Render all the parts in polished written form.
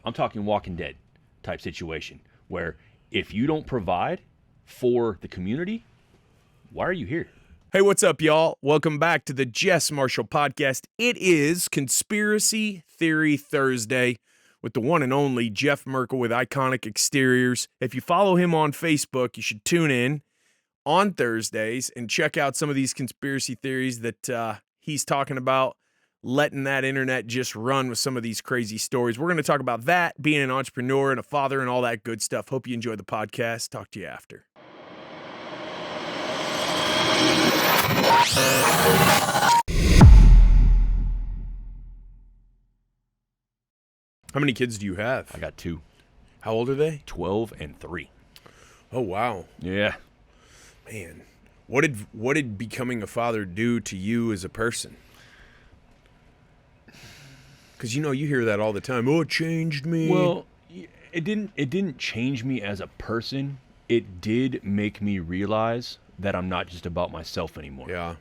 I'm talking Walking Dead type situation where if you don't provide for the community, why are you here? Hey, what's up, y'all? Welcome back to the JESS MARSHALL Podcast. It is Conspiracy Theory Thursday with the one and only Jeff Merkel with Iconic Exteriors. If you follow him on Facebook, you should tune in on Thursdays and check out some of these conspiracy theories that he's talking about, letting that internet just run with some of these crazy stories. We're going to talk about that, being an entrepreneur and a father and all that good stuff. Hope you enjoy the podcast. Talk to you after. How many kids do you have? I got 2. How old are they? 12 and 3. Oh, wow. Yeah. Man, what did becoming a father do to you as a person? Because you hear that all the time. Oh, it changed me. Well, it didn't change me as a person. It did make me realize that I'm not just about myself anymore. Yeah.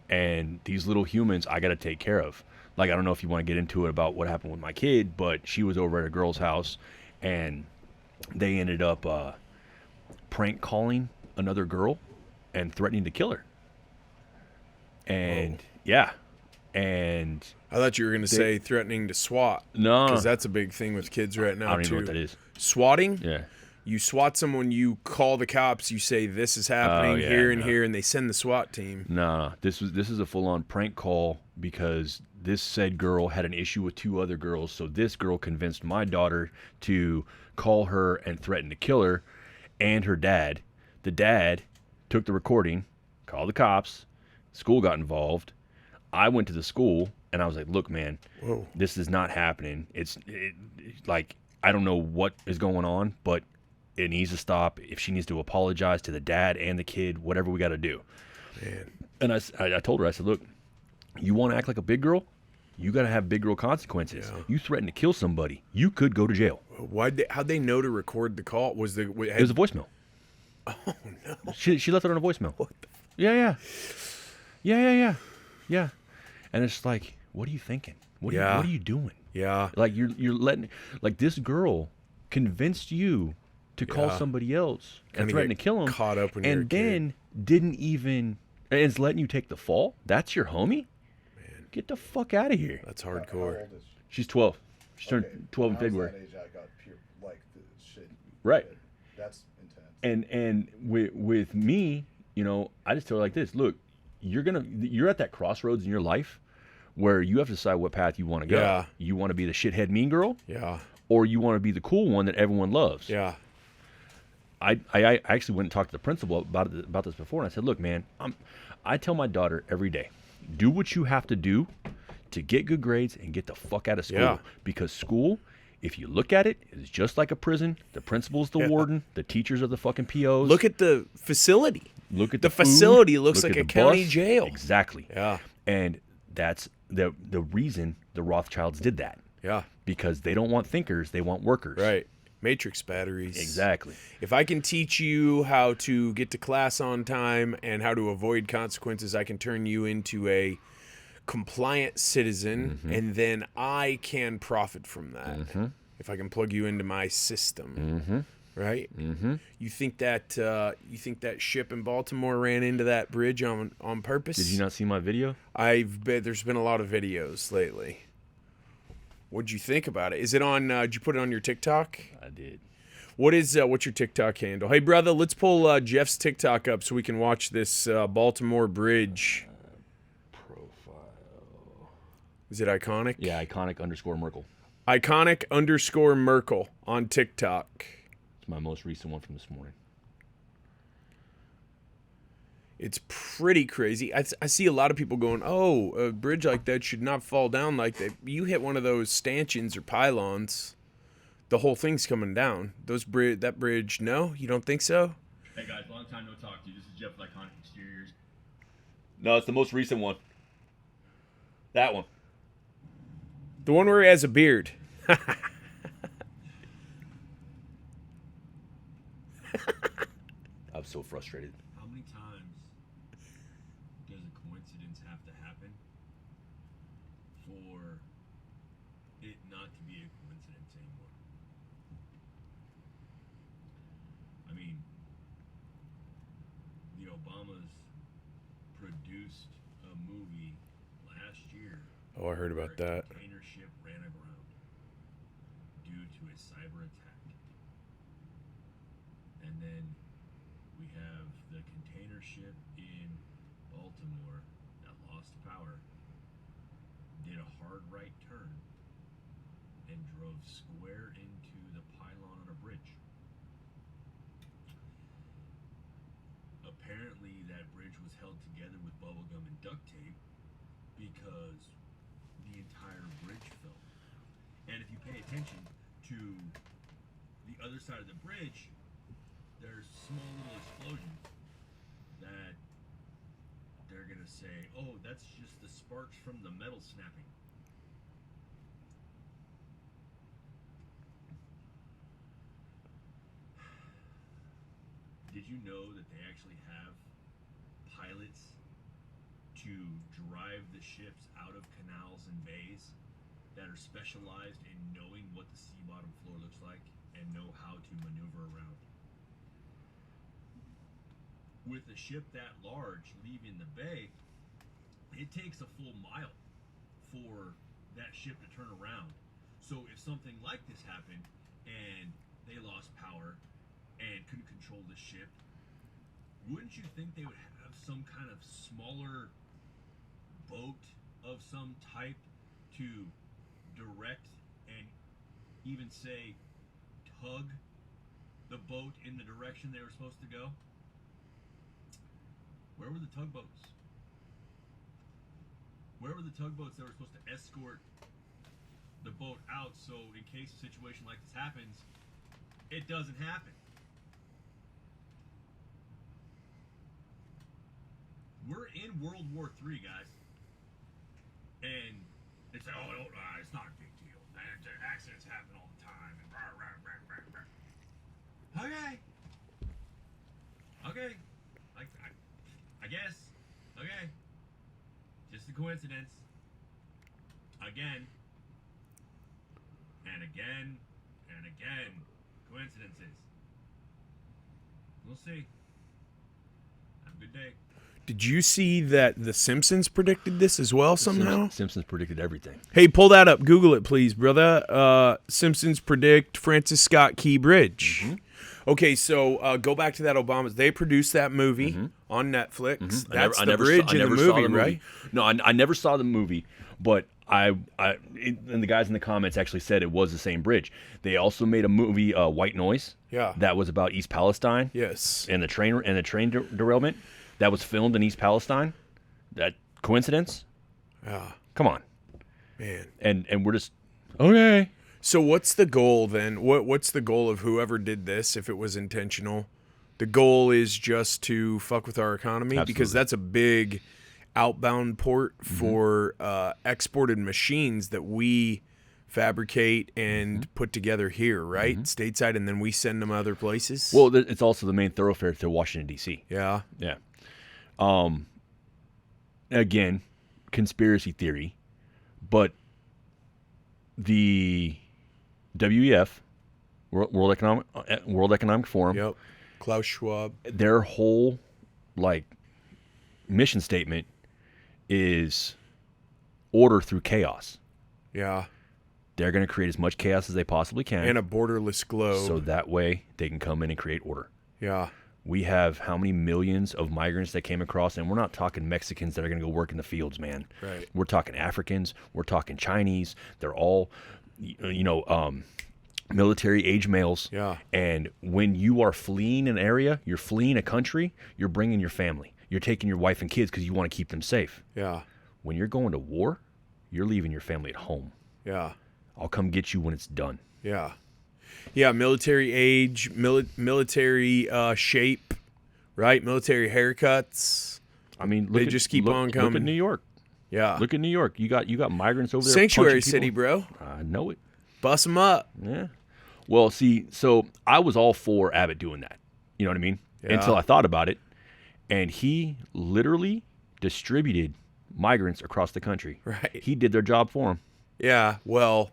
And these little humans I got to take care of. Like, I don't know if you want to get into it about what happened with my kid, but she was over at a girl's house and they ended up prank calling another girl and threatening to kill her. And yeah. And I thought you were going to say threatening to swat. No. Because that's a big thing with kids right now, I don't even too. know what that is. Swatting? Yeah. You swat someone, you call the cops, you say this is happening here and here, and they send the SWAT team. No, this is a full-on prank call because this said girl had an issue with 2 other girls, so this girl convinced my daughter to call her and threaten to kill her and her dad. The dad took the recording, called the cops, school got involved. I went to the school and I was like, look, man, this is not happening. It's like, I don't know what is going on, but it needs to stop. If she needs to apologize to the dad and the kid, whatever we got to do. Man. And I told her, I said, look, you want to act like a big girl? You got to have big girl consequences. Yeah. You threaten to kill somebody, you could go to jail. How'd they know to record the call? It was a voicemail. Oh, no. She left it on a voicemail. What the Yeah. And it's like, what are you thinking? What are you doing? Yeah. Like, you're letting, like, this girl convinced you to call somebody else and threaten to kill him, caught up when and then didn't even, and it's letting you take the fall. That's your homie? Man, get the fuck out of here. That's hardcore. How old is she? She's 12. She turned 12 in When I was February. that age, I got pure, like the shit. Right. That's intense. And with me, I just tell her like this: look, you're at that crossroads in your life where you have to decide what path you want to go. Yeah. You want to be the shithead mean girl, Yeah. or you want to be the cool one that everyone loves. Yeah. I actually went and talked to the principal about this before, and I said, look, man, I tell my daughter every day, do what you have to do to get good grades and get the fuck out of school. Yeah. Because school, if you look at it, is just like a prison. The principal's the warden. The teachers are the fucking POs. Look at the facility. Look at the food. facility. Looks Look like at a the county bus. jail. Exactly. Yeah. And that's the reason the Rothschilds did that. Yeah. Because they don't want thinkers, they want workers. Right. Matrix batteries. Exactly. If I can teach you how to get to class on time and how to avoid consequences, I can turn you into a compliant citizen, and then I can profit from that. If I can plug you into my system. Right? You think that ship in Baltimore ran into that bridge on purpose? Did you not see my video? There's been a lot of videos lately. What'd you think about it? Is it on? Did you put it on your TikTok? I did. What's your TikTok handle? Hey, brother, let's pull Jeff's TikTok up so we can watch this Baltimore bridge. Profile. Is it iconic? Yeah, iconic_Merkel. Iconic_Merkel on TikTok. It's my most recent one from this morning. It's pretty crazy. I see a lot of people going, oh, a bridge like that should not fall down like that. You hit one of those stanchions or pylons, the whole thing's coming down. That bridge, no? You don't think so? Hey, guys, long time no talk to you. This is Jeff with Iconic Exteriors. No, it's the most recent one. That one. The one where he has a beard. I'm so frustrated. How many times does a coincidence have to happen for it not to be a coincidence anymore? Obamas produced a movie last year. Oh, I heard about where that. A container ship ran aground due to a cyber attack. And then we have the container ship in Baltimore that lost power, did a hard right turn, and drove square into the pylon on a bridge. Apparently, that bridge was held together with bubble gum and duct tape because the entire bridge fell. And if you pay attention to the other side of the bridge, there's small little explosions that they're gonna say, oh, that's just the sparks from the metal snapping. Did you know that they actually have pilots to drive the ships out of canals and bays that are specialized in knowing what the sea bottom floor looks like and know how to maneuver around? With a ship that large leaving the bay, it takes a full mile for that ship to turn around. So if something like this happened and they lost power and couldn't control the ship, wouldn't you think they would have some kind of smaller boat of some type to direct and even say tug the boat in the direction they were supposed to go? Where were the tugboats? Where were the tugboats that were supposed to escort the boat out so in case a situation like this happens, it doesn't happen? We're in World War III, guys. And it's like, oh, it's not a big deal. Accidents happen all the time. And rah, rah, rah, rah, rah. Okay. Okay. I guess. Okay. Just a coincidence. Again. And again. And again. Coincidences. We'll see. Have a good day. Did you see that The Simpsons predicted this as well somehow? Simpsons predicted everything. Hey, pull that up. Google it, please, brother. Simpsons predict Francis Scott Key Bridge. Mm-hmm. Okay, so go back to that Obamas. They produced that movie on Netflix. Mm-hmm. That's the bridge in the movie, right? No, I never saw the movie, but and the guys in the comments actually said it was the same bridge. They also made a movie, White Noise. Yeah. That was about East Palestine. Yes. And the train derailment that was filmed in East Palestine. That coincidence? Yeah. Come on, Man. And we're just okay. So what's the goal then? What's the goal of whoever did this if it was intentional? The goal is just to fuck with our economy? Absolutely. Because that's a big outbound port for exported machines that we fabricate and put together here, right? Stateside, and then we send them other places? Well, it's also the main thoroughfare to Washington, D.C. Yeah. Yeah. Again, conspiracy theory, but the WEF, World Economic Forum, Yep. Klaus Schwab. their whole mission statement is order through chaos. Yeah. They're going to create as much chaos as they possibly can, And a borderless globe. so that way they can come in and create order. Yeah. We have how many millions of migrants that came across, and we're not talking Mexicans that are going to go work in the fields, man. Right. We're talking Africans. We're talking Chinese. They're all, military age males. Yeah. And when you are fleeing an area, you're fleeing a country, you're bringing your family. You're taking your wife and kids because you want to keep them safe. Yeah. When you're going to war, you're leaving your family at home. Yeah. I'll come get you when it's done. Yeah. Yeah, military age, military shape, right? Military haircuts. I mean, They just keep on Look coming. at New York. Yeah. Look at New York. You got migrants over there. Sanctuary punching city, people. bro. I know it. Bust them up. Yeah. Well, see, so I was all for Abbott doing that. You know what I mean? Yeah. Until I thought about it. And he literally distributed migrants across the country. Right. He did their job for them. Yeah, well,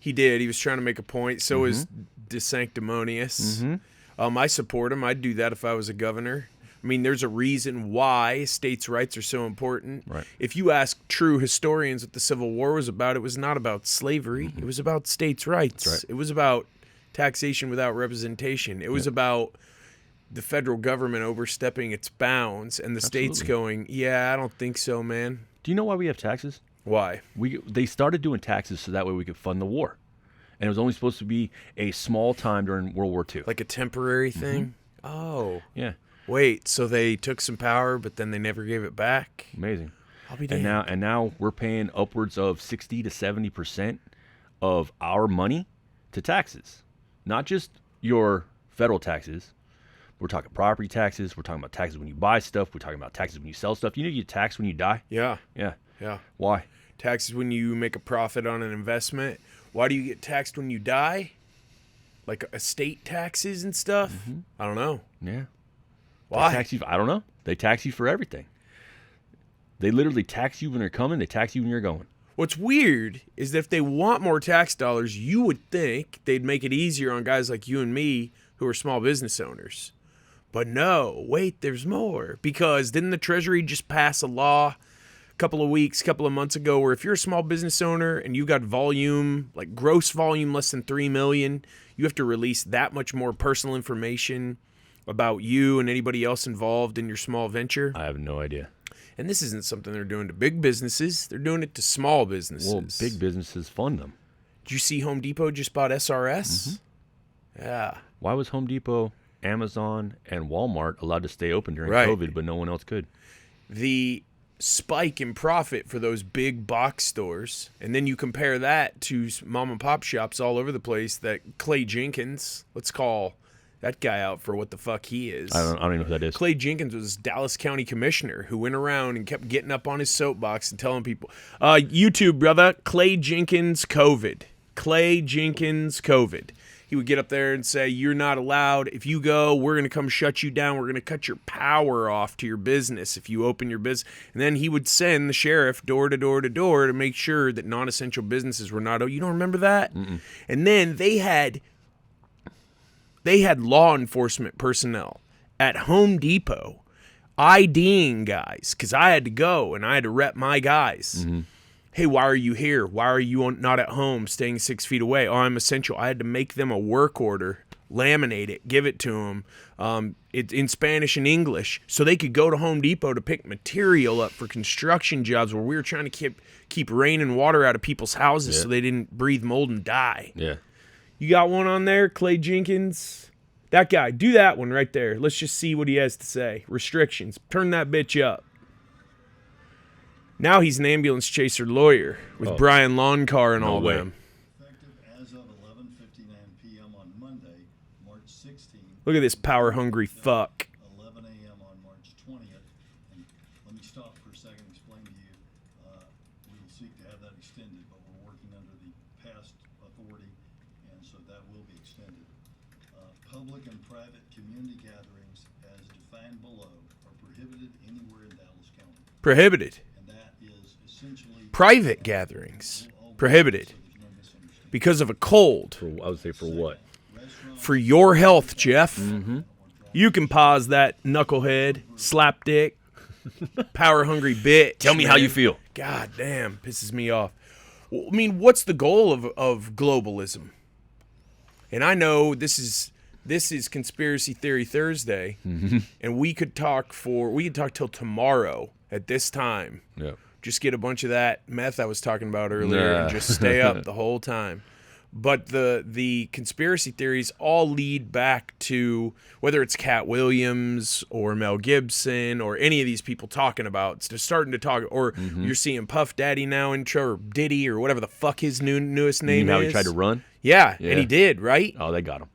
he did. He was trying to make a point. So is DeSanctimonious. I support him. I'd do that if I was a governor. I mean, there's a reason why states' rights are so important. Right. If you ask true historians what the Civil War was about, it was not about slavery. It was about states' rights. That's right. It was about taxation without representation. It was about the federal government overstepping its bounds and the states going, yeah, I don't think so, man. Do you know why we have taxes? Why? They started doing taxes so that way we could fund the war. And it was only supposed to be a small time during World War II. Like a temporary thing? Oh. Yeah. Wait, so they took some power, but then they never gave it back? Amazing. I'll be damned. And now we're paying upwards of 60 to 70% of our money to taxes. Not just your federal taxes. We're talking property taxes. We're talking about taxes when you buy stuff. We're talking about taxes when you sell stuff. You know you get taxed when you die? Yeah. Yeah. Yeah. Why? Taxes when you make a profit on an investment. Why do you get taxed when you die? Like estate taxes and stuff? I don't know. Yeah. Why? They tax you, I don't know. They tax you for everything. They literally tax you when you're coming. They tax you when you're going. What's weird is that if they want more tax dollars, you would think they'd make it easier on guys like you and me who are small business owners. But no, wait, there's more. Because didn't the Treasury just pass a law a couple of months ago where if you're a small business owner and you got volume, like gross volume less than 3 million, you have to release that much more personal information about you and anybody else involved in your small venture? I have no idea. And this isn't something they're doing to big businesses. They're doing it to small businesses. Well, big businesses fund them. Did you see Home Depot just bought SRS? Yeah. Why was Home Depot, Amazon, and Walmart allowed to stay open during Right. COVID, but no one else could? The spike in profit for those big box stores, and then you compare that to mom and pop shops all over the place that Clay Jenkins, let's call that guy out for what the fuck he is. I don't even know who that is. Clay Jenkins was Dallas County Commissioner who went around and kept getting up on his soapbox and telling people, YouTube, brother, Clay Jenkins COVID. Clay Jenkins COVID. He would get up there and say, you're not allowed. If you go, we're going to come shut you down. We're going to cut your power off to your business if you open your business. And then he would send the sheriff door to door to door to make sure that non-essential businesses were not. You don't remember that? Mm-mm. And then they had law enforcement personnel at Home Depot IDing guys because I had to go and I had to rep my guys. Mm-hmm. Hey, why are you here? Why are you not at home staying 6 feet away? Oh, I'm essential. I had to make them a work order, laminate it, give it to them in Spanish and English so they could go to Home Depot to pick material up for construction jobs where we were trying to keep rain and water out of people's houses so they didn't breathe mold and die. Yeah. You got one on there, Clay Jenkins? That guy, do that one right there. Let's just see what he has to say. Restrictions. Turn that bitch up. Now he's an ambulance chaser lawyer with Brian Lawncar and No all way. them. Effective as of 11:59 p.m. on Monday, March 16th. Look at this power-hungry fuck. 11 a.m. on March 20th. And let me stop for a second and explain to you. We will seek to have that extended, but we're working under the past authority, and so that will be extended. Public and private community gatherings, as defined below, are prohibited anywhere in Dallas County. Prohibited. And that is essentially Private gatherings. Prohibited. so there's no misunderstanding. Because of a cold. I would say for what? For your health, Jeff. You can pause that knucklehead, slapdick, power-hungry bitch. Tell me how you man. feel. God damn, pisses me off. Well, I mean, what's the goal of globalism? And I know this is Conspiracy Theory Thursday, and we could talk till tomorrow at this time. Yeah. Just get a bunch of that meth I was talking about earlier and just stay up the whole time. But the conspiracy theories all lead back to whether it's Cat Williams or Mel Gibson or any of these people talking about, starting to talk, or you're seeing Puff Daddy now intro, or Diddy or whatever the fuck his newest name You know is. how he tried to run? Yeah, Yeah. and he did, right? Oh, they got him.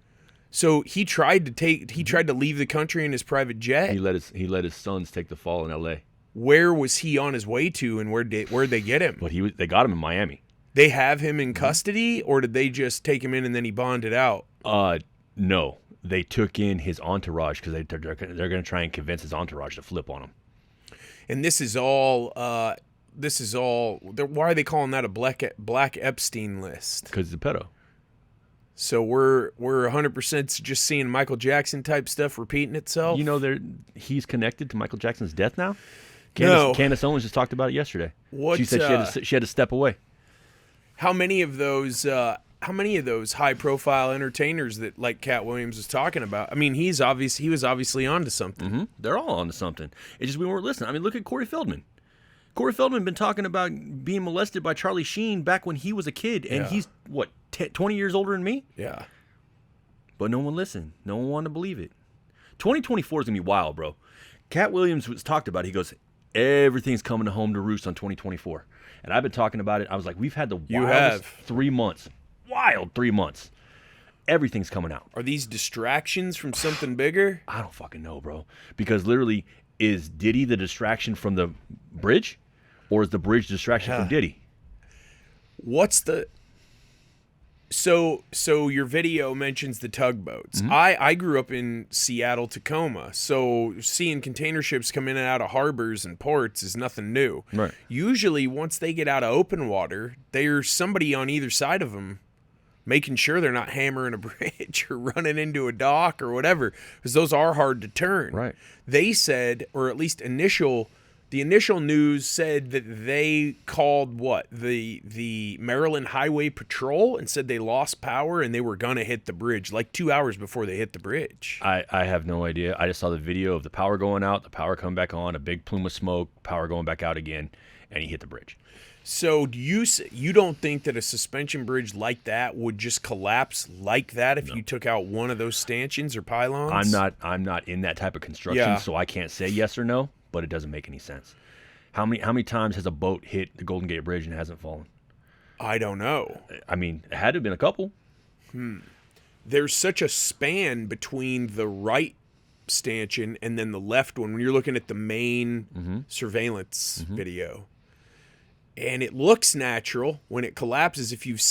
So he tried to leave the country in his private jet. He let his sons take the fall in L.A. Where was he on his way to, and where'd they get him? But they got him in Miami. They have him in custody, or did they just take him in and then he bonded out? No, they took in his entourage because they're going to try and convince his entourage to flip on him. And this is all. Why are they calling that a black Epstein list? Because he's a pedo. So we're 100% just seeing Michael Jackson type stuff repeating itself. You know, he's connected to Michael Jackson's death now. No. Candace Owens just talked about it yesterday. What, she said she had to step away. How many of those high profile entertainers that like Cat Williams was talking about? I mean, he was obviously onto something. Mm-hmm. They're all onto something. It's just we weren't listening. I mean, look at Corey Feldman. Corey Feldman been talking about being molested by Charlie Sheen back when he was a kid, and he's what 20 years older than me. Yeah. But no one listened. No one wanted to believe it. 2024 is gonna be wild, bro. Cat Williams was talked about. He goes, everything's coming home to roost on 2024, and I've been talking about it. I was like, we've had the wildest 3 months. Wild 3 months. Everything's coming out. Are these distractions from something bigger? I don't fucking know, bro. Because literally, is Diddy the distraction from the bridge, or is the bridge the distraction from Diddy? What's the... So your video mentions the tugboats. Mm-hmm. I grew up in Seattle, Tacoma, so seeing container ships come in and out of harbors and ports is nothing new. Right. Usually, once they get out of open water, there's somebody on either side of them making sure they're not hammering a bridge or running into a dock or whatever, because those are hard to turn. Right. They said, or at least the initial news said that they called the Maryland Highway Patrol and said they lost power and they were gonna hit the bridge like 2 hours before they hit the bridge. I have no idea. I just saw the video of the power going out, the power coming back on, a big plume of smoke, power going back out again, and he hit the bridge. So you don't think that a suspension bridge like that would just collapse like that if you took out one of those stanchions or pylons? I'm not in that type of construction, so I can't say yes or no. But it doesn't make any sense. How many times has a boat hit the Golden Gate Bridge and hasn't fallen? I don't know. I mean, it had to have been a couple. There's such a span between the right stanchion and then the left one when you're looking at the main surveillance video. And it looks natural when it collapses. If you've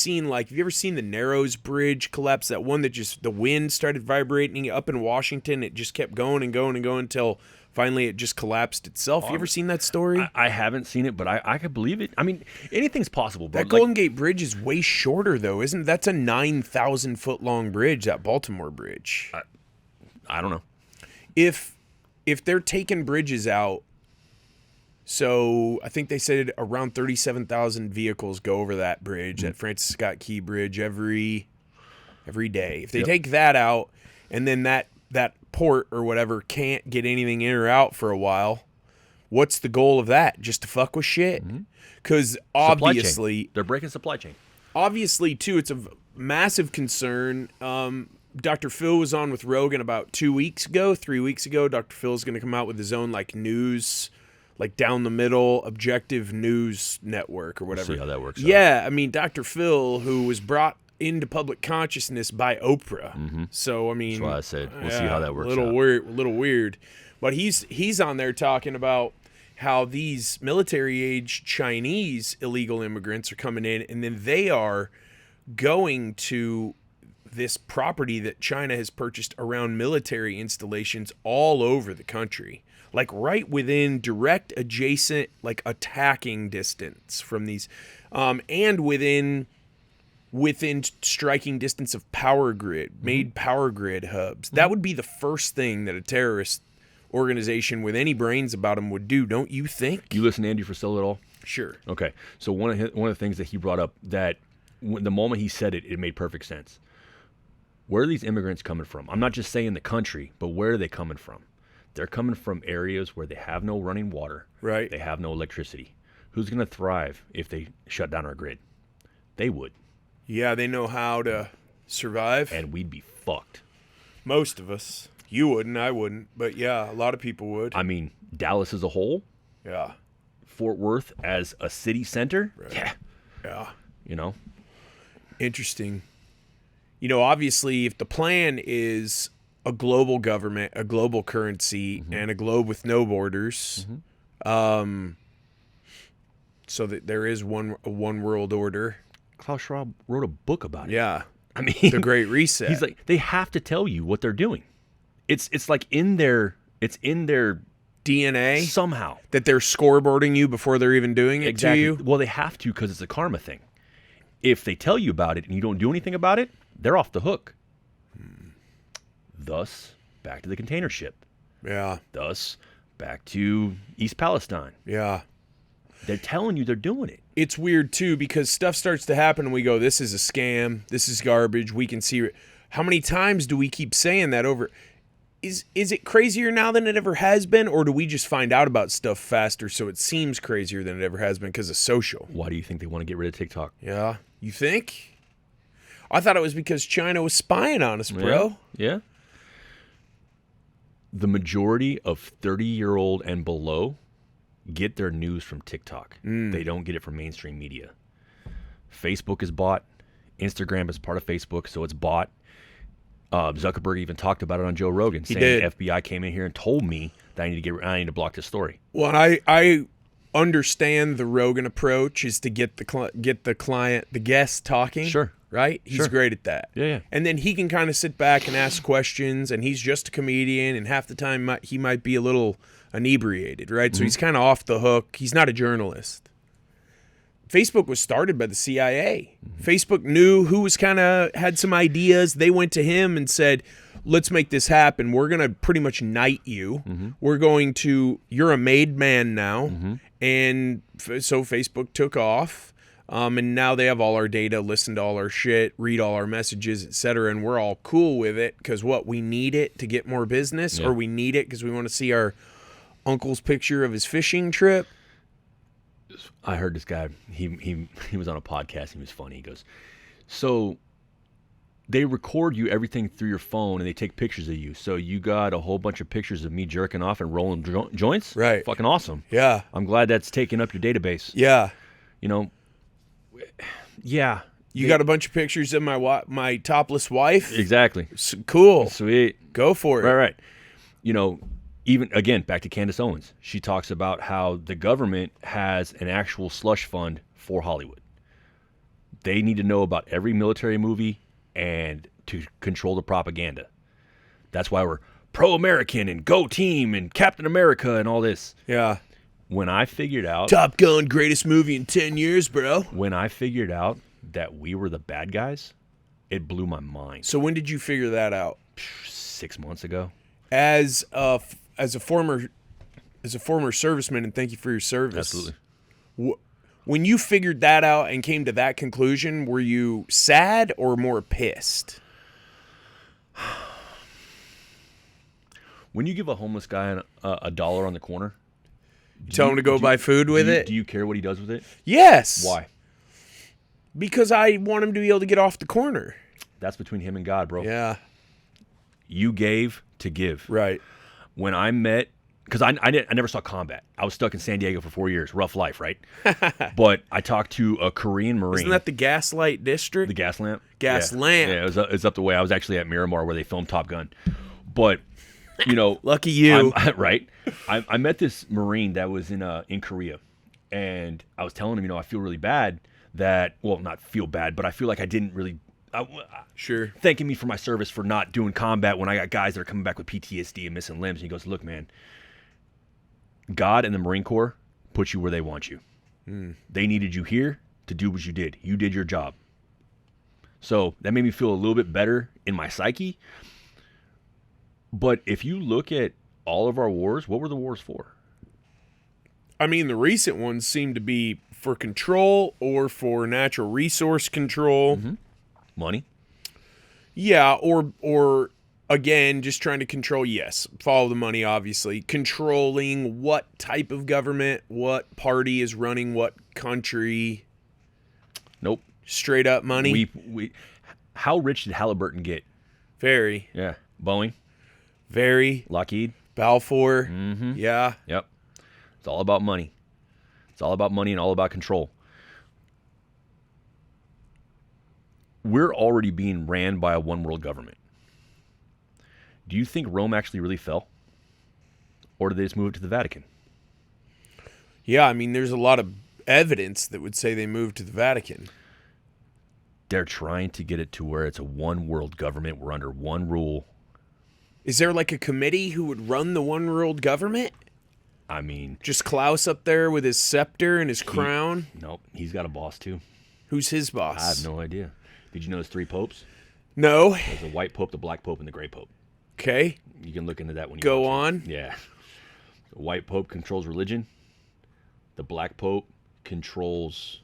ever seen the Narrows Bridge collapse, that one that just the wind started vibrating up in Washington, it just kept going and going and going until finally it just collapsed itself. You ever seen that story? I haven't seen it, but I could believe it. I mean, anything's possible, bro. That Golden Gate Bridge is way shorter, though, isn't it? That's a 9,000-foot long bridge, that Baltimore Bridge. I don't know. If they're taking bridges out, so I think they said around 37,000 vehicles go over that bridge, that Francis Scott Key Bridge, every day. If they take that out, and then that port or whatever can't get anything in or out for a while, what's the goal of that? Just to fuck with shit? Because obviously they're breaking supply chain. Obviously, too, it's a massive concern. Dr. Phil was on with Rogan about 3 weeks ago. Dr. Phil's going to come out with his own news, down the middle, objective news network or whatever. We'll see how that works. Yeah, I mean, Dr. Phil, who was brought into public consciousness by Oprah. So I mean, that's why I said we'll see how that works. A little weird, but he's on there talking about how these military-age Chinese illegal immigrants are coming in, and then they are going to this property that China has purchased around military installations all over the country, right within direct adjacent, attacking distance from these, and within striking distance of power grid, made power grid hubs. That would be the first thing that a terrorist organization with any brains about them would do, don't you think? You listen to Andy Frisella at all? Sure. Okay. So one of the things that he brought up, that the moment he said it, it made perfect sense. Where are these immigrants coming from? I'm not just saying the country, but where are they coming from? They're coming from areas where they have no running water. Right. They have no electricity. Who's going to thrive if they shut down our grid? They would. Yeah, they know how to survive. And we'd be fucked. Most of us. You wouldn't, I wouldn't. But yeah, a lot of people would. I mean, Dallas as a whole. Yeah. Fort Worth as a city center. Right. Yeah. Yeah. You know? Interesting. Obviously, if the plan is a global government, a global currency, and a globe with no borders, so that there is one world order. Klaus Schwab wrote a book about it. Yeah. I mean, The Great Reset. He's like, they have to tell you what they're doing. It's in their DNA somehow that they're scoreboarding you before they're even doing it to you. Well, they have to, because it's a karma thing. If they tell you about it and you don't do anything about it, they're off the hook. Thus, back to the container ship. Yeah. Thus, back to East Palestine. Yeah. They're telling you they're doing it. It's weird, too, because stuff starts to happen and we go, this is a scam. This is garbage. We can see it. How many times do we keep saying that over? Is it crazier now than it ever has been, or do we just find out about stuff faster so it seems crazier than it ever has been because of social? Why do you think they want to get rid of TikTok? Yeah. You think? I thought it was because China was spying on us, bro. Yeah. The majority of 30-year-old and below get their news from TikTok. They don't get it from mainstream media. Facebook is bought. Instagram is part of Facebook, so it's bought. Zuckerberg even talked about it on Joe Rogan, saying did. the FBI came in here and told me that I need to block this story. Well, I understand the Rogan approach is to get the guest talking. Sure. Right? He's Sure. great at that. Yeah. And then he can kind of sit back and ask questions, and he's just a comedian, and half the time he might be a little inebriated, right? So he's kind of off the hook. He's not a journalist. Facebook was started by the CIA. Facebook knew who was kind of had some ideas. They went to him and said, let's make this happen. We're going to pretty much knight you. You're a made man now. And so Facebook took off. And now they have all our data, listen to all our shit, read all our messages, etc. And we're all cool with it because we need it to get more business, or we need it because we want to see our uncle's picture of his fishing trip. I heard this guy, he was on a podcast, he was funny. He goes, so they record you everything through your phone and they take pictures of you. So you got a whole bunch of pictures of me jerking off and rolling joints? Right. Fucking awesome. Yeah. I'm glad that's taking up your database. Yeah. You know, yeah. You got a bunch of pictures of my topless wife? Exactly. Cool. Sweet. Go for it. Right. You know, even, again, back to Candace Owens. She talks about how the government has an actual slush fund for Hollywood. They need to know about every military movie and to control the propaganda. That's why we're pro-American and go team and Captain America and all this. Yeah. When I figured out... Top Gun, greatest movie in 10 years, bro. When I figured out that we were the bad guys, it blew my mind. So when did you figure that out? 6 months ago. As a former serviceman, and thank you for your service. Absolutely. When you figured that out and came to that conclusion, were you sad or more pissed? When you give a homeless guy a dollar on the corner, Tell him to go buy food with it? Do you care what he does with it? Yes. Why? Because I want him to be able to get off the corner. That's between him and God, bro. Yeah. You gave to give. Right. When I met, because I never saw combat. I was stuck in San Diego for 4 years. Rough life, right? But I talked to a Korean Marine. Isn't that the Gaslight District? The gas lamp? Gas yeah. lamp. Yeah, it was up the way. I was actually at Miramar where they filmed Top Gun. But, you know. Lucky you. Right? I met this Marine that was in Korea. And I was telling him, you know, I feel really bad that, well, not feel bad, but I feel like I didn't really. Sure. Thanking me for my service for not doing combat when I got guys that are coming back with PTSD and missing limbs. And he goes, look, man, God and the Marine Corps put you where they want you. They needed you here to do what you did. You did your job. So that made me feel a little bit better in my psyche. But if you look at all of our wars, what were the wars for? I mean, the recent ones seem to be for control or for natural resource control. Money. Yeah, or again, just trying to control, yes, follow the money, obviously. Controlling what type of government, what party is running what country. Nope. Straight up money. How rich did Halliburton get? Very. Yeah. Boeing. Very. Lockheed. Balfour. Yeah. Yep. It's all about money. It's all about money and all about control. We're already being ran by a one world government. Do you think Rome actually really fell? Or did they just move it to the Vatican? Yeah, I mean, there's a lot of evidence that would say they moved to the Vatican. They're trying to get it to where it's a one world government. We're under one rule. Is there like a committee who would run the one world government? I mean... Just Klaus up there with his scepter and his crown? Nope. He's got a boss too. Who's his boss? I have no idea. Did you know there's 3 popes? No. There's the white pope, the black pope, and the gray pope. Okay. You can look into that when you Go watch it. on. Yeah. The white pope controls religion. The black pope controls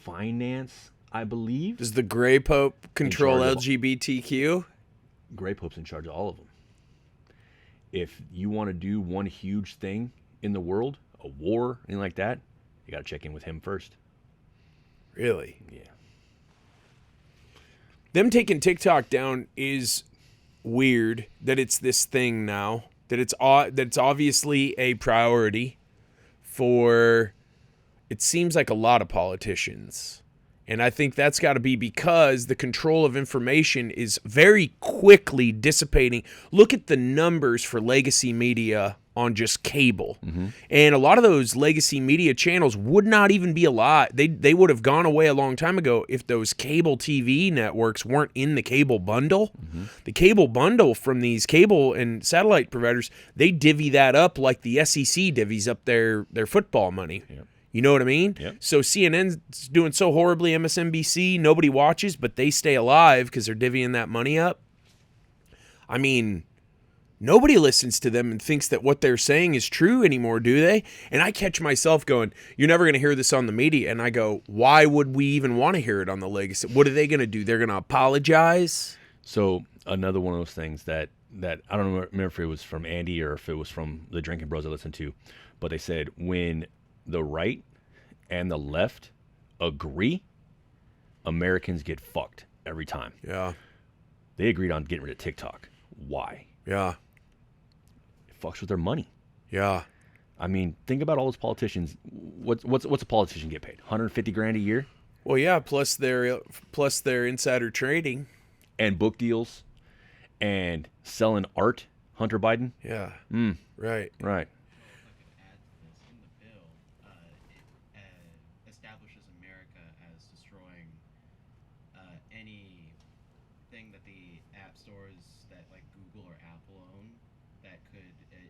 finance, I believe. Does the gray pope control charge of- LGBTQ? Gray pope's in charge of all of them. If you want to do one huge thing in the world, a war, anything like that, you got to check in with him first. Really? Yeah. Them taking TikTok down is weird that it's this thing now, that it's obviously a priority for, it seems like, a lot of politicians. And I think that's got to be because the control of information is very quickly dissipating. Look at the numbers for legacy media on just cable. And a lot of those legacy media channels would not even be alive. They would have gone away a long time ago if those cable TV networks weren't in the cable bundle. The cable bundle from these cable and satellite providers, they divvy that up like the SEC divvies up their football money. Yep. You know what I mean? Yep. So CNN's doing so horribly, MSNBC, nobody watches, but they stay alive because they're divvying that money up. I mean, nobody listens to them and thinks that what they're saying is true anymore, do they? And I catch myself going, you're never going to hear this on the media. And I go, why would we even want to hear it on the legacy? What are they going to do? They're going to apologize? So another one of those things that I don't remember if it was from Andy or if it was from the Drinking Bros I listened to, but they said when the right and the left agree, Americans get fucked every time. Yeah. They agreed on getting rid of TikTok. Why? Yeah. It fucks with their money. Yeah. I mean, think about all those politicians. What's a politician get paid? 150 grand a year? Well, yeah, plus their insider trading. And book deals and selling art, Hunter Biden? Yeah. Right. Right. Add to this in the bill, it establishes America as destroying anything that the app stores that like Google or Apple own that could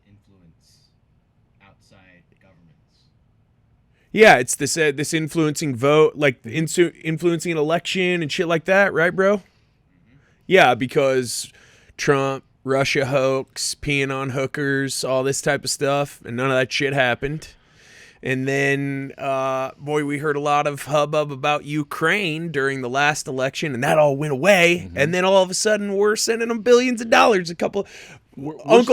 influence outside governments. Yeah, it's this influencing vote, like influencing an election and shit like that, right, bro? Yeah, because Trump, Russia hoax, peeing on hookers, all this type of stuff, and none of that shit happened. And then, boy, we heard a lot of hubbub about Ukraine during the last election, and that all went away. And then all of a sudden, we're sending them billions of dollars. Uncle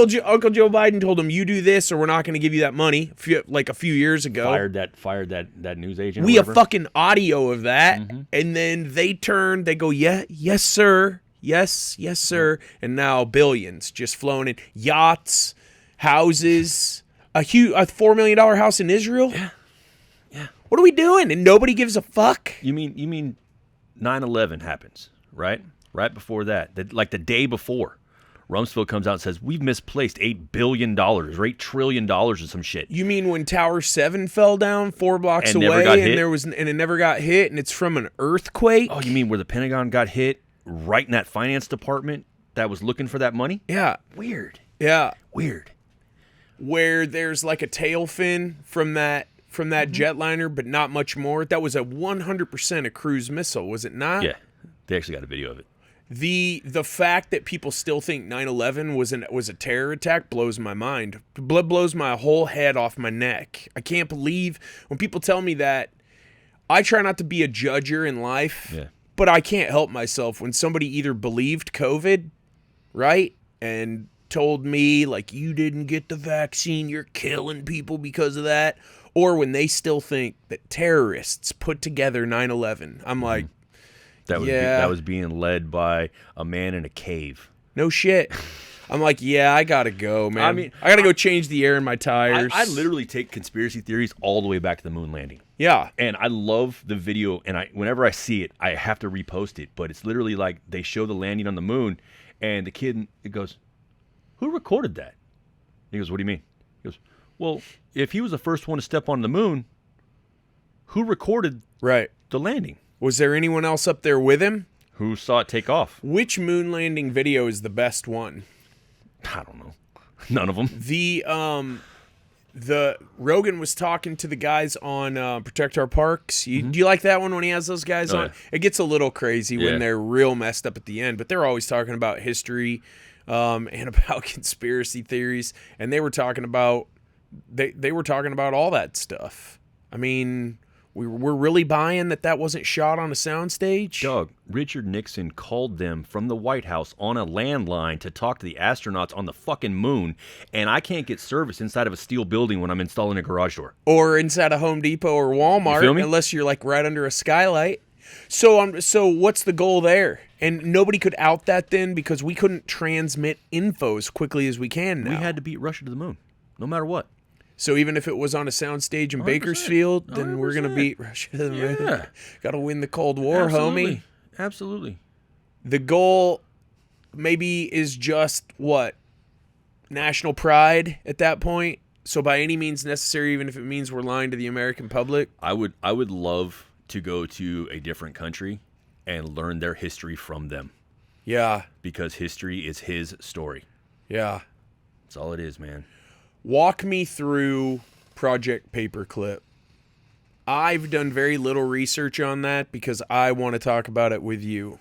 Joe Biden told them, "You do this, or we're not going to give you that money." A few years ago, Fired that news agent. we have fucking audio of that, and then they go, "Yeah, yes, sir, yes, sir," and now billions just flown in yachts, houses. A $4 million house in Israel? Yeah. What are we doing? And nobody gives a fuck? You mean 9/11 happens, right? Right before that, like the day before, Rumsfeld comes out and says, we've misplaced $8 billion or $8 trillion or some shit. You mean when Tower 7 fell down 4 blocks And never away got and hit? it never got hit and it's from an earthquake? Oh, you mean where the Pentagon got hit right in that finance department that was looking for that money? Yeah. Weird. Yeah. Weird. Where there's like a tail fin from that jetliner, but not much more. That was 100% a cruise missile, was it not? Yeah. They actually got a video of it. The fact that people still think 9/11 was a terror attack blows my mind. Blows my whole head off my neck. I can't believe when people tell me that. I try not to be a judger in life, but I can't help myself when somebody either believed COVID, right, and told me like you didn't get the vaccine, you're killing people because of that, or when they still think that terrorists put together 9/11. I'm like, that was being led by a man in a cave. No shit. I'm like, yeah, I gotta go, man. I mean, I gotta go change the air in my tires. I literally take conspiracy theories all the way back to the moon landing. Yeah. And I love the video, and whenever I see it, I have to repost it. But it's literally like they show the landing on the moon, and the kid, it goes, who recorded that? He goes, what do you mean? He goes, well, if he was the first one to step on the moon, who recorded the landing? Was there anyone else up there with him? Who saw it take off? Which moon landing video is the best one? I don't know. None of them. The Rogan was talking to the guys on Protect Our Parks. Do you like that one when he has those guys on? Yeah. It gets a little crazy Yeah. when they're real messed up at the end, but they're always talking about history and about conspiracy theories, and they were talking about they were talking about all that stuff. I mean, we're really buying that wasn't shot on a soundstage. Doug, Richard Nixon called them from the White House on a landline to talk to the astronauts on the fucking moon, and I can't get service inside of a steel building when I'm installing a garage door. Or inside a Home Depot or Walmart, You feel me? unless you're like right under a skylight. So what's the goal there? And nobody could out that then because we couldn't transmit info as quickly as we can now. We had to beat Russia to the moon, no matter what. So even if it was on a soundstage in 100%. Bakersfield, then we're gonna 100%. beat Russia to the moon. Yeah. Got to win the Cold War, Absolutely. homie. Absolutely. The goal maybe is just what? National pride at that point. So by any means necessary, even if it means we're lying to the American public. I would love to go to a different country and learn their history from them, Yeah. because history is his story. Yeah. That's all it is, man. Walk me through Project Paperclip. I've done very little research on that because I want to talk about it with you.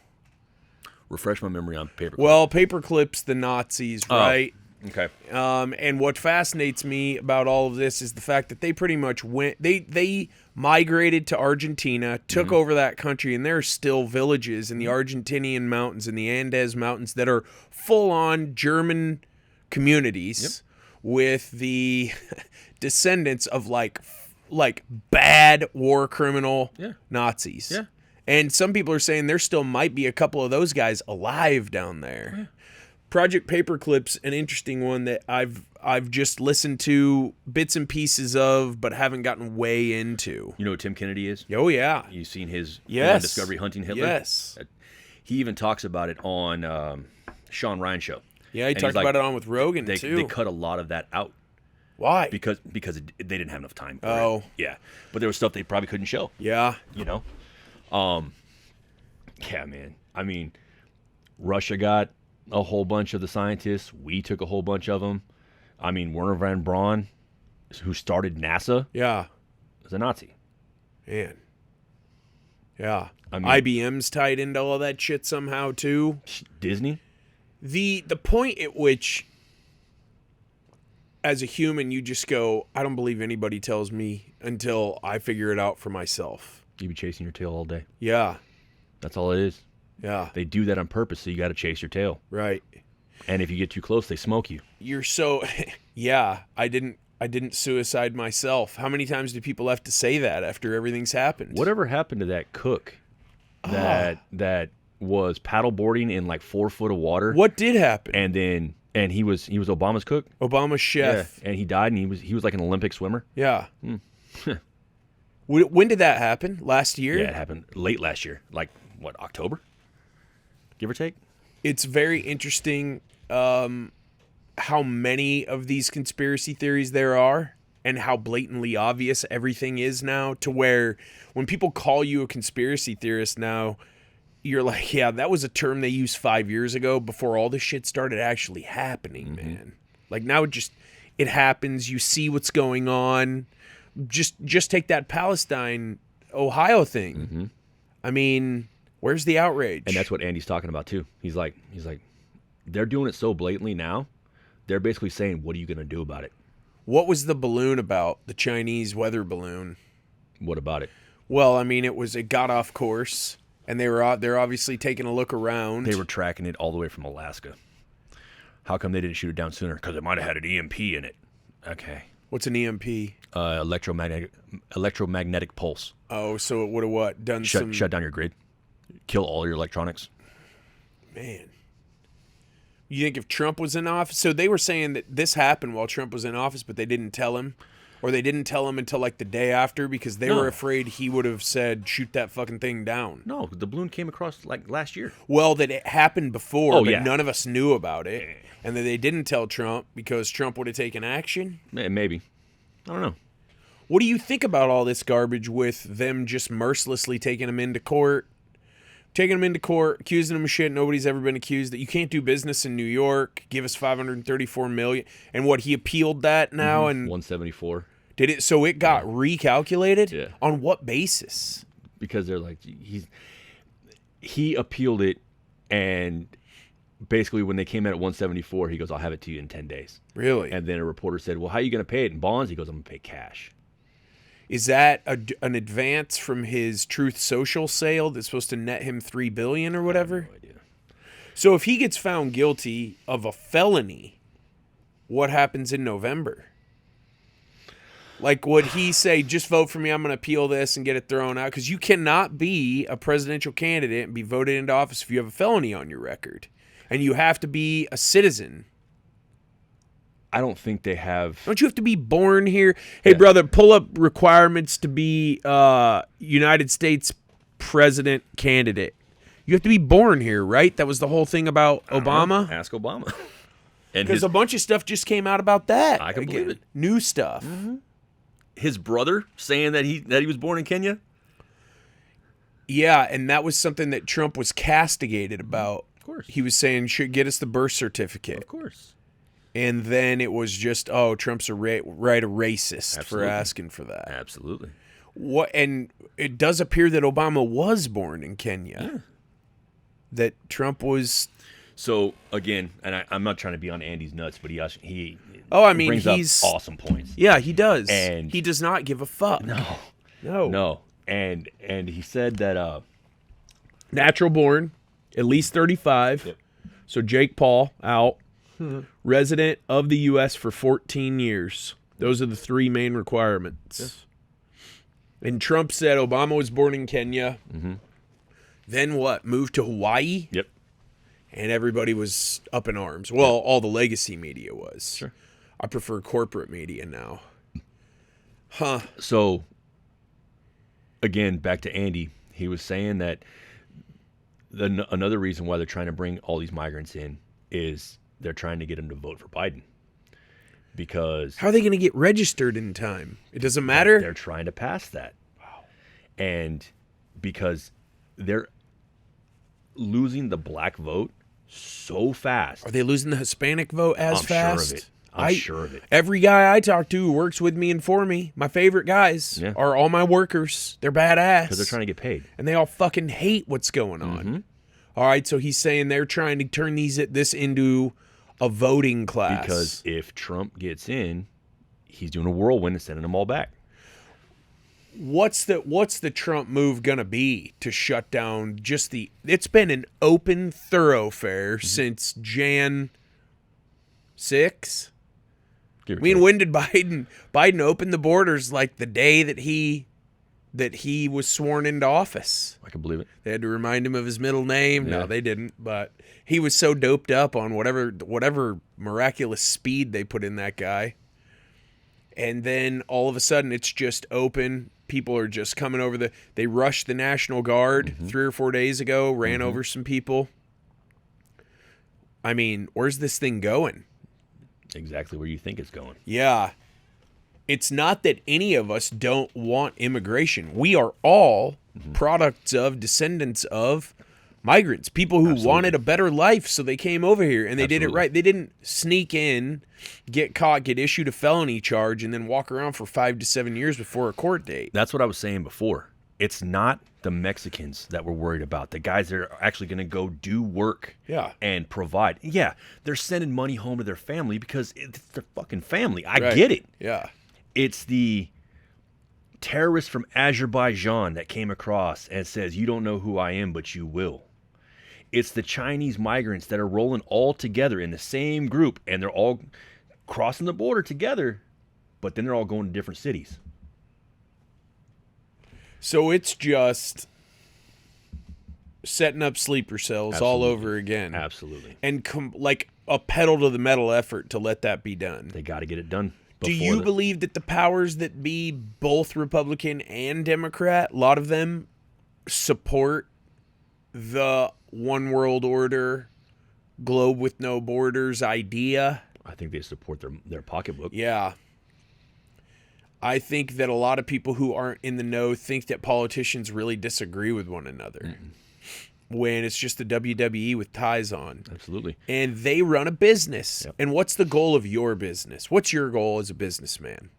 Refresh my memory on paper. Well, Paperclip's the Nazis, right? Okay. And what fascinates me about all of this is the fact that they pretty much went. They migrated to Argentina, took over that country, and there are still villages in the Argentinian mountains and the Andes Mountains that are full-on German communities with the descendants of like bad war criminal Nazis. Yeah. And some people are saying there still might be a couple of those guys alive down there. Yeah. Project Paperclip's an interesting one that I've just listened to bits and pieces of, but haven't gotten way into. You know who Tim Kennedy is? Oh yeah, You've seen his yes. Discovery Hunting Hitler? Yes. He even talks about it on Sean Ryan show. Yeah, he And talked he's like, about it on with Rogan They too. cut a lot of that out Why? because they didn't have enough time for Oh. it. Yeah. But there was stuff they probably couldn't show, Yeah. you know? Yeah, man. I mean, Russia got a whole bunch of the scientists. We took a whole bunch of them. I mean, Werner von Braun, who started NASA, Yeah. was a Nazi. Man. Yeah. I mean- IBM's tied into all that shit somehow too. Disney? The point at which as a human you just go, I don't believe anybody tells me until I figure it out for myself. You be chasing your tail all day. Yeah. That's all it is. Yeah. They do that on purpose, so you got to chase your tail. Right. And if you get too close, they smoke you. You're so yeah, I didn't suicide myself. How many times do people have to say that after everything's happened? Whatever happened to that cook that was paddleboarding in like 4 foot of water? What did happen? And he was Obama's cook. Obama's chef. Yeah, and he died, and he was like an Olympic swimmer. Yeah. When did that happen? Last year? Yeah, it happened late last year, like what, October, give or take. It's very interesting how many of these conspiracy theories there are and how blatantly obvious everything is now, to where when people call you a conspiracy theorist now, you're like, yeah, that was a term they used 5 years ago before all this shit started actually happening, man. Like now it happens. You see what's going on. Just take that Palestine, Ohio thing. I mean, where's the outrage? And that's what Andy's talking about too. He's like, they're doing it so blatantly now. They're basically saying, what are you going to do about it? What was the balloon about? The Chinese weather balloon. What about it? Well, I mean, it got off course, and they're obviously taking a look around. They were tracking it all the way from Alaska. How come they didn't shoot it down sooner? Because it might have had an EMP in it. Okay. What's an EMP? Electromagnetic pulse. Oh, so it would have what? Done some... Shut down your grid. Kill all your electronics. Man. You think if Trump was in office... So they were saying that this happened while Trump was in office, but they didn't tell him. Or they didn't tell him until like the day after because they were afraid he would have said, shoot that fucking thing down. No, the balloon came across like last year. Well, that it happened before, Oh, but yeah. none of us knew about it. And that they didn't tell Trump because Trump would have taken action. Maybe. I don't know. What do you think about all this garbage with them just mercilessly taking him into court, taking him into court, accusing him of shit nobody's ever been accused, that you can't do business in New York, give us $534 million. And what, he appealed that now? And 174. did it? So it got recalculated? Yeah. On what basis? Because they're like, he appealed it, and basically when they came in at 174, he goes, I'll have it to you in 10 days. Really? And then a reporter said, well, how are you going to pay it in bonds? He goes, I'm going to pay cash. Is that an advance from his Truth Social sale that's supposed to net him $3 billion or whatever? No idea. So if he gets found guilty of a felony, what happens in November? Like, would he say, just vote for me, I'm going to appeal this and get it thrown out? Because you cannot be a presidential candidate and be voted into office if you have a felony on your record. And you have to be a citizen. I don't think they have. Don't you have to be born here? Hey, Yeah. brother, pull up requirements to be United States president candidate. You have to be born here, right? That was the whole thing about Obama. Ask Obama. And Because a bunch of stuff just came out about that. I can believe it. New stuff. his brother saying that he was born in Kenya. Yeah, and that was something that Trump was castigated about. Of course. He was saying, should get us the birth certificate. Of course. And then it was just, oh, Trump's a racist Absolutely. for asking for that. Absolutely. What? And it does appear that Obama was born in Kenya. Yeah. That Trump was. So again, and I'm not trying to be on Andy's nuts, but he Oh, I mean, brings he's up awesome points. Yeah, he does. And he does not give a fuck. No. And he said that Natural born, at least 35. Yep. So Jake Paul out. Resident of the U.S. for 14 years. Those are the three main requirements. Yes. And Trump said Obama was born in Kenya. Mm-hmm. Then what? Moved to Hawaii? Yep. And everybody was up in arms. Well, all the legacy media was. Sure. I prefer corporate media now. So again, back to Andy, he was saying that another reason why they're trying to bring all these migrants in is they're trying to get them to vote for Biden. Because How are they going to get registered in time? It doesn't matter? they're trying to pass that. Wow. And because they're losing the black vote so fast. Are they losing the Hispanic vote as I'm fast? sure of it. I'm sure of it. Every guy I talk to who works with me and for me, my favorite guys, Yeah. are all my workers. They're badass. Because they're trying to get paid. And they all fucking hate what's going on. Mm-hmm. All right, so he's saying they're trying to turn this into a voting class. Because if Trump gets in, he's doing a whirlwind and sending them all back. What's the Trump move gonna be to shut down just it's been an open thoroughfare since Jan 6? I mean, when did Biden open the borders? Like the day that he was sworn into office. I can believe it. They had to remind him of his middle name. Yeah. No, they didn't. But he was so doped up on whatever miraculous speed they put in that guy. And then all of a sudden it's just open. People are just coming over they rushed the National Guard 3 or 4 days ago, ran over some people. I mean, where's this thing going? Exactly where you think it's going. Yeah. It's not that any of us don't want immigration. We are all products of, descendants of migrants, people who Absolutely. wanted a better life, so they came over here and they did it Absolutely. right. They didn't sneak in, get caught, get issued a felony charge, and then walk around for 5 to 7 years before a court date. That's what I was saying before. It's not the Mexicans that we're worried about. The guys that are actually going to go do work and provide. Yeah, they're sending money home to their family because it's their fucking family. I Right. get it. Yeah. It's the terrorist from Azerbaijan that came across and says, you don't know who I am, but you will. It's the Chinese migrants that are rolling all together in the same group, and they're all crossing the border together, but then they're all going to different cities. So it's just setting up sleeper cells all Absolutely. over again. Absolutely. And like a pedal to the metal effort to let that be done. They got to get it done. Do you believe that the powers that be, both Republican and Democrat, a lot of them support the one world order, globe with no borders idea? I think they support their pocketbook. Yeah. I think that a lot of people who aren't in the know think that politicians really disagree with one another. when it's just the WWE with ties on. Absolutely. And they run a business. Yep. And what's the goal of your business? What's your goal as a businessman?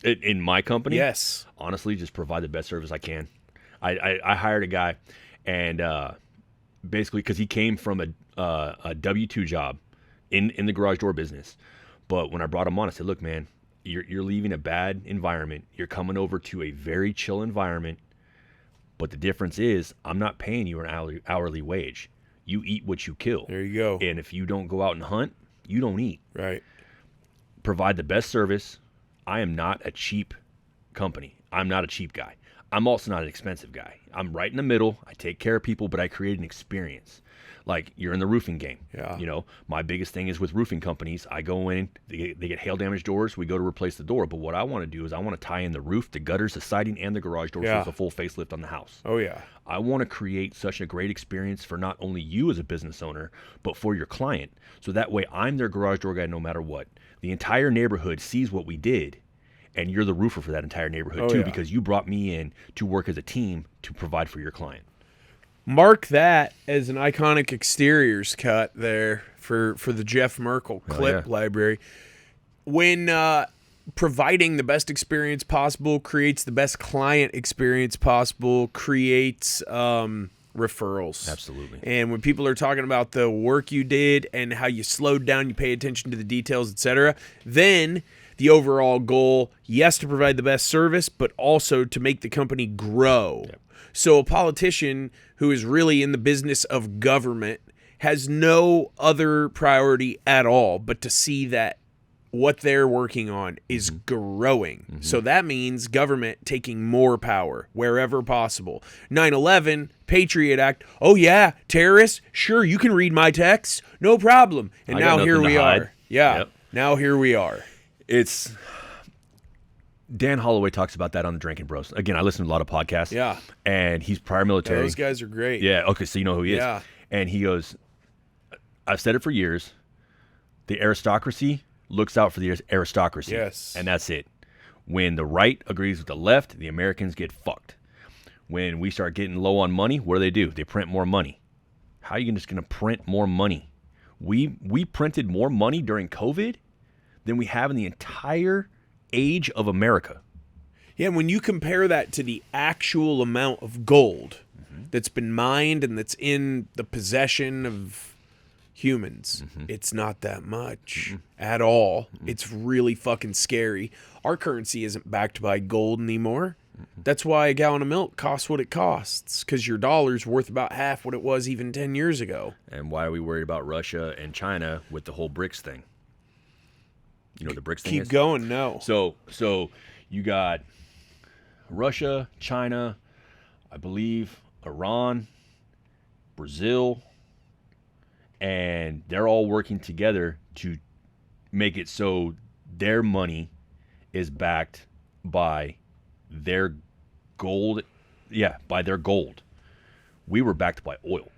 In my company, Yes. honestly, just provide the best service I can. I hired a guy, and basically because he came from a W-2 job in the garage door business. But when I brought him on, I said, look, man, you're leaving a bad environment. You're coming over to a very chill environment. But the difference is I'm not paying you an hourly wage. You eat what you kill. There you go. And if you don't go out and hunt, you don't eat. Right. Provide the best service. I am not a cheap company. I'm not a cheap guy. I'm also not an expensive guy. I'm right in the middle. I take care of people, but I create an experience. Like you're in the roofing game. Yeah. You know, my biggest thing is with roofing companies. I go in, they get hail damage doors. We go to replace the door. But what I want to do is I want to tie in the roof, the gutters, the siding, and the garage door. Yeah. So it's a full facelift on the house. Oh, yeah. I want to create such a great experience for not only you as a business owner, but for your client. So that way I'm their garage door guy no matter what. The entire neighborhood sees what we did, and you're the roofer for that entire neighborhood too, yeah. because you brought me in to work as a team to provide for your client. Mark that as an iconic exteriors cut there for the Jeff Merkel clip library. When providing the best experience possible creates the best client experience possible, creates referrals. Absolutely. And when people are talking about the work you did and how you slowed down, you pay attention to the details, etc., then the overall goal, yes, to provide the best service, but also to make the company grow. Yep. So a politician who is really in the business of government has no other priority at all but to see that what they're working on is growing. So that means government taking more power wherever possible. 9/11, Patriot Act. Oh, yeah, terrorists? Sure, you can read my texts. No problem. And I got now here nothing to we hide. are. Yeah, Yep. now here we are. It's Dan Holloway talks about that on the Drinking Bros. Again, I listen to a lot of podcasts. Yeah. And he's prior military. Those guys are great. Yeah, okay, so you know who he is. Yeah. And he goes, I've said it for years. The aristocracy looks out for the aristocracy. Yes. And that's it. When the right agrees with the left, the Americans get fucked. When we start getting low on money, what do? They print more money. How are you just going to print more money? We printed more money during COVID than we have in the entire age of America. Yeah, when you compare that to the actual amount of gold that's been mined and that's in the possession of humans, it's not that much at all. It's really fucking scary. Our currency isn't backed by gold anymore. That's why a gallon of milk costs what it costs, because your dollar's worth about half what it was even 10 years ago. And why are we worried about Russia and China with the whole BRICS thing? You know what the BRICS thing is? Keep going, no. So you got Russia, China, I believe Iran, Brazil, and they're all working together to make it so their money is backed by their gold. Yeah, by their gold. We were backed by oil.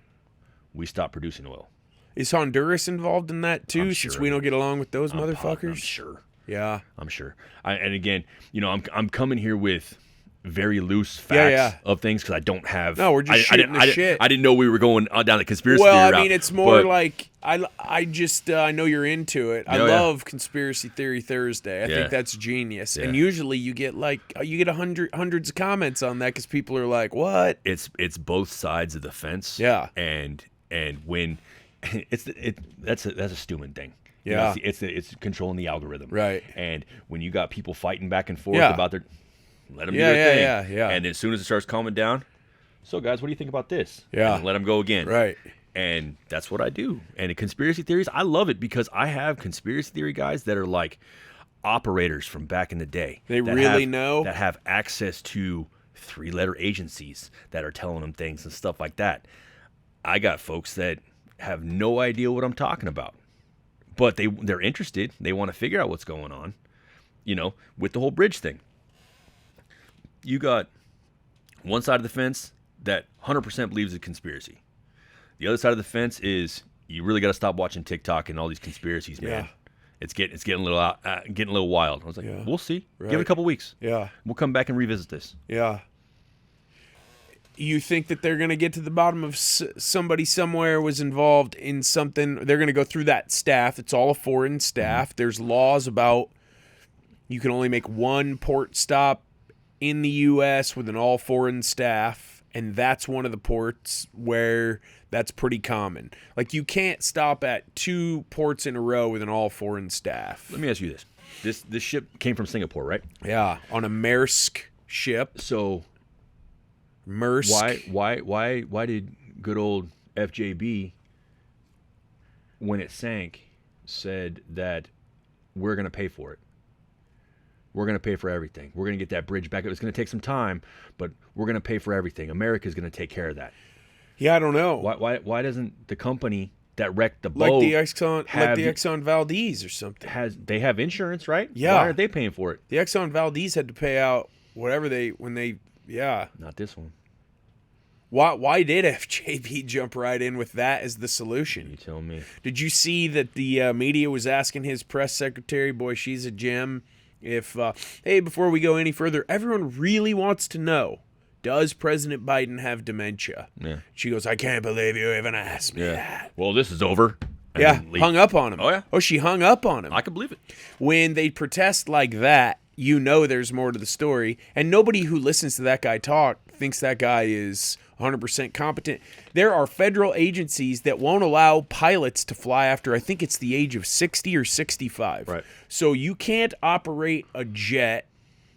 We stopped producing oil. Is Honduras involved in that too, I'm since sure. we don't get along with those I'm motherfuckers? sure. Yeah. I'm sure. And again, you know, I'm coming here with very loose facts of things because I don't have. No, we're just shooting the shit. I didn't know we were going down the conspiracy Well, theory I mean, route, it's more but like I just I know you're into it. I Yeah, love Conspiracy Theory Thursday. I Yeah. think that's genius. Yeah. And usually you get hundreds of comments on that because people are like, "What?" it's both sides of the fence. Yeah. And when that's a Stewman thing. You Yeah. know, it's controlling the algorithm. Right. And when you got people fighting back and forth Yeah. about their, let them do Yeah, their yeah, thing. yeah. And as soon as it starts calming down, so guys, what do you think about this? Yeah. And let them go again. Right. And that's what I do. And the conspiracy theories, I love it because I have conspiracy theory guys that are like operators from back in the day. They that really have- know? That have access to 3-letter agencies that are telling them things and stuff like that. I got folks that have no idea what I'm talking about. But they're interested. They want to figure out what's going on, you know, with the whole bridge thing. You got one side of the fence that 100% believes it's a conspiracy. The other side of the fence is you really got to stop watching TikTok and all these conspiracies, man. Yeah. It's getting a little wild. I was like, Yeah. we'll see. Give it Right. a couple weeks. Yeah. We'll come back and revisit this. Yeah. You think that they're going to get to the bottom of somebody somewhere was involved in something? They're going to go through that staff. It's all a foreign staff. There's laws about you can only make one port stop in the U.S. with an all foreign staff, and that's one of the ports where that's pretty common. Like, you can't stop at 2 ports in a row with an all foreign staff. Let me ask you this. This ship came from Singapore, right? Yeah, on a Maersk ship. So Maersk. why did good old FJB, when it sank, said that we're going to pay for it? We're going to pay for everything. We're going to get that bridge back. It's going to take some time, but we're going to pay for everything. America's going to take care of that. Yeah, I don't know. Why doesn't the company that wrecked the Like boat the Exxon Valdez or something? they have insurance, right? Yeah. Why aren't they paying for it? The Exxon Valdez had to pay out whatever Not this one. Why did FJB jump right in with that as the solution? You tell me. Did you see that the media was asking his press secretary, boy, she's a gem, if, hey, before we go any further, everyone really wants to know, does President Biden have dementia? Yeah. She goes, I can't believe you even asked me that. Well, this is over. And Yeah, then leave. hung up on him. Oh, yeah. Oh, she hung up on him. I can believe it. When they protest like that, you know there's more to the story. And nobody who listens to that guy talk thinks that guy is 100% competent. There are federal agencies that won't allow pilots to fly after, I think it's the age of 60 or 65. Right. So you can't operate a jet,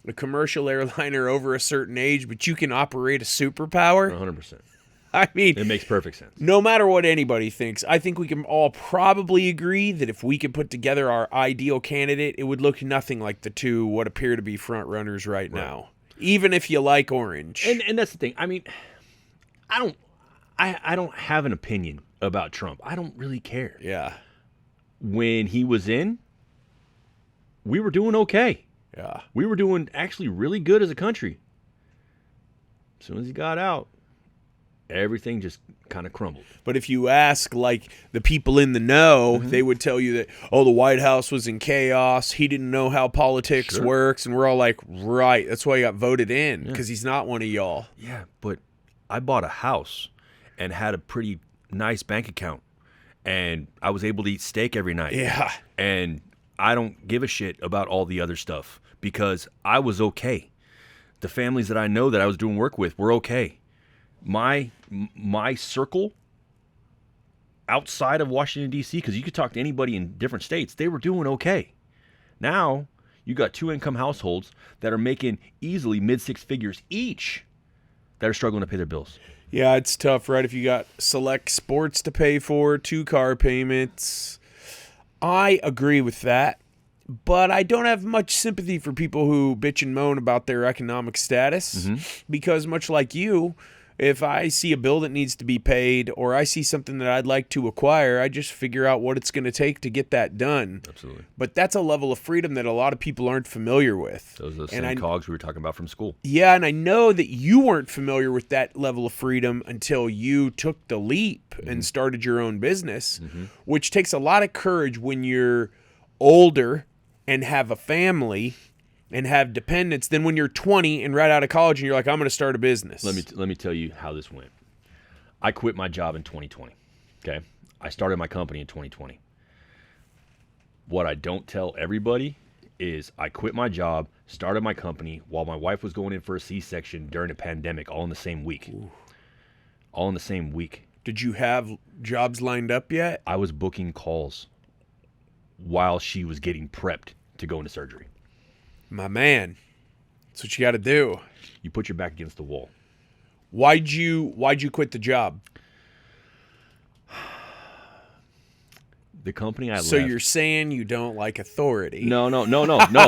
a commercial airliner over a certain age, but you can operate a superpower. 100%. I mean, It makes perfect sense. no matter what anybody thinks, I think we can all probably agree that if we could put together our ideal candidate, it would look nothing like the two what appear to be front runners right now. Even if you like orange. And that's the thing. I mean, I don't have an opinion about Trump. I don't really care. Yeah. When he was in, we were doing okay. Yeah. We were doing actually really good as a country. As soon as he got out, everything just kind of crumbled. But if you ask, like, the people in the know, Mm-hmm. they would tell you that, oh, the White House was in chaos. He didn't know how politics Sure. works. And we're all like, right. That's why he got voted in, because he's not one of y'all. Yeah, but I bought a house and had a pretty nice bank account, and I was able to eat steak every night. Yeah. And I don't give a shit about all the other stuff because I was okay. The families that I know that I was doing work with were okay. My circle outside of Washington, D.C., because you could talk to anybody in different states, they were doing okay. Now, you got 2-income households that are making easily mid-six figures each that are struggling to pay their bills. Yeah, it's tough, right? If you got select sports to pay for, 2 car payments. I agree with that, but I don't have much sympathy for people who bitch and moan about their economic status because much like you, if I see a bill that needs to be paid or I see something that I'd like to acquire, I just figure out what it's going to take to get that done. Absolutely. But that's a level of freedom that a lot of people aren't familiar with. Those are the And same cogs we were talking about from school. Yeah, and I know that you weren't familiar with that level of freedom until you took the leap and started your own business, which takes a lot of courage when you're older and have a family and have dependents than when you're 20 and right out of college and you're like, I'm going to start a business. Let me tell you how this went. I quit my job in 2020. Okay? I started my company in 2020. What I don't tell everybody is I quit my job, started my company while my wife was going in for a C-section during a pandemic, all in the same week. Ooh. All in the same week. Did you have jobs lined up yet? I was booking calls while she was getting prepped to go into surgery. My man, that's what you got to do. You put your back against the wall. Why'd you quit the job? The company I left. So you're saying you don't like authority? No.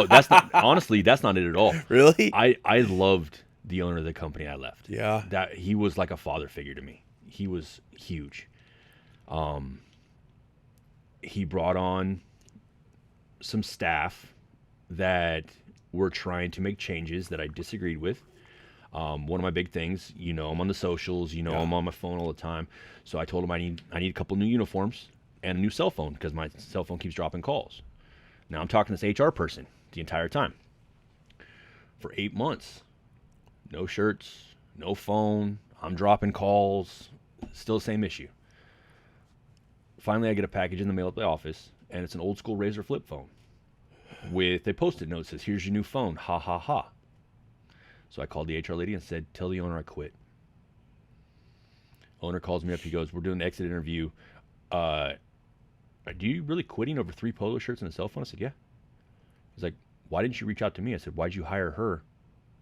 That's not. Honestly, that's not it at all. Really? I loved the owner of the company I left. Yeah. That he was like a father figure to me. He was huge. He brought on some staff that were trying to make changes that I disagreed with. One of my big things, I'm on the socials, I'm on my phone all the time. So I told him I need a couple new uniforms and a new cell phone because my cell phone keeps dropping calls. Now I'm talking to this HR person the entire time. For 8 months, no shirts, no phone. I'm dropping calls. Still the same issue. Finally, I get a package in the mail at the office, and it's an old school Razor flip phone with a post-it note that says, "Here's your new phone. Ha ha ha." So I called the HR lady and said, "Tell the owner I quit." Owner calls me up. He goes, "We're doing an exit interview. Are you really quitting over 3 polo shirts and a cell phone?" I said, "Yeah." He's like, "Why didn't you reach out to me?" I said, "Why'd you hire her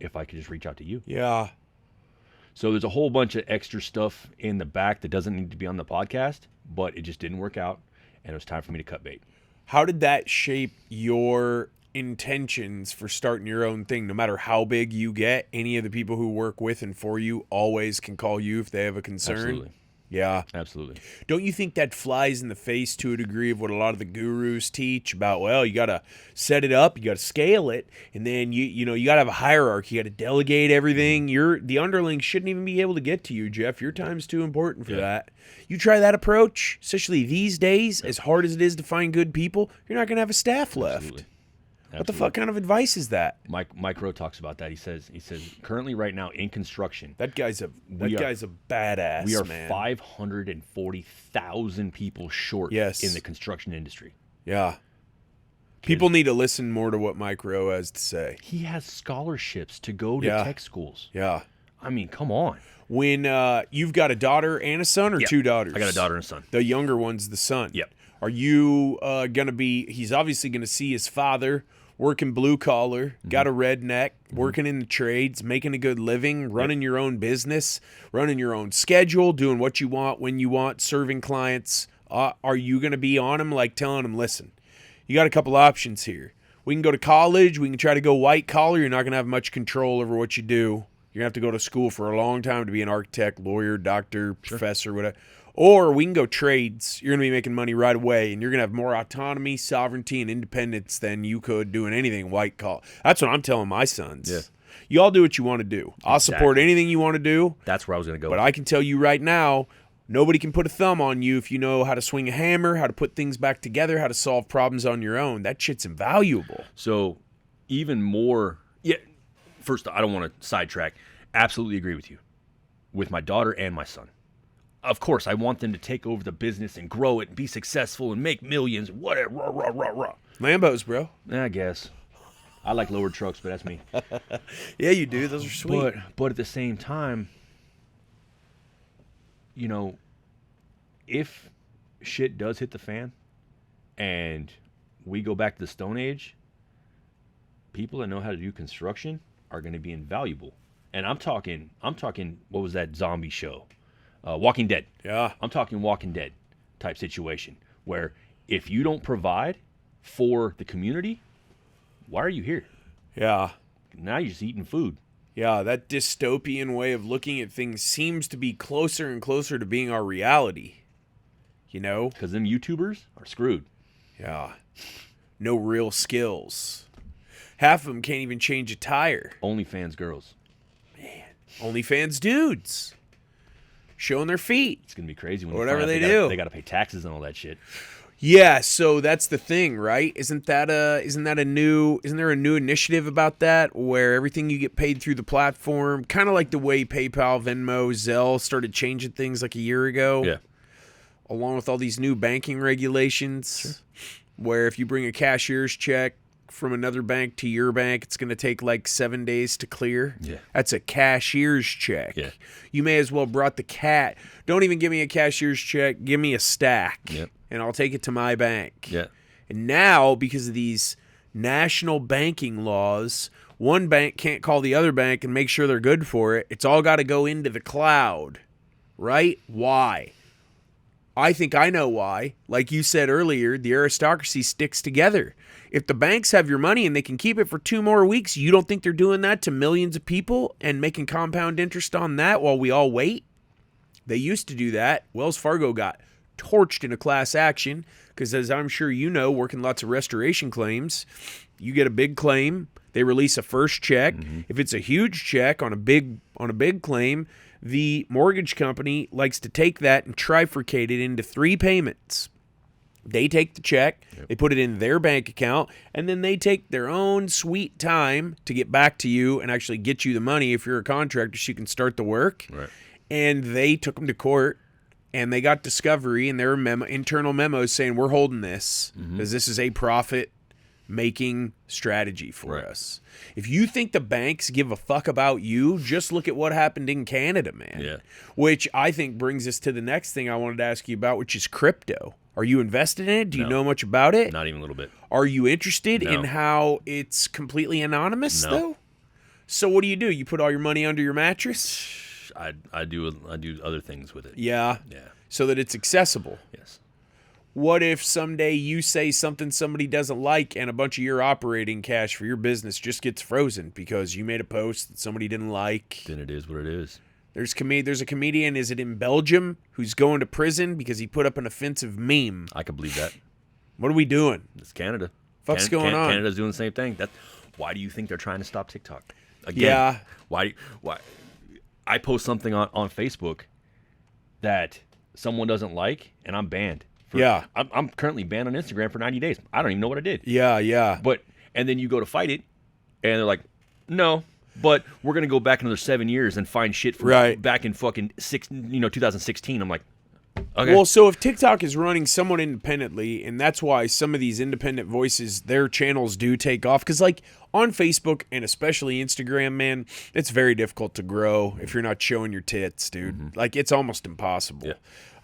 if I could just reach out to you?" Yeah. So there's a whole bunch of extra stuff in the back that doesn't need to be on the podcast, but it just didn't work out, and it was time for me to cut bait. How did that shape your intentions for starting your own thing? No matter how big you get, any of the people who work with and for you always can call you if they have a concern. Absolutely. Yeah. Absolutely. Don't you think that flies in the face to a degree of what a lot of the gurus teach about, well, you got to set it up, you got to scale it, and then you got to have a hierarchy, you got to delegate everything. The underlings shouldn't even be able to get to you, Jeff. Your time's too important for that. You try that approach, especially these days, as hard as it is to find good people, you're not going to have a staff left. Absolutely. What the fuck kind of advice is that? Mike Rowe talks about that. He says currently right now in construction, That guy's a badass. we are man. 540,000 people short Yes. in the construction industry. Yeah. People need to listen more to what Mike Rowe has to say. He has scholarships to go to Yeah. tech schools. Yeah. I mean, come on. When you've got a daughter and a son or Yeah. 2 daughters? I got a daughter and a son. The younger one's the son. Yep. Are you going to be, he's obviously going to see his father working blue collar, got a redneck, working in the trades, making a good living, running your own business, running your own schedule, doing what you want, when you want, serving clients. Are you going to be on him, like telling him, listen, you got a couple options here. We can go to college. We can try to go white collar. You're not going to have much control over what you do. You're going to have to go to school for a long time to be an architect, lawyer, doctor, professor, whatever. Or we can go trades. You're going to be making money right away, and you're going to have more autonomy, sovereignty, and independence than you could doing anything white collar. That's what I'm telling my sons. Yeah. You all do what you want to do. I'll support anything you want to do, That's where I was going to go. but I can tell you right now, nobody can put a thumb on you if you know how to swing a hammer, how to put things back together, how to solve problems on your own. That shit's invaluable. So even more, first, I don't want to sidetrack. Absolutely agree with you. With my daughter and my son. Of course, I want them to take over the business and grow it and be successful and make millions, whatever, rah. Lambos, bro. I guess. I like lowered trucks, but that's me. Yeah, you do. Those are sweet. But at the same time, if shit does hit the fan and we go back to the Stone Age, people that know how to do construction are going to be invaluable. And I'm talking, what was that zombie show? Walking Dead. Yeah. I'm talking Walking Dead type situation where if you don't provide for the community, why are you here? Yeah. Now you're just eating food. Yeah, that dystopian way of looking at things seems to be closer and closer to being our reality. Because them YouTubers are screwed. Yeah. No real skills. Half of them can't even change a tire. OnlyFans girls. OnlyFans dudes. Showing their feet. It's going to be crazy when Whatever they they do. They got to pay taxes and all that shit. Yeah, so that's the thing, right? Isn't there a new initiative about that where everything you get paid through the platform, kind of like the way PayPal, Venmo, Zelle started changing things like a year ago? Yeah. Along with all these new banking regulations, where if you bring a cashier's check from another bank to your bank, it's going to take like 7 days to clear. Yeah. That's a cashier's check. Yeah. You may as well brought the cat. Don't even give me a cashier's check. Give me a stack. Yep. And I'll take it to my bank. Yeah. And now, because of these national banking laws, one bank can't call the other bank and make sure they're good for it. It's all got to go into the cloud. Right? Why? I think I know why. Like you said earlier, the aristocracy sticks together. If the banks have your money and they can keep it for 2 more weeks, you don't think they're doing that to millions of people and making compound interest on that while we all wait? They used to do that. Wells Fargo got torched in a class action because, as I'm sure you know, working lots of restoration claims, you get a big claim, they release a first check. If it's a huge check on a big claim, the mortgage company likes to take that and trifurcate it into 3 payments. They take the check, they put it in their bank account, and then they take their own sweet time to get back to you and actually get you the money if you're a contractor so you can start the work. Right. and they took them to court, and they got discovery, and there were internal memos saying we're holding this because this is a profit-making strategy for us. If you think the banks give a fuck about you, just look at what happened in Canada, man. Yeah. Which I think brings us to the next thing I wanted to ask you about, which is crypto. Are you invested in it? Do you know much about it? Not even a little bit. Are you interested No. in how it's completely anonymous, No. though? So what do? You put all your money under your mattress? I do other things with it. Yeah. Yeah. So that it's accessible. Yes. What if someday you say something somebody doesn't like and a bunch of your operating cash for your business just gets frozen because you made a post that somebody didn't like? Then it is what it is. There's a comedian, is it in Belgium, who's going to prison because he put up an offensive meme. I could believe that. What are we doing? It's Canada. Fuck's going on? Canada's doing the same thing. Why do you think they're trying to stop TikTok? Again, Yeah. Why? I post something on Facebook that someone doesn't like, and I'm banned. Yeah. I'm currently banned on Instagram for 90 days. I don't even know what I did. Yeah. And then you go to fight it, and they're like, no, but we're gonna go back another 7 years and find shit from back in fucking 2016. I'm like, okay. Well, so if TikTok is running somewhat independently, and that's why some of these independent voices, their channels do take off, because like on Facebook and especially Instagram, man, it's very difficult to grow if you're not showing your tits, dude. Like it's almost impossible. Yeah.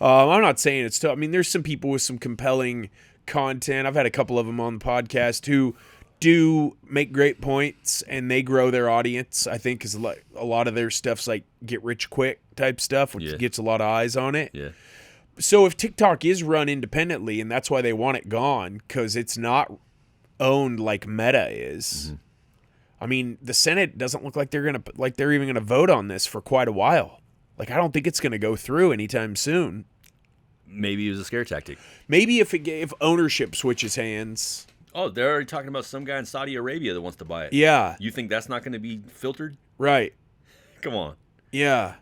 I'm not saying it's tough. I mean, there's some people with some compelling content. I've had a couple of them on the podcast who do make great points and they grow their audience, I think, because a lot of their stuff's like get rich quick type stuff, which gets a lot of eyes on it. Yeah. So if TikTok is run independently, and that's why they want it gone, because it's not owned like Meta is. I mean, the Senate doesn't look like they're even gonna vote on this for quite a while. Like, I don't think it's gonna go through anytime soon. Maybe it was a scare tactic. Maybe if ownership switches hands. Oh, they're already talking about some guy in Saudi Arabia that wants to buy it. Yeah. You think that's not going to be filtered? Right. Come on. Yeah.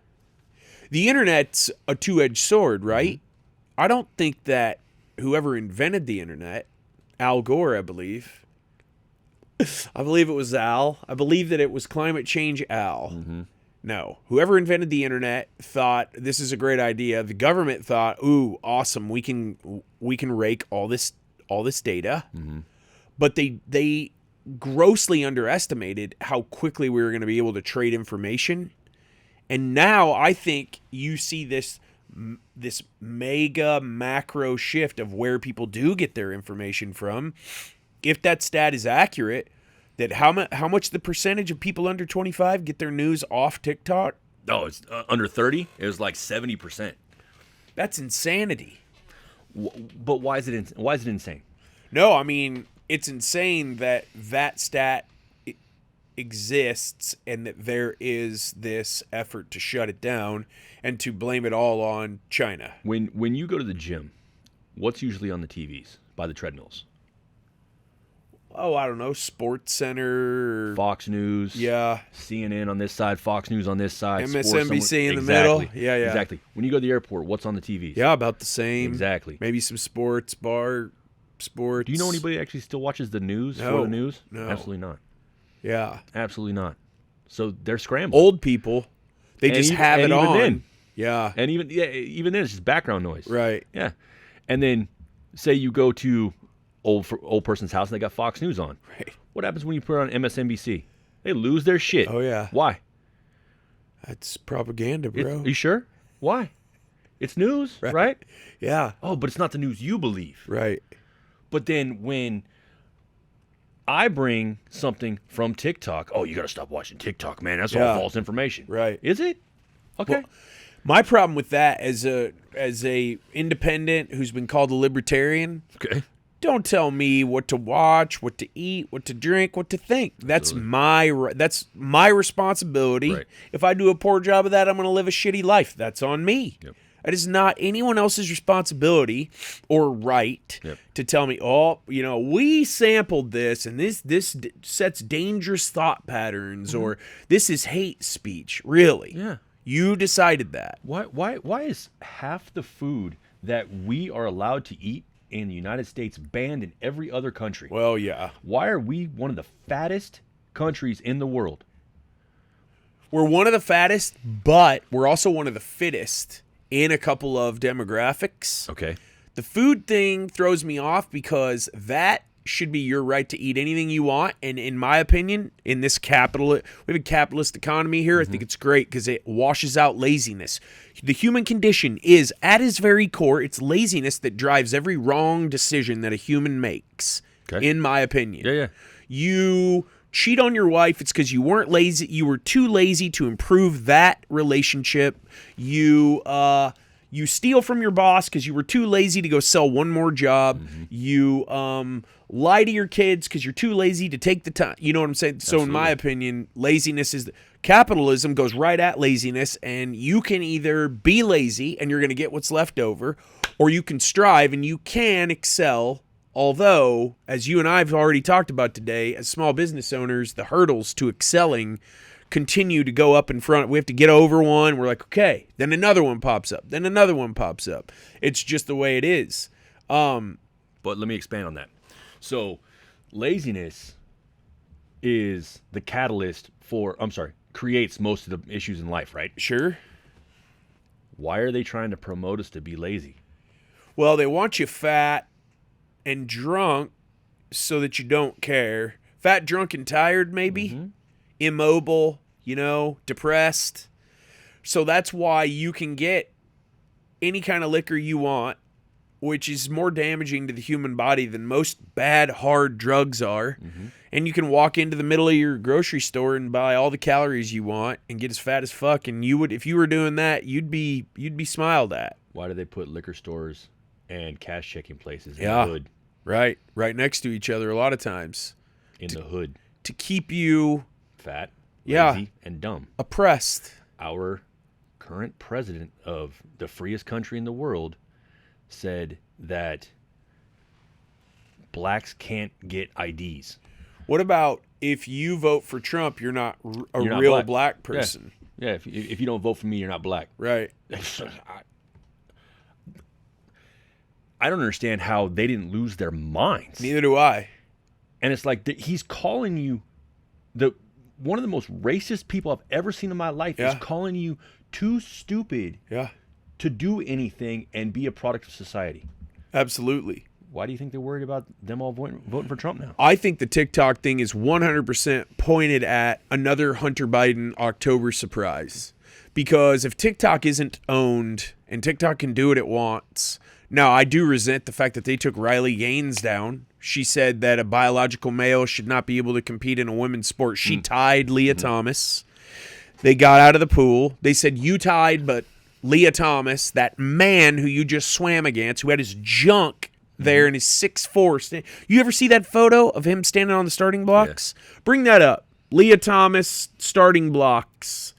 The internet's a two-edged sword, right? I don't think that whoever invented the internet, Al Gore, I believe it was Al. I believe that it was climate change Al. No. Whoever invented the internet thought this is a great idea. The government thought, ooh, awesome. We can rake all this data. But they grossly underestimated how quickly we were going to be able to trade information. And now I think you see this mega macro shift of where people do get their information from. If that stat is accurate, that how much the percentage of people under 25 get their news off TikTok? Oh, it's under 30. It was like 70%. That's insanity. But why is it insane? No, I mean, it's insane that stat exists and that there is this effort to shut it down and to blame it all on China. When you go to the gym, what's usually on the TVs by the treadmills? Oh, I don't know, Sports Center. Fox News. Yeah. CNN on this side, Fox News on this side. MSNBC in the middle. Yeah. Exactly. When you go to the airport, what's on the TVs? Yeah, about the same. Exactly. Maybe some sports. Do you know anybody actually still watches the news for the news? No. Absolutely not. Yeah. Absolutely not. So they're scrambling. Old people, they just have it on. Then, yeah. And even then, it's just background noise. Right. Yeah. And then, say you go to old person's house and they got Fox News on. Right. What happens when you put it on MSNBC? They lose their shit. Oh, yeah. Why? That's propaganda, bro. Are you sure? Why? It's news, right? Yeah. Oh, but it's not the news you believe. Right. But then when I bring something from TikTok, oh, you got to stop watching TikTok, man. That's all false information. Right. Is it? Okay. Well, my problem with that as a independent who's been called a libertarian, Okay. don't tell me what to watch, what to eat, what to drink, what to think. That's my responsibility. Right. If I do a poor job of that, I'm going to live a shitty life. That's on me. Yep. It is not anyone else's responsibility or right to tell me, oh, we sampled this and this sets dangerous thought patterns or this is hate speech. Really? Yeah. You decided that. Why is half the food that we are allowed to eat in the United States banned in every other country? Well, yeah. Why are we one of the fattest countries in the world? We're one of the fattest, but we're also one of the fittest in a couple of demographics. Okay. The food thing throws me off because that should be your right to eat anything you want. And in my opinion, in this we have a capitalist economy here. I think it's great because it washes out laziness. The human condition is, at its very core, it's laziness that drives every wrong decision that a human makes, in my opinion. Yeah. You cheat on your wife, it's because you weren't lazy. You were too lazy to improve that relationship. You steal from your boss because you were too lazy to go sell one more job. You lie to your kids because you're too lazy to take the time. You know what I'm saying? So in my opinion, laziness is capitalism goes right at laziness, and you can either be lazy and you're going to get what's left over, or you can strive and you can excel. Although, as you and I have already talked about today, as small business owners, the hurdles to excelling continue to go up in front. We have to get over one. We're like, okay, then another one pops up. Then another one pops up. It's just the way it is. But let me expand on that. So, laziness is the catalyst creates most of the issues in life, right? Sure. Why are they trying to promote us to be lazy? Well, they want you fat and drunk so that you don't care. Fat, drunk, and tired, maybe. Immobile, depressed. So that's why you can get any kind of liquor you want, which is more damaging to the human body than most bad, hard drugs are. And you can walk into the middle of your grocery store and buy all the calories you want and get as fat as fuck. And you would, if you were doing that, you'd be smiled at. Why do they put liquor stores and cash checking places in the hood? Right next to each other a lot of times. In the hood. To keep you fat, lazy, and dumb. Oppressed. Our current president of the freest country in the world said that blacks can't get IDs. What about if you vote for Trump, you're not a You're not real black Yeah. person? Yeah, if you don't vote for me, you're not black. Right. I don't understand how they didn't lose their minds. Neither do I. And it's like he's calling you one of the most racist people I've ever seen in my life is calling you too stupid to do anything and be a product of society. Absolutely. Why do you think they're worried about them all voting for Trump now? I think the TikTok thing is 100% pointed at another Hunter Biden October surprise. Because if TikTok isn't owned and TikTok can do what it wants. Now, I do resent the fact that they took Riley Gaines down. She said that a biological male should not be able to compete in a women's sport. She tied Leah Thomas. They got out of the pool. They said, you tied, but Leah Thomas, that man who you just swam against, who had his junk there in his 6'4". You ever see that photo of him standing on the starting blocks? Yeah. Bring that up. Leah Thomas, starting blocks.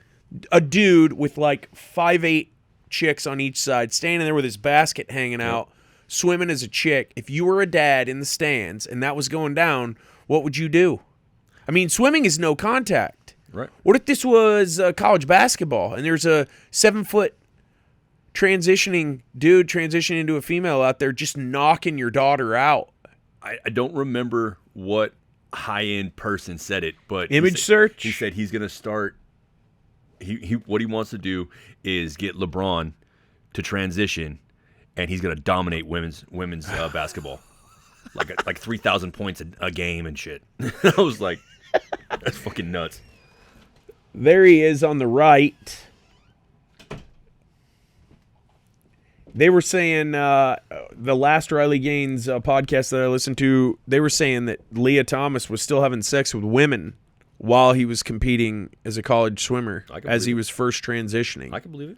A dude with like 5'8" chicks on each side, standing there with his basket hanging out, swimming as a chick. If you were a dad in the stands and that was going down, what would you do? I mean, swimming is no contact. Right. What if this was college basketball and there's a 7-foot transitioning into a female out there just knocking your daughter out? I don't remember what high-end person said it, but Image search? He said he's going to start what he wants to do is get LeBron to transition, and he's going to dominate women's basketball, like 3,000 points a game and shit. I was like, that's fucking nuts. There he is on the right. They were saying the last Riley Gaines podcast that I listened to, they were saying that Leah Thomas was still having sex with women while he was competing as a college swimmer, as he was first transitioning. I can believe it.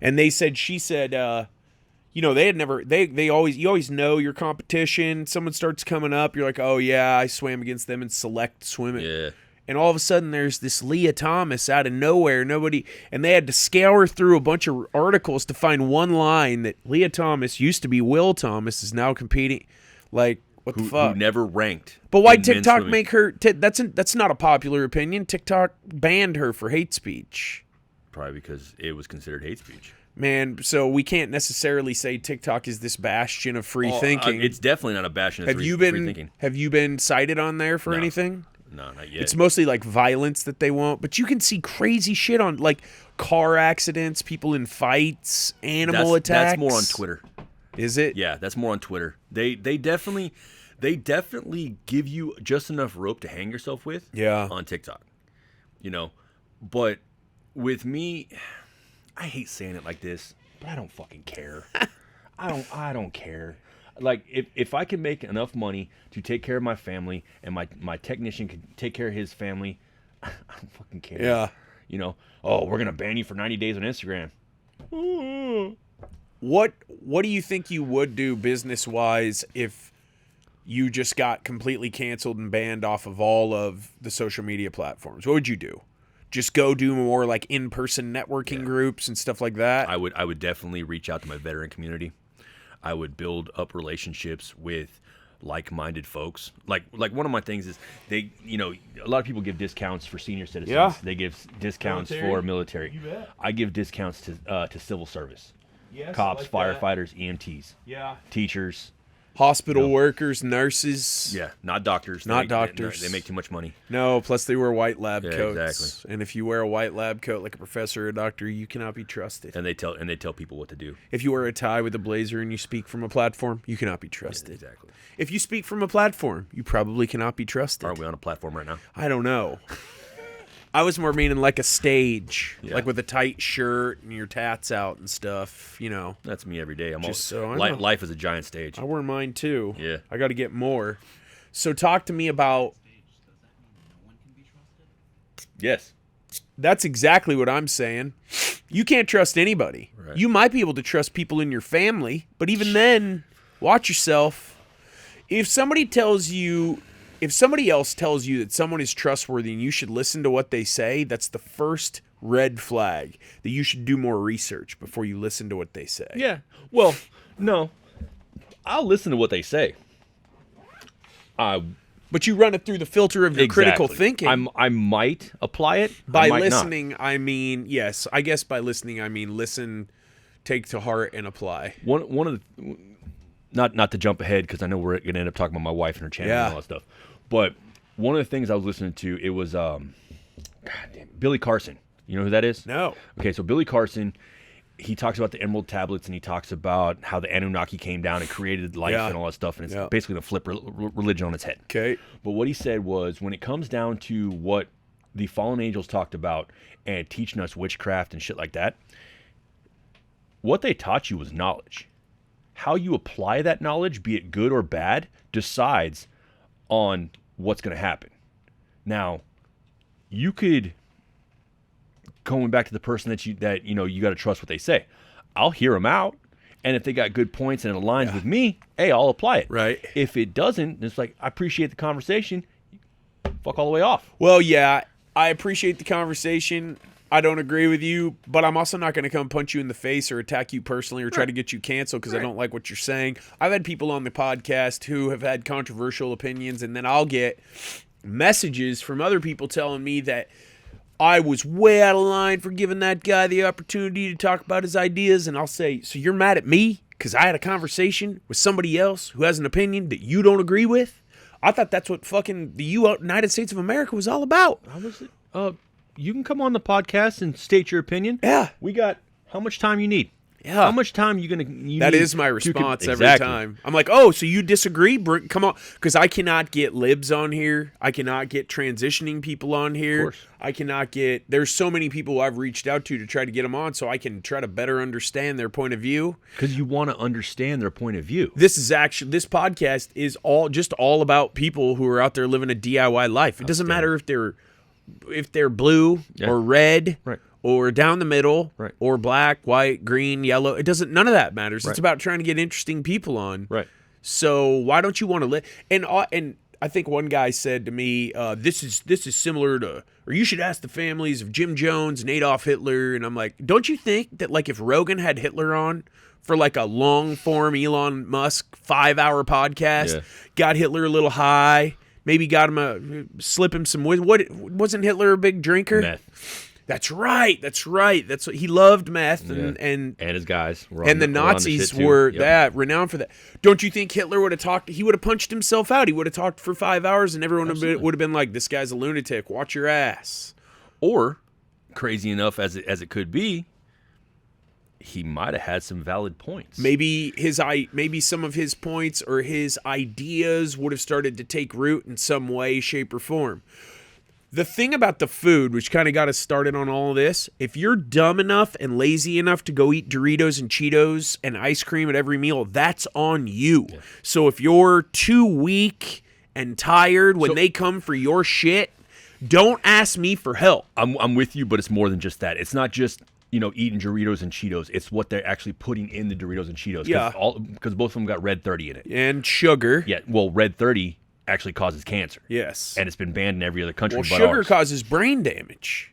And she said, they had never, you always know your competition. Someone starts coming up, you're like, oh yeah, I swam against them in select swimming. Yeah. And all of a sudden there's this Leah Thomas out of nowhere, and they had to scour through a bunch of articles to find one line that Leah Thomas used to be Will Thomas is now competing. Like, what the fuck? Who never ranked. But why TikTok make her? That's not a popular opinion. TikTok banned her for hate speech. Probably because it was considered hate speech. Man, so we can't necessarily say TikTok is this bastion of free thinking. It's definitely not a bastion of free thinking. Have you been cited on there for anything? No, not yet. It's mostly like violence that they won't, but you can see crazy shit on like car accidents, people in fights, animal attacks. That's more on Twitter. Is it? Yeah, that's more on Twitter. They definitely give you just enough rope to hang yourself with. Yeah. On TikTok, but with me, I hate saying it like this, but I don't fucking care. I don't care. Like if I can make enough money to take care of my family and my technician can take care of his family, I don't fucking care. Yeah. Oh, we're gonna ban you for 90 days on Instagram. What do you think you would do business-wise if you just got completely canceled and banned off of all of the social media platforms? What would you do? Just go do more like in-person networking groups and stuff like that? I would definitely reach out to my veteran community. I would build up relationships with like-minded folks. Like one of my things is a lot of people give discounts for senior citizens. Yeah. They give discounts Military? for military. You bet. I give discounts to civil service. Yes, Cops, I like that. firefighters, EMTs, Yeah. teachers. Hospital workers, nurses. Yeah, not doctors. Not They- doctors. They make too much money. No, plus they wear white lab Yeah, coats. exactly. And if you wear a white lab coat like a professor or a doctor, you cannot be trusted. And they tell people what to do. If you wear a tie with a blazer and you speak from a platform, you cannot be trusted. Exactly. If you speak from a platform, you probably cannot be trusted. Aren't we on a platform right now? I don't know. I was more meaning like a stage, Yeah. like with a tight shirt and your tats out and stuff. That's me every day. Just so I know. Life is a giant stage. I wear mine too. Yeah. I got to get more. So talk to me about. Stage, does that mean no one can be trusted? Yes. That's exactly what I'm saying. You can't trust anybody. Right. You might be able to trust people in your family, but even then, watch yourself. If somebody else tells you that someone is trustworthy and you should listen to what they say, that's the first red flag that you should do more research before you listen to what they say. Yeah. Well, no. I'll listen to what they say. But you run it through the filter of your critical Exactly. thinking. I might apply it. By I might listening, I mean, yes. I guess by listening, I mean listen, take to heart, and apply. Not. One of the not to jump ahead because I know we're gonna end up talking about my wife and her channel and all that stuff. But one of the things I was listening to, it was Billy Carson. You know who that is? No. Okay, so Billy Carson, he talks about the Emerald Tablets and he talks about how the Anunnaki came down and created life Yeah. and all that stuff, and it's Yeah. basically to flip religion on its head. Okay. But what he said was, when it comes down to what the fallen angels talked about and teaching us witchcraft and shit like that, what they taught you was knowledge. How you apply that knowledge, be it good or bad, decides on what's going to happen. Now, you could, going back to the person that you got to trust what they say. I'll hear them out, and if they got good points and it aligns with me, hey, I'll apply it. Right. If it doesn't, it's like, I appreciate the conversation. Fuck all the way off. Well, yeah, I appreciate the conversation. I don't agree with you, but I'm also not going to come punch you in the face or attack you personally or try to get you canceled because I don't like what you're saying. I've had people on the podcast who have had controversial opinions, and then I'll get messages from other people telling me that I was way out of line for giving that guy the opportunity to talk about his ideas, and I'll say, so you're mad at me because I had a conversation with somebody else who has an opinion that you don't agree with? I thought that's what fucking the United States of America was all about. How was it? You can come on the podcast and state your opinion. Yeah. We got how much time you need? Yeah. How much time you That need is my to response every Exactly. time. I'm like, oh, so you disagree? Come on. Because I cannot get libs on here. I cannot get transitioning people on here. course. I cannot get, there's so many people I've reached out to try to get them on so I can try to better understand their point of view. Because you want to understand their point of view. This podcast is all about people who are out there living a DIY life. It doesn't matter if they're blue or red. Right. Or down the middle, Right. or black, white, green, yellow. None of that matters. Right. It's about trying to get interesting people on. Right. So why don't you want to live? And I think one guy said to me, "This is similar to, or you should ask the families of Jim Jones and Adolf Hitler." And I'm like, don't you think that like if Rogan had Hitler on for like a long form Elon Musk 5-hour podcast, Yeah. got Hitler a little high, maybe got him slip him some what wasn't Hitler a big drinker? Meth. That's right. That's what he loved meth and his guys were and the were on the Nazis shit too. were Yep. that renowned for that. Don't you think Hitler would have talked? He would have punched himself out. He would have talked for 5 hours, and everyone would have been like, "This guy's a lunatic. Watch your ass." Or, crazy enough as it could be, he might have had some valid points. Maybe some of his points or his ideas would have started to take root in some way, shape, or form. The thing about the food, which kind of got us started on all of this, if you're dumb enough and lazy enough to go eat Doritos and Cheetos and ice cream at every meal, that's on you. Yeah. So if you're too weak and tired when they come for your shit, don't ask me for help. I'm with you, but it's more than just that. It's not just, eating Doritos and Cheetos. It's what they're actually putting in the Doritos and Cheetos. Yeah. Because both of them got Red 30 in it. And sugar. Yeah, well, Red 30 actually causes cancer. Yes. And it's been banned in every other country Well, but sugar ours. causes brain damage.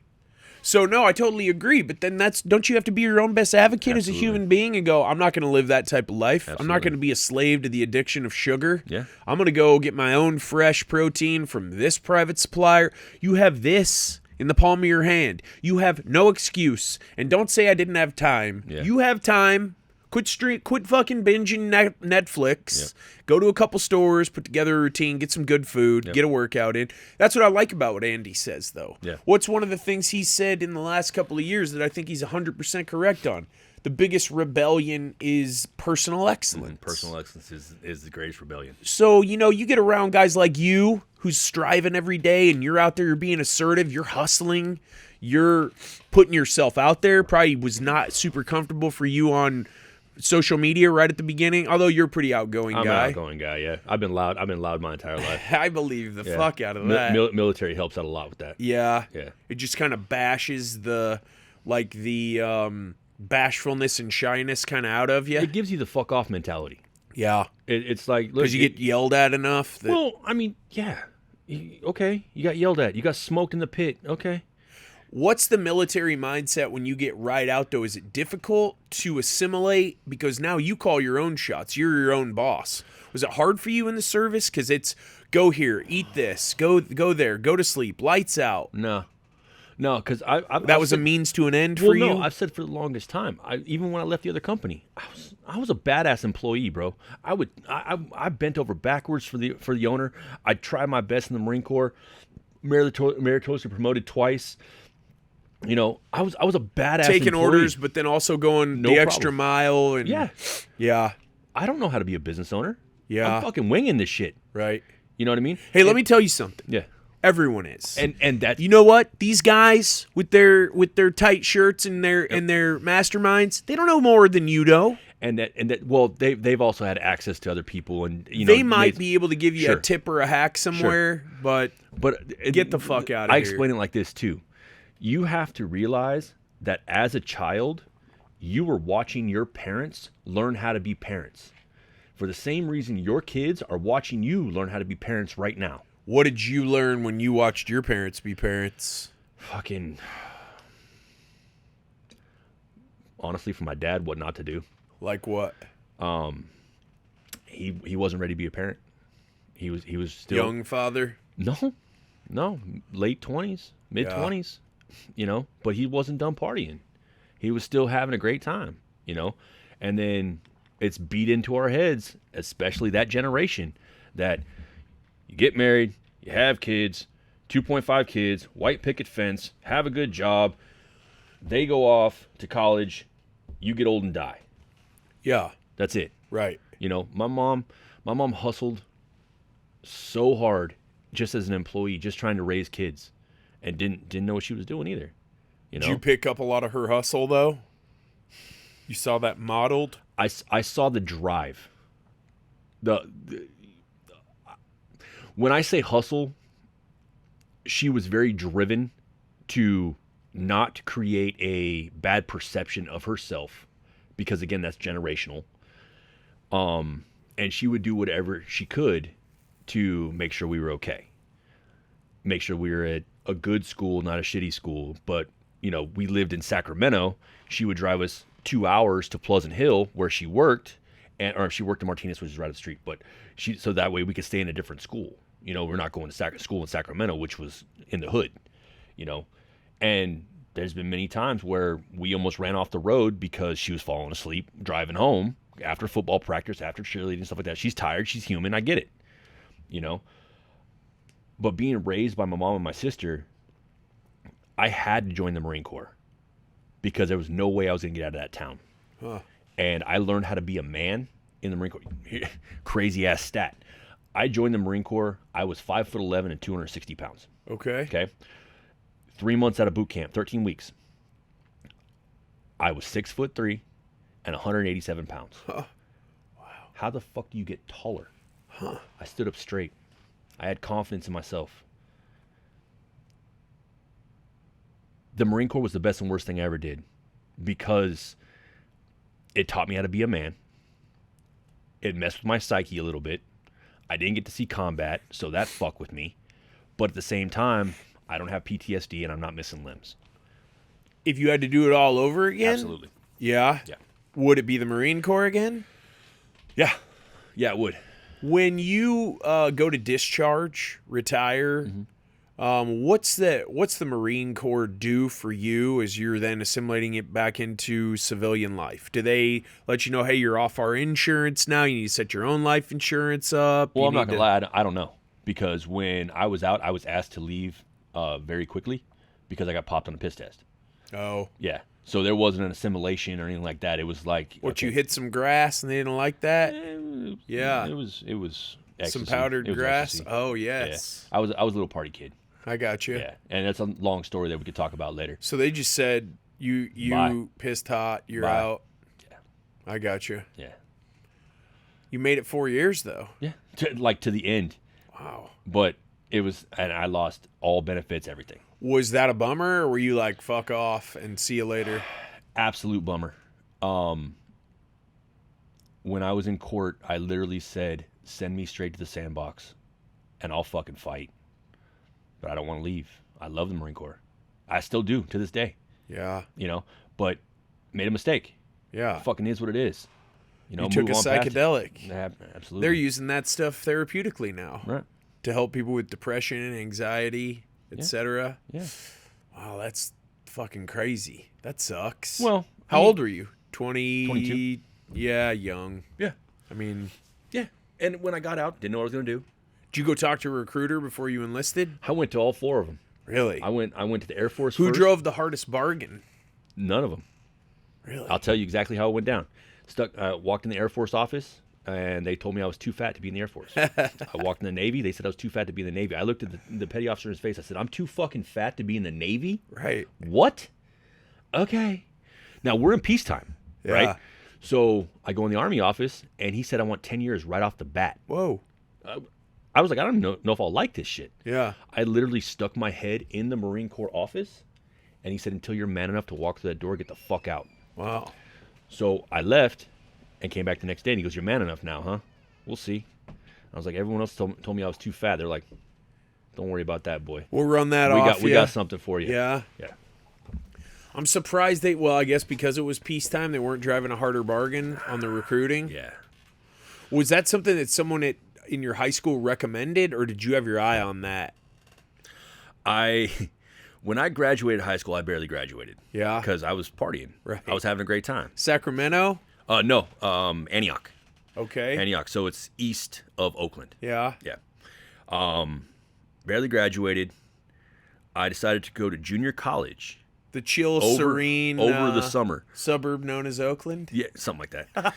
So, no, I totally agree. But then don't you have to be your own best advocate Absolutely. as a human being and go, I'm not going to live that type of life. Absolutely. I'm not going to be a slave to the addiction of sugar. Yeah. I'm going to go get my own fresh protein from this private supplier. You have this in the palm of your hand. You have no excuse. And don't say I didn't have time. Yeah. You have time. Quit fucking binging Netflix. Yep. Go to a couple stores, put together a routine, get some good food, get a workout in. That's what I like about what Andy says, though. Yeah. What's one of the things he said in the last couple of years that I think he's 100% correct on? The biggest rebellion is personal excellence. Personal excellence is the greatest rebellion. So, you get around guys like you who's striving every day and you're out there, you're being assertive, you're hustling, you're putting yourself out there. Probably was not super comfortable for you on social media right at the beginning, although you're a pretty outgoing guy. I'm an outgoing guy, yeah. I've been loud my entire life. I believe the fuck out of that. Military helps out a lot with that. Yeah. Yeah. It just kind of bashes the bashfulness and shyness kind of out of you. It gives you the fuck off mentality. Yeah. It's like... Because you get yelled at enough. Well, I mean, yeah. Okay, you got yelled at. You got smoked in the pit. Okay. What's the military mindset when you get right out, though? Is it difficult to assimilate? Because now you call your own shots. You're your own boss. Was it hard for you in the service? Because it's go here, eat this, go there, go to sleep, lights out. No, because that was a means to an end for you? No, I've said for the longest time. Even when I left the other company, I was a badass employee, bro. I bent over backwards for the owner. I tried my best in the Marine Corps. Meritoriously promoted twice. I was a badass taking employee. orders, but then also going the extra mile. And yeah. I don't know how to be a business owner. Yeah, I'm fucking winging this shit. Right. You know what I mean? Hey, let me tell you something. Yeah. Everyone is. And that, you know what? These guys with their tight shirts and their masterminds, they don't know more than you know. And that well, they've also had access to other people, and they might be able to give you a tip or a hack somewhere, but get the fuck out of here. I explain it like this too. You have to realize that as a child, you were watching your parents learn how to be parents. For the same reason your kids are watching you learn how to be parents right now. What did you learn when you watched your parents be parents? Fucking... Honestly, from my dad, what not to do. Like what? He wasn't ready to be a parent. He was still... Young father? No. Late 20s, mid-20s. But he wasn't done partying. He was still having a great time, and then it's beat into our heads, especially that generation, that you get married, you have kids, 2.5 kids, white picket fence, have a good job, they go off to college, you get old and die. Yeah. That's it. Right. My mom hustled so hard just as an employee, just trying to raise kids. And didn't know what she was doing either. Did you pick up a lot of her hustle though? You saw that modeled? I saw the drive. When I say hustle, she was very driven to not create a bad perception of herself, because again, that's generational. And she would do whatever she could to make sure we were okay. Make sure we were at a good school, not a shitty school. But, we lived in Sacramento. She would drive us 2 hours to Pleasant Hill where she worked, or she worked in Martinez, which is right up the street. But so that way we could stay in a different school. We're not going to school in Sacramento, which was in the hood, and there's been many times where we almost ran off the road because she was falling asleep driving home after football practice, after cheerleading, stuff like that. She's tired. She's human. I get it, you know. But being raised by my mom and my sister, I had to join the Marine Corps because there was no way I was going to get out of that town. Huh. And I learned how to be a man in the Marine Corps. Crazy ass stat. I joined the Marine Corps. I was 5'11" and 260 pounds. Okay. Okay. 3 months out of boot camp, 13 weeks. I was 6'3" and 187 pounds. Huh. How the fuck do you get taller? Huh. I stood up straight. I had confidence in myself. The Marine Corps was the best and worst thing I ever did because it taught me how to be a man. It messed with my psyche a little bit. I didn't get to see combat, so that fucked with me. But at the same time, I don't have PTSD and I'm not missing limbs. If you had to do it all over again? Absolutely. Yeah? Yeah. Would it be the Marine Corps again? Yeah. Yeah, it would. When you go to discharge, retire, what's the Marine Corps do for you as you're then assimilating it back into civilian life? Do they let you know, hey, you're off our insurance now, you need to set your own life insurance up? Well, You I'm not need going to lie, I don't know. Because when I was out, I was asked to leave very quickly because I got popped on a piss test. Oh. Yeah. So there wasn't an assimilation or anything like that. It was like What, you hit some grass and they didn't like that? Yeah. It was ecstasy. Some powdered It was grass? ecstasy. Oh, Yeah. yes. I was a little party kid. I got you. Yeah. And that's a long story that we could talk about later. So they just said, you Bye. pissed hot, you're Bye. out. Yeah. I got you. Yeah. You made it 4 years, though. Yeah. To the end. Wow. But it was, and I lost all benefits, everything. Was that a bummer, or were you like, fuck off and see you later? Absolute bummer. When I was in court, I literally said, send me straight to the sandbox and I'll fucking fight. But I don't want to leave. I love the Marine Corps. I still do to this day, Yeah. you know, but made a mistake. Yeah. Fucking is what it is. You know, took a move on past it. psychedelic. Yeah, absolutely. They're using that stuff therapeutically now Right. to help people with depression, anxiety, etc. Yeah. Wow, that's fucking crazy. That sucks. Well, how old were you? 20? 22. Yeah, young. Yeah. I mean, Yeah. And when I got out, didn't know what I was going to do. did you go talk to a recruiter before you enlisted? I went to all four of them. Really? I went to the Air Force Who first. drove the hardest bargain? None of them. Really? I'll tell you exactly how it went down. Walked in the Air Force office, and they told me I was too fat to be in the Air Force. I walked in the Navy. They said I was too fat to be in the Navy. I looked at the petty officer in his face. I said, I'm too fucking fat to be in the Navy? Right. What? Okay. Now, we're in peacetime, Yeah. right? So I go in the Army office, and he said I want 10 years right off the bat. Whoa. I was like, I don't know if I'll like this shit. Yeah. I literally stuck my head in the Marine Corps office, and he said, until you're man enough to walk through that door, get the fuck out. Wow. So I left and came back the next day, and he goes, you're man enough now, huh? We'll see. I was like, everyone else told me I was too fat. They're like, don't worry about that, boy. We'll run that We off. got something for you. Yeah. Yeah. I'm surprised well, I guess because it was peacetime, they weren't driving a harder bargain on the recruiting. Yeah. Was that something that someone in your high school recommended, or did you have your eye on that? When I graduated high school, I barely graduated. Yeah. Because I was partying. Right. I was having a great time. Sacramento? No, Antioch. Okay. Antioch. So it's east of Oakland. Yeah. Yeah. Barely graduated. I decided to go to junior college The chill, serene over the summer. suburb known as Oakland? Yeah, something like that.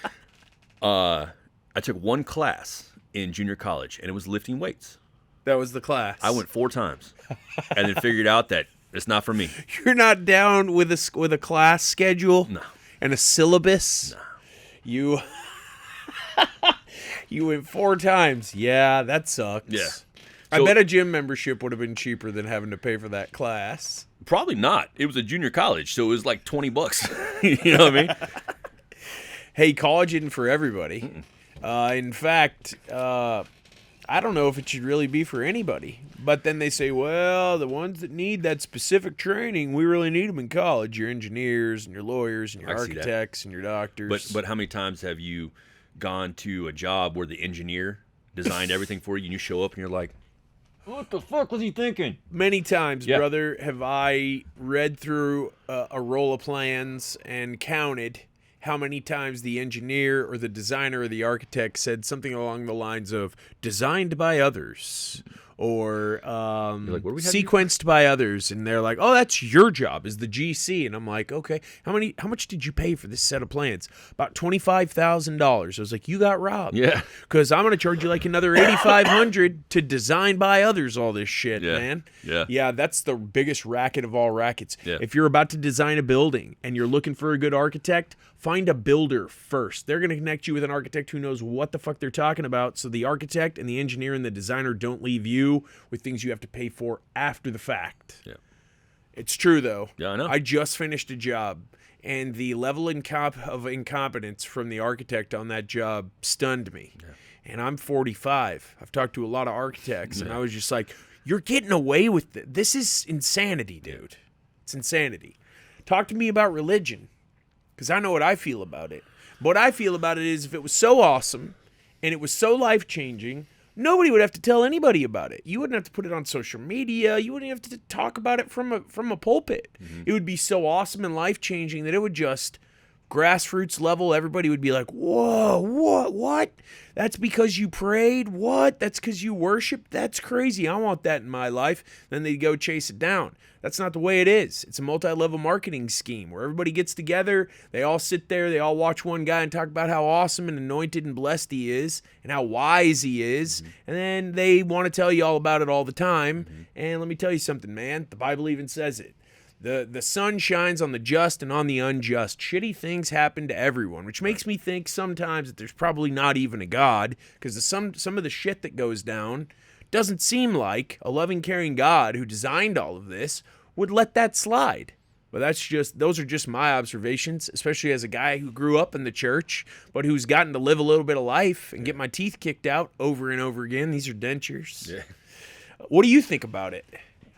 I took one class in junior college, and it was lifting weights. That was the class. I went 4 times, and then figured out that it's not for me. You're not down with a class schedule? No. And a syllabus? No. You you went 4 times. Yeah, that sucks. Yeah. I So- bet a gym membership would have been cheaper than having to pay for that class. Probably not. It was a junior college, so it was like $20. You know what I mean? Hey, college isn't for everybody. In fact, I don't know if it should really be for anybody. But then they say, well, the ones that need that specific training, we really need them in college. Your engineers and your lawyers and your I see that. architects and your doctors. But how many times have you gone to a job where the engineer designed everything for you, and you show up and you're like, What the fuck was he thinking? Many times, Yeah. brother, have I read through a roll of plans and counted how many times the engineer or the designer or the architect said something along the lines of "designed by others" or like, what do we have you "sequenced by others," and they're like, "Oh, that's your job as the GC," and I'm like, "Okay, how much did you pay for this set of plans?" About $25,000. I was like, "You got robbed." Yeah. Because I'm going to charge you like another $8,500 to design by others all this shit, Yeah. man. Yeah. Yeah, that's the biggest racket of all rackets. Yeah. If you're about to design a building and you're looking for a good architect, find a builder first. They're going to connect you with an architect who knows what the fuck they're talking about, so the architect and the engineer and the designer don't leave you with things you have to pay for after the fact. Yeah. It's true, though. Yeah, I know. I just finished a job, and the level of incompetence from the architect on that job stunned me. Yeah. And I'm 45. I've talked to a lot of architects, and I was just like, you're getting away with it. This is insanity, dude. It's insanity. Talk to me about religion, because I know what I feel about it. What I feel about it is if it was so awesome and it was so life-changing, nobody would have to tell anybody about it. You wouldn't have to put it on social media. You wouldn't have to talk about it from a pulpit. Mm-hmm. It would be so awesome and life-changing that it would just grassroots level. Everybody would be like, whoa, what? That's because you prayed? What? That's because you worshiped? That's crazy. I want that in my life. Then they'd go chase it down. That's not the way it is. It's a multi-level marketing scheme where everybody gets together, they all sit there, they all watch one guy and talk about how awesome and anointed and blessed he is and how wise he is, and then they want to tell you all about it all the time. And let me tell you something, man. The Bible even says it. The sun shines on the just and on the unjust. Shitty things happen to everyone, which makes me think sometimes that there's probably not even a God, because some of the shit that goes down doesn't seem like a loving, caring God who designed all of this would let that slide. But those are just my observations, especially as a guy who grew up in the church, but who's gotten to live a little bit of life and get my teeth kicked out over and over again. These are dentures. Yeah. What do you think about it?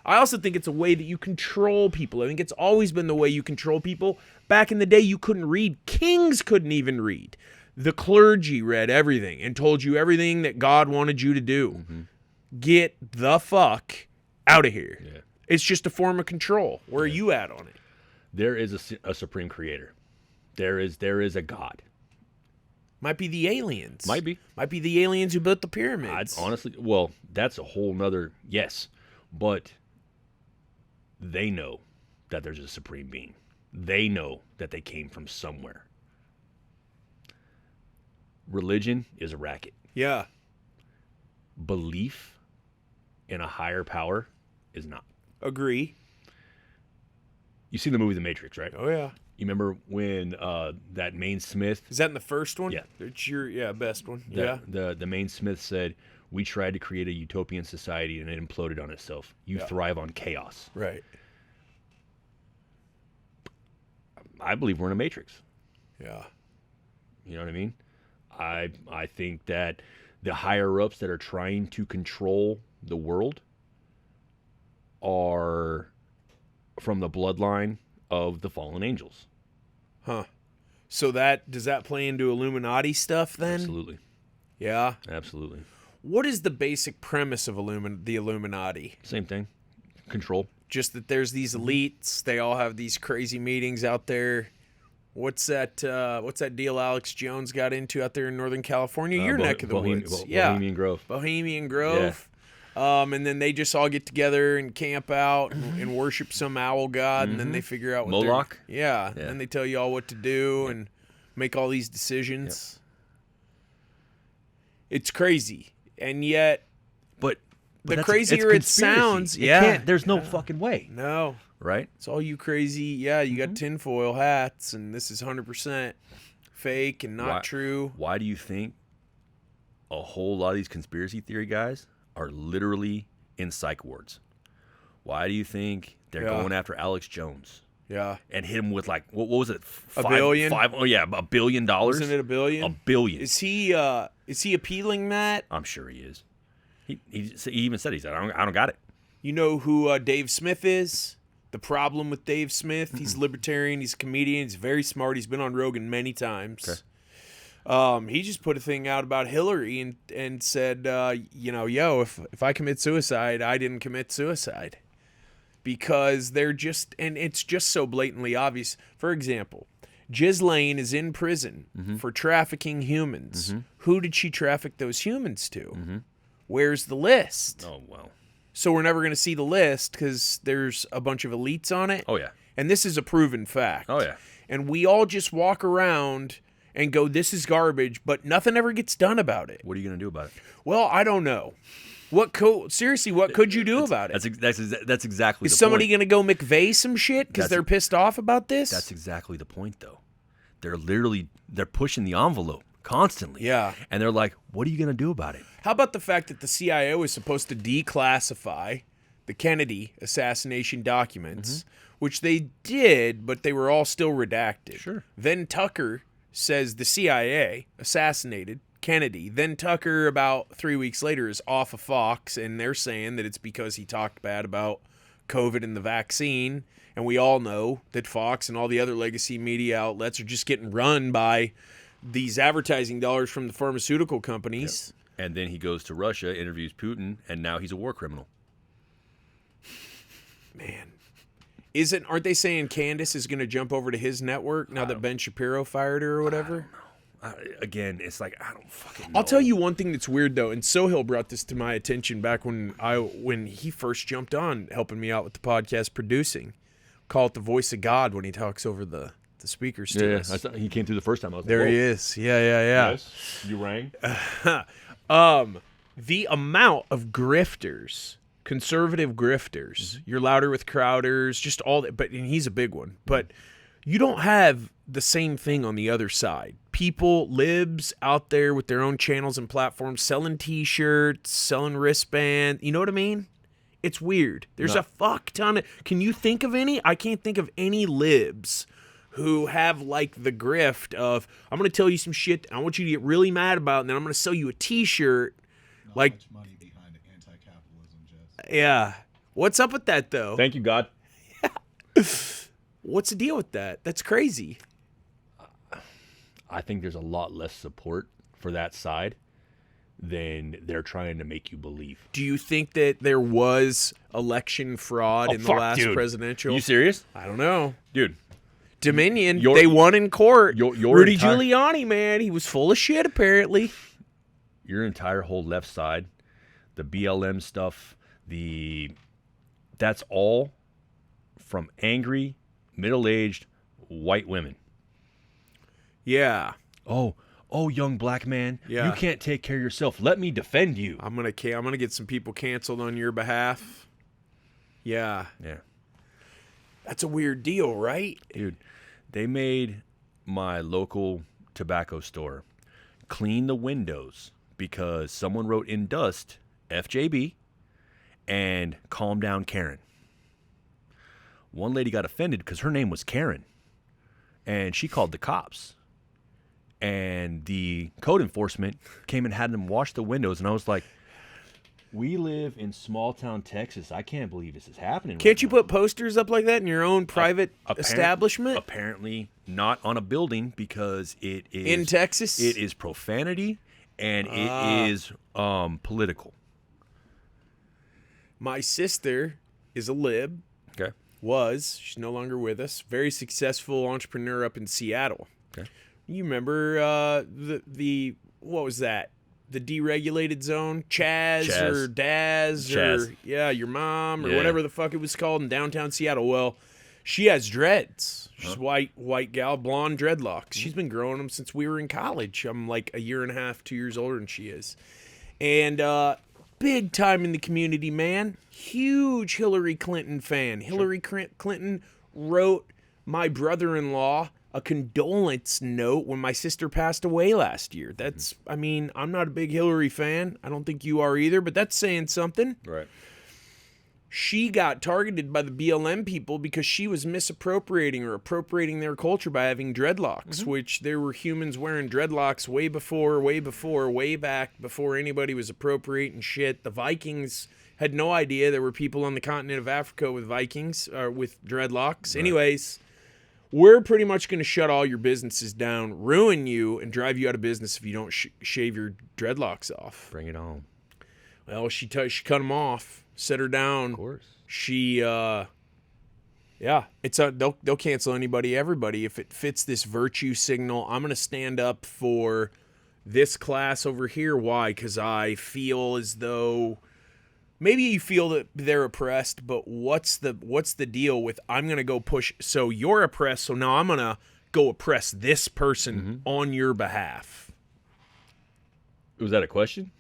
I also think it's a way that you control people. I think it's always been the way you control people. Back in the day, you couldn't read. Kings couldn't even read. The clergy read everything and told you everything that God wanted you to do. Mm-hmm. Get the fuck out of here. Yeah. It's just a form of control. Where are you at on it? There is a supreme creator. There is a God. Might be the aliens. Might be the aliens who built the pyramids. Honestly, well, that's a whole nother, yes. But they know that there's a supreme being. They know that they came from somewhere. Religion is a racket. Yeah. Belief in a higher power is not. Agree. You've seen the movie The Matrix, right? Oh, yeah. You remember when that Maine Smith... Is that in the first one? Yeah. It's your best one. The Maine Smith said, we tried to create a utopian society and it imploded on itself. You thrive on chaos. Right. I believe we're in a matrix. Yeah. You know what I mean? I think that the higher-ups that are trying to control the world are from the bloodline of the fallen angels. Huh. So does that play into Illuminati stuff then? Absolutely. Yeah? Absolutely. What is the basic premise of the Illuminati? Same thing. Control. Just that there's these elites. They all have these crazy meetings out there. What's that deal Alex Jones got into out there in Northern California? Your neck of the woods. Bohemian Grove. Bohemian Grove. Yeah. And then they just all get together and camp out and worship some owl god, and then they figure out what Moloch. And then they tell you all what to do and make all these decisions. Yeah. It's crazy, and yet, but the crazier it sounds, there's no fucking way. No, right? It's all you crazy. Yeah, you got tinfoil hats, and this is 100% fake and not true. Why do you think a whole lot of these conspiracy theory guys are literally in psych wards? Why do you think they're going after Alex Jones? Yeah. And hit him with like, what was it? $1 billion? $1 billion. Isn't it $1 billion? $1 billion. Is he appealing that? I'm sure he is. He even said, I don't got it. You know who Dave Smith is? The problem with Dave Smith, he's libertarian, he's a comedian, he's very smart, he's been on Rogan many times. He just put a thing out about Hillary and said, if I commit suicide, I didn't commit suicide. Because they're just, and it's just so blatantly obvious. For example, Ghislaine is in prison for trafficking humans. Who did she traffic those humans to? Where's the list? Oh, well. So we're never going to see the list because there's a bunch of elites on it. Oh, yeah. And this is a proven fact. Oh, yeah. And we all just walk around and go, this is garbage, but nothing ever gets done about it. What are you going to do about it? Well, I don't know. Seriously, what could you do about it? That's exactly Is the somebody point. going to go McVeigh some shit because they're pissed off about this? That's exactly the point, though. They're pushing the envelope constantly. Yeah. And they're like, what are you going to do about it? How about the fact that the CIA was supposed to declassify the Kennedy assassination documents, which they did, but they were all still redacted. Sure. Then Tucker says the CIA assassinated Kennedy. Then Tucker, about 3 weeks later, is off of Fox, and they're saying that it's because he talked bad about COVID and the vaccine. And we all know that Fox and all the other legacy media outlets are just getting run by these advertising dollars from the pharmaceutical companies. Yep. And then he goes to Russia, interviews Putin, and now he's a war criminal. Man. Aren't they saying Candace is going to jump over to his network now that Ben Shapiro fired her or whatever? Again, it's like, I don't fucking know. I'll tell you one thing that's weird, though, and Sohail brought this to my attention back when he first jumped on helping me out with the podcast producing. Call it the voice of God when he talks over the speakers to us. He came through the first time. I was There like, he whoa. is. Yeah. Yes, you rang. The amount of grifters, conservative grifters, you're louder with Crowders, just all that, and he's a big one. But you don't have the same thing on the other side. People, libs out there with their own channels and platforms, selling T-shirts, selling wristbands. You know what I mean? It's weird. There's a fuck ton of... Can you think of any? I can't think of any libs who have, like, the grift of, I'm going to tell you some shit I want you to get really mad about, and then I'm going to sell you a T-shirt. Not Like, much money behind anti-capitalism, Jess. yeah. What's up with that, though? Thank you, God. What's the deal with that? That's crazy. I think there's a lot less support for that side than they're trying to make you believe. Do you think that there was election fraud in the last presidential? You serious? I don't know. Dude, Dominion, they won in court. your Rudy entire- Giuliani, man, he was full of shit, apparently. your entire whole left side, the BLM stuff, that's all from angry, middle-aged white women. Yeah. Oh, young black man, Yeah. you can't take care of yourself. Let me defend you. I'm gonna get some people canceled on your behalf. Yeah. Yeah. That's a weird deal, right? Dude, they made my local tobacco store clean the windows because someone wrote in dust FJB and calm down Karen. One lady got offended because her name was Karen and she called the cops. And the code enforcement came and had them wash the windows. And I was like, we live in small town Texas. I can't believe this is happening. Can't right you now. put posters up like that in your own private establishment? Apparently not on a building because it is In Texas? It is profanity and it is political. My sister is a lib. Okay. She's no longer with us. Very successful entrepreneur up in Seattle. Okay. You remember the what was that? The deregulated zone, Chaz. or Daz Chaz. or your mom or Yeah. whatever the fuck it was called in downtown Seattle. Well, she has dreads. She's white gal, blonde dreadlocks. She's been growing them since we were in college. I'm like a year and a half, 2 years older than she is, and big time in the community, man. Huge Hillary Clinton fan. Hillary Clinton wrote my brother-in-law a condolence note when my sister passed away last year. That's, I mean, I'm not a big Hillary fan. I don't think you are either, but that's saying something. Right. She got targeted by the BLM people because she was misappropriating or appropriating their culture by having dreadlocks, which there were humans wearing dreadlocks way back before anybody was appropriating shit. The Vikings had no idea there were people on the continent of Africa with Vikings or with dreadlocks. Right. Anyways, we're pretty much going to shut all your businesses down, ruin you, and drive you out of business if you don't shave your dreadlocks off. Bring it on. Well, she cut them off, set her down. Of course. She, it's they'll cancel anybody, everybody if it fits this virtue signal. I'm gonna stand up for this class over here. Why? Because I feel as though maybe you feel that they're oppressed, but what's the deal with I'm gonna go push? So you're oppressed, so now I'm gonna go oppress this person on your behalf. Was that a question?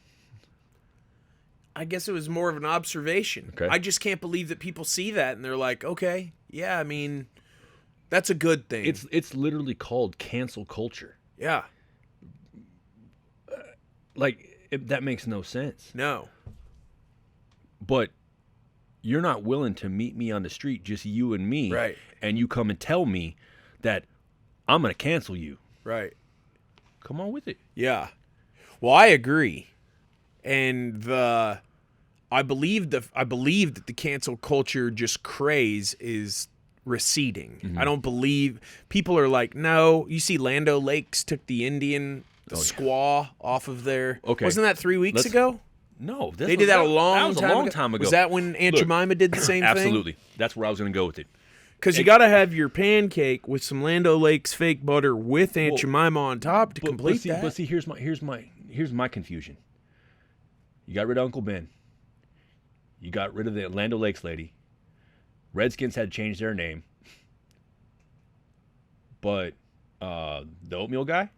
I guess it was more of an observation. Okay. I just can't believe that people see that and they're like, okay, yeah, I mean, that's a good thing. It's literally called cancel culture. Yeah. That makes no sense. No. But you're not willing to meet me on the street, just you and me. Right. And you come and tell me that I'm going to cancel you. Right. Come on with it. Yeah. Well, I agree. And I believe that the cancel culture just craze is receding. I don't believe people are like, no. You see, Land O'Lakes took the squaw off of there. Okay. Wasn't that 3 weeks ago? No, They did that a long time ago. Was that when Aunt Look, Jemima did the same thing? Absolutely. That's where I was going to go with it. Because you got to have your pancake with some Land O'Lakes fake butter with Aunt Jemima on top to complete that. But see, here's my confusion. You got rid of Uncle Ben. You got rid of the Land O'Lakes lady. Redskins had changed their name. But the oatmeal guy,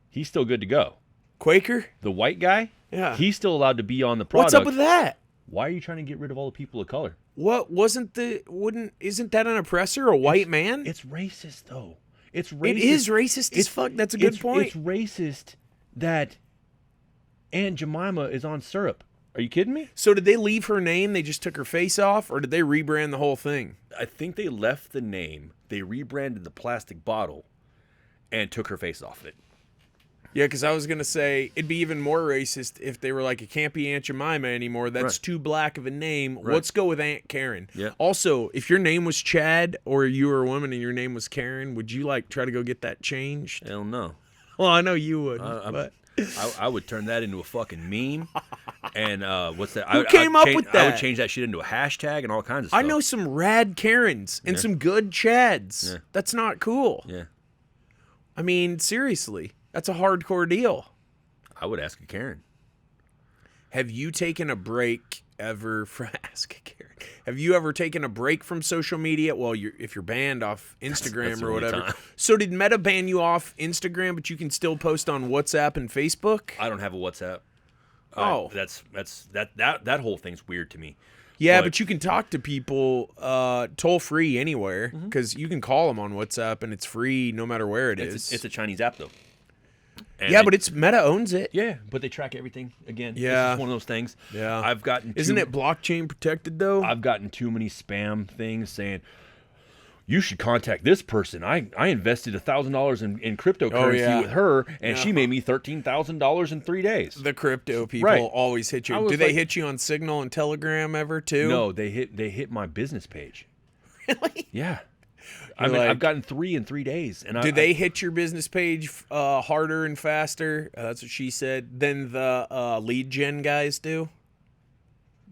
he's still good to go. Quaker? The white guy, Yeah. he's still allowed to be on the product. What's up with that? Why are you trying to get rid of all the people of color? What isn't that an oppressor, a white man? It's racist, though. It's racist. It is racist as fuck. That's a good point. It's racist that Aunt Jemima is on syrup. Are you kidding me? So did they leave her name? They just took her face off, or did they rebrand the whole thing? I think they left the name. They rebranded the plastic bottle and took her face off it. Yeah, because I was going to say it'd be even more racist if they were like, it can't be Aunt Jemima anymore. That's Right. too black of a name. Right. Let's go with Aunt Karen. Yeah. Also, if your name was Chad or you were a woman and your name was Karen, would you try to go get that changed? Hell no. Well, I know you would, but I would turn that into a fucking meme. And what's that? Who came up with I that? would change that shit into a hashtag and all kinds of stuff. I know some rad Karens and some good Chads. Yeah. That's not cool. Yeah. I mean, seriously, that's a hardcore deal. I would ask a Karen. Have you taken a break ever from Ask a Karen? Have you ever taken a break from social media? Well, if you're banned off Instagram that's the or only whatever. time. So did Meta ban you off Instagram, but you can still post on WhatsApp and Facebook? I don't have a WhatsApp. Oh. That whole thing's weird to me. Yeah, but you can talk to people toll free anywhere because you can call them on WhatsApp and it's free no matter where it is. It's a Chinese app though. And yeah, but it's Meta owns it. yeah, but they track everything again. Yeah. It's one of those things. Yeah. I've gotten Isn't it blockchain protected though? I've gotten too many spam things saying you should contact this person. I invested $1,000 in cryptocurrency with her, and she made me $13,000 in 3 days. The crypto people Right. always hit I you. was Do they like- hit you on Signal and Telegram ever too? No, they hit my business page. Really? Yeah, You're like- I've gotten 3 in 3 days, and Do they hit your business page harder and faster? That's what she said. Than the lead gen guys do.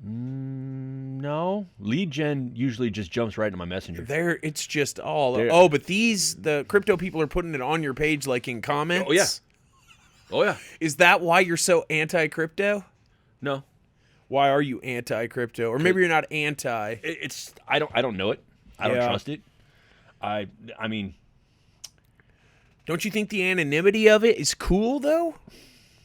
No, lead gen usually just jumps right into my messenger. It's just all. They're- Oh, but the crypto people are putting it on your page like in comments. Oh, yeah. Oh yeah, Is that why you're so anti-crypto? no, Why are you anti-crypto? Or maybe you're not anti. it's I don't know it. I don't Yeah. trust it. I mean, Don't you think the anonymity of it is cool though?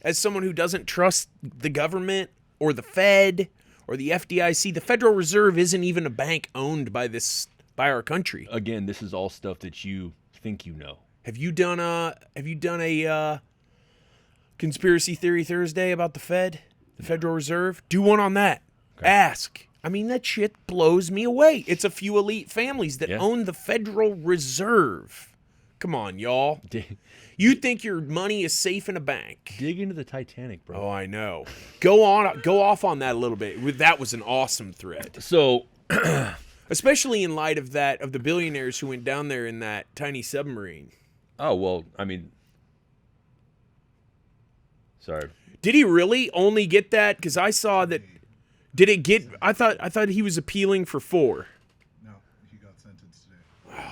As someone who doesn't trust the government or the Fed or the FDIC, the Federal Reserve isn't even a bank owned by our country. again, this is all stuff that you think you know. Have you done a conspiracy theory Thursday about the Fed, the Federal Reserve? Do one on that. Okay. Ask. I mean, that shit blows me away. It's a few elite families that Yeah. own the Federal Reserve. Come on, y'all. You think your money is safe in a bank? Dig into the Titanic, bro. Oh, I know. Go off on that a little bit. That was an awesome thread. So, Especially in light of the billionaires who went down there in that tiny submarine. Oh, well, I mean, sorry. Did he really only get that? Because I saw that. Did it get? I thought he was appealing for 4. No, he got sentenced today.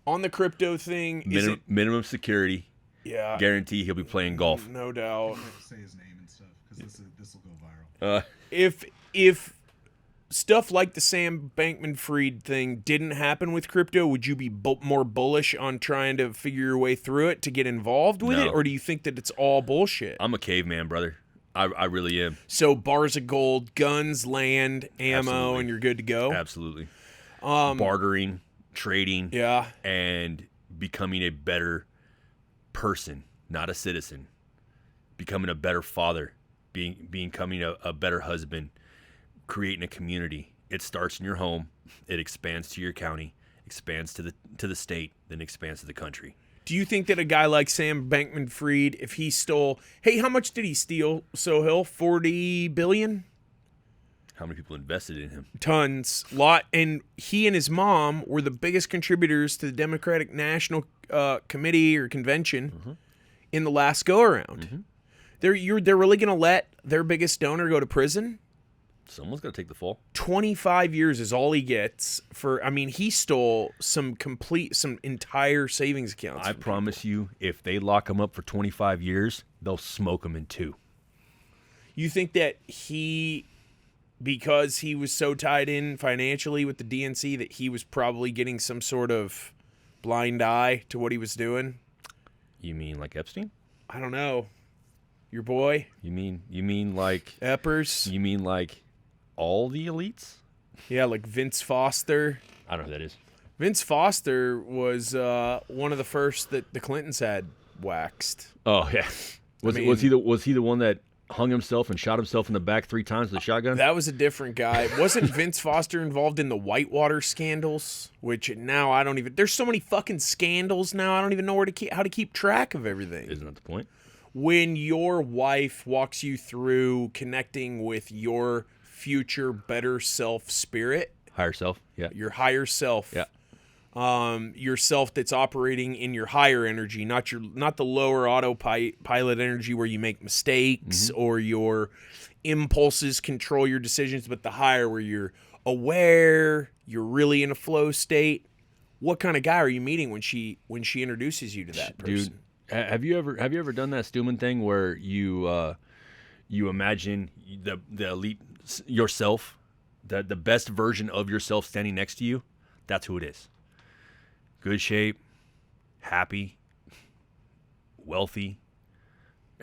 On the crypto thing. Is it? Minimum security. Yeah. Guarantee he'll be playing golf. No doubt. I have to say his name and stuff because this will go viral. If stuff like the Sam Bankman-Fried thing didn't happen with crypto, would you be more bullish on trying to figure your way through it to get involved with No. it, or do you think that it's all bullshit? I'm a caveman, brother. I really am. So bars of gold, guns, land, ammo, Absolutely. and you're good to go. Absolutely. Bartering, trading, Yeah. and becoming a better person, not a citizen. Becoming a better father, becoming a better husband, creating a community. It starts in your home, it expands to your county, expands to the state, then expands to the country. Do you think that a guy like Sam Bankman-Fried, if he stole, hey, how much did he steal, Sohail? 40 billion? How many people invested in him? Tons. Lot. And he and his mom were the biggest contributors to the Democratic National Committee or Convention in the last go-around. They're really going to let their biggest donor go to prison? Someone's got to take the fall. 25 years is all he gets for. I mean, he stole some entire savings accounts. I promise you, if they lock him up for 25 years, they'll smoke him in 2. You think that because he was so tied in financially with the DNC, that he was probably getting some sort of blind eye to what he was doing? You mean like Epstein? I don't know. Your boy, You mean like Eppers. you mean like all the elites? Yeah, like Vince Foster. I don't know who that is. Vince Foster was one of the first that the Clintons had waxed. Oh yeah. Was he the one that hung himself and shot himself in the back 3 times with a shotgun? That was a different guy. Wasn't Vince Foster involved in the Whitewater scandals? Which now I don't even. There's so many fucking scandals now. I don't even know how to keep track of everything. Isn't that the point? When your wife walks you through connecting with your future better self spirit, Higher self. Yeah. your higher self, yourself that's operating in your higher energy, not the lower autopilot energy where you make mistakes or your impulses control your decisions, but the higher where you're aware, you're really in a flow state. What kind of guy are you meeting when she introduces you to that person? Dude, have you ever done that Stewman thing where you imagine the elite yourself, the best version of yourself standing next to you? That's who it is. Good shape, happy, wealthy.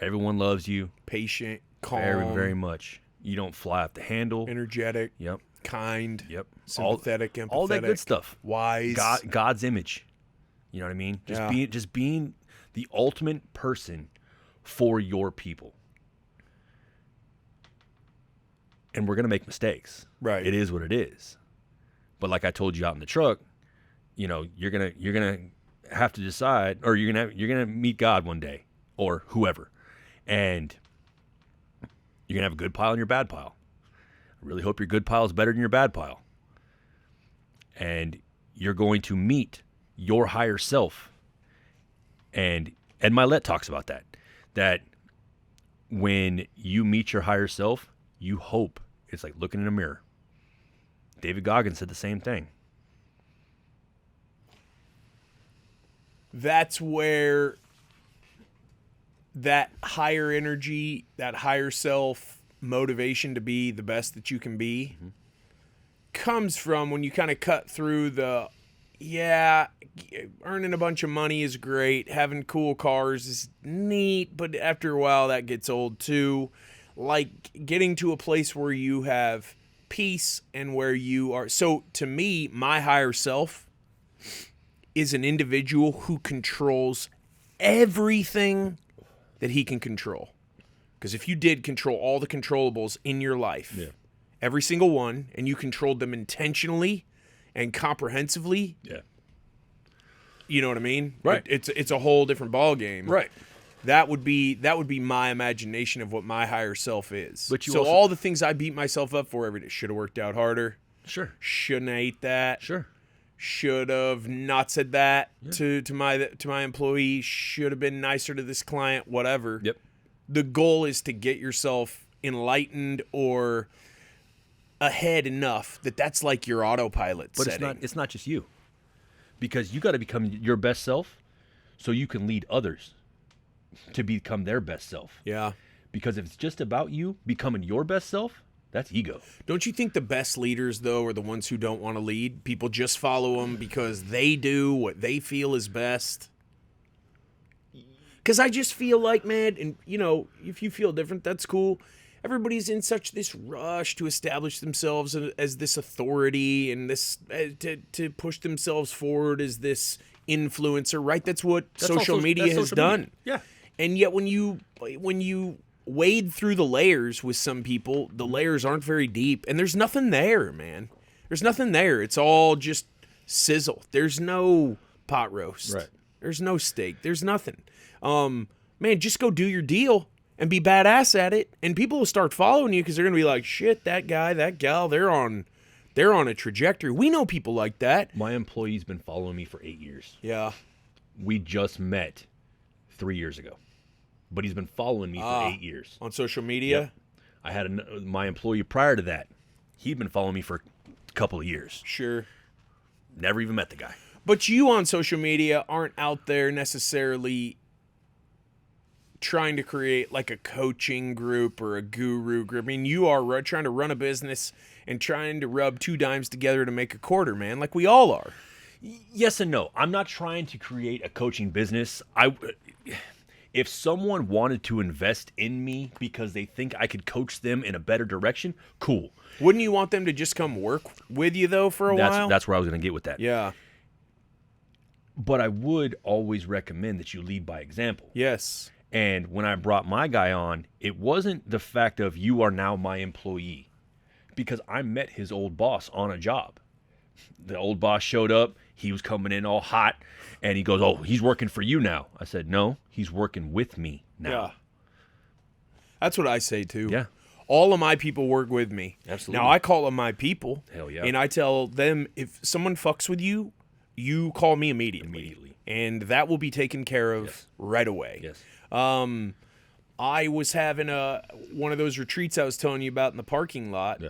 Everyone loves you Patient, calm, very, very much. You don't fly off the handle. energetic, Yep. kind, Yep. sympathetic, empathetic, All that good stuff. wise. God's image. You know what I mean? Just being the ultimate person for your people. And we're gonna make mistakes. Right. It is what it is. But like I told you out in the truck, you're gonna have to decide, or you're gonna meet God one day, or whoever, and you're gonna have a good pile and your bad pile. I really hope your good pile is better than your bad pile. And you're going to meet your higher self. And Ed Milet talks about that when you meet your higher self, you hope it's like looking in a mirror. David Goggins said the same thing. That's where that higher energy, that higher self motivation to be the best that you can be comes from when you kind of cut through earning a bunch of money is great, having cool cars is neat, but after a while that gets old too. Like getting to a place where you have peace and where you are. So to me, my higher self is an individual who controls everything that he can control. Because if you did control all the controllables in your life, every single one, and you controlled them intentionally and comprehensively, you know what I mean? Right. It's a whole different ballgame. Right. That would be my imagination of what my higher self is. But you so also- all the things I beat myself up for every day should have worked out harder. Sure. Shouldn't have ate that. Sure. Should have not said that Yeah. to my employee. Should have been nicer to this client. Whatever. Yep. The goal is to get yourself enlightened or ahead enough that that's like your autopilot But setting. it's not just you. Because you got to become your best self so you can lead others to become their best self. Yeah. Because if it's just about you becoming your best self, that's ego. Don't you think the best leaders, though, are the ones who don't want to lead? People just follow them because they do what they feel is best. Because I just feel like, man, and, you know, if you feel different, that's cool. Everybody's in such this rush to establish themselves as this authority and this to push themselves forward as this influencer, right? That's what social media has done. Yeah. And yet when you wade through the layers with some people, the layers aren't very deep, and there's nothing there, man. There's nothing there. It's all just sizzle. There's no pot roast. Right. There's no steak. There's nothing. Man, just go do your deal and be badass at it, and people will start following you because they're gonna be like, shit, that guy, that gal, they're on a trajectory. We know people like that. My employee's been following me for 8 years. Yeah. We just met 3 years ago. But he's been following me for 8 years. On social media. Yep. I had my employee prior to that. He'd been following me for a couple of years. Sure. Never even met the guy. But you on social media aren't out there necessarily trying to create like a coaching group or a guru group. I mean, you are trying to run a business and trying to rub two dimes together to make a quarter, man, like we all are. Yes and no. I'm not trying to create a coaching business. If someone wanted to invest in me because they think I could coach them in a better direction, cool. Wouldn't you want them to just come work with you, though, for a while? That's where I was going to get with that. Yeah. But I would always recommend that you lead by example. Yes. And when I brought my guy on, it wasn't the fact of you are now my employee, because I met his old boss on a job. The old boss showed up. He was coming in all hot, and he goes, "Oh, he's working for you now." I said, "No, he's working with me now." Yeah. That's what I say, too. Yeah. All of my people work with me. Absolutely. Now, I call them my people. Hell yeah. And I tell them, if someone fucks with you, you call me immediately. And that will be taken care of right away. Yes. I was having one of those retreats I was telling you about in the parking lot,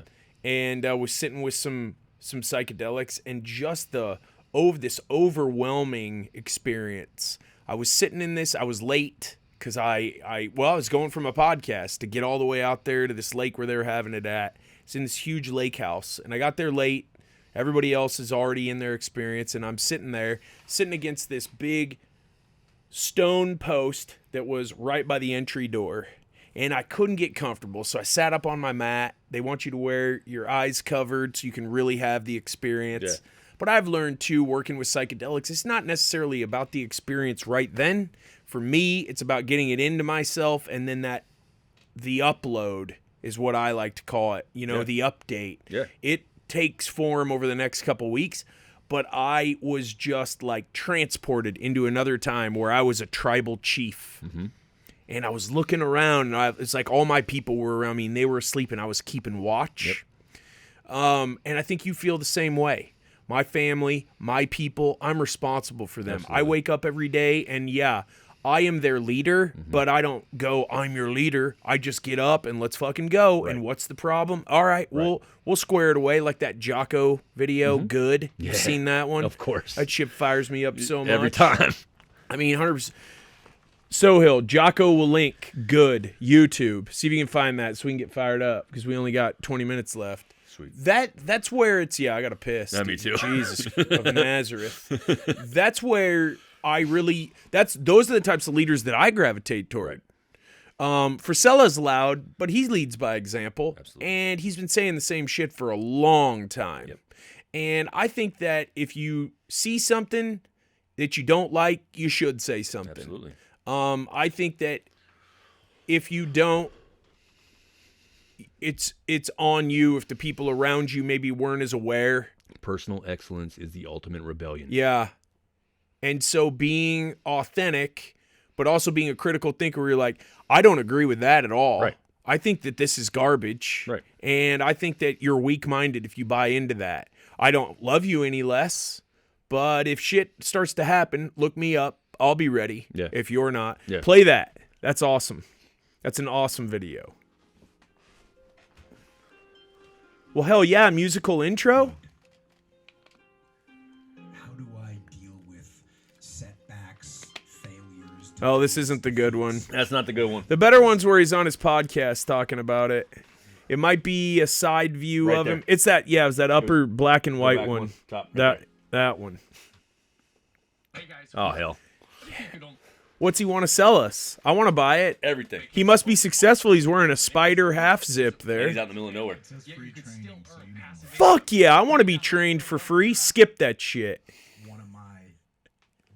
and I was sitting with some psychedelics, and just this overwhelming experience. I was sitting in this. I was late because I was going from a podcast to get all the way out there to this lake where they were having it at. It's in this huge lake house, and I got there late. Everybody else is already in their experience, and I'm sitting against this big stone post that was right by the entry door, and I couldn't get comfortable, so I sat up on my mat. They want you to wear your eyes covered so you can really have the experience. Yeah. But I've learned too, working with psychedelics, it's not necessarily about the experience right then. For me, it's about getting it into myself, and then the upload is what I like to call it, the update. Yeah. It takes form over the next couple weeks, but I was just like transported into another time where I was a tribal chief. Mm-hmm. And I was looking around, and it's like all my people were around me, and they were asleep, and I was keeping watch. Yep. And I think you feel the same way. My family, my people, I'm responsible for them. Absolutely. I wake up every day, and I am their leader, but I don't go, I'm your leader. I just get up and let's fucking go. Right. And what's the problem? All right, we'll square it away, like that Jocko video. Good. You've seen that one? Of course. That shit fires me up so much. Every time. I mean, 100%. Sohill, Jocko will link. Good. YouTube. See if you can find that so we can get fired up, because we only got 20 minutes left. Sweet. That's where it's, I got to piss. Yeah, me too. Jesus of Nazareth. That's where those are the types of leaders that I gravitate toward. Frisella's loud, but he leads by example. Absolutely. And he's been saying the same shit for a long time. Yep. And I think that if you see something that you don't like, you should say something. Absolutely. I think that if you don't, it's on you if the people around you maybe weren't as aware. Personal excellence is the ultimate rebellion. Yeah. And so being authentic, but also being a critical thinker where you're like, I don't agree with that at all. Right. I think that this is garbage. Right. And I think that you're weak-minded if you buy into that. I don't love you any less, but if shit starts to happen, look me up. I'll be ready. Yeah. If you're not. Yeah. Play that. That's awesome. That's an awesome video. Well, hell yeah, musical intro? How do I deal with setbacks, failures? Oh, this isn't the good one. That's not the good one. The better one's where he's on his podcast talking about it. It might be a side view Right of him. there. It's that, yeah, it was that upper black and white back one. one. Top. That one. Hey guys. Oh, hell. What's he want to sell us? I want to buy it. Everything. He must be successful. He's wearing a spider half zip And there. he's out in the middle of nowhere. It says Yet free you could still training, so earn you know. passive Fuck yeah, I want to be trained for free. Skip that shit. One of my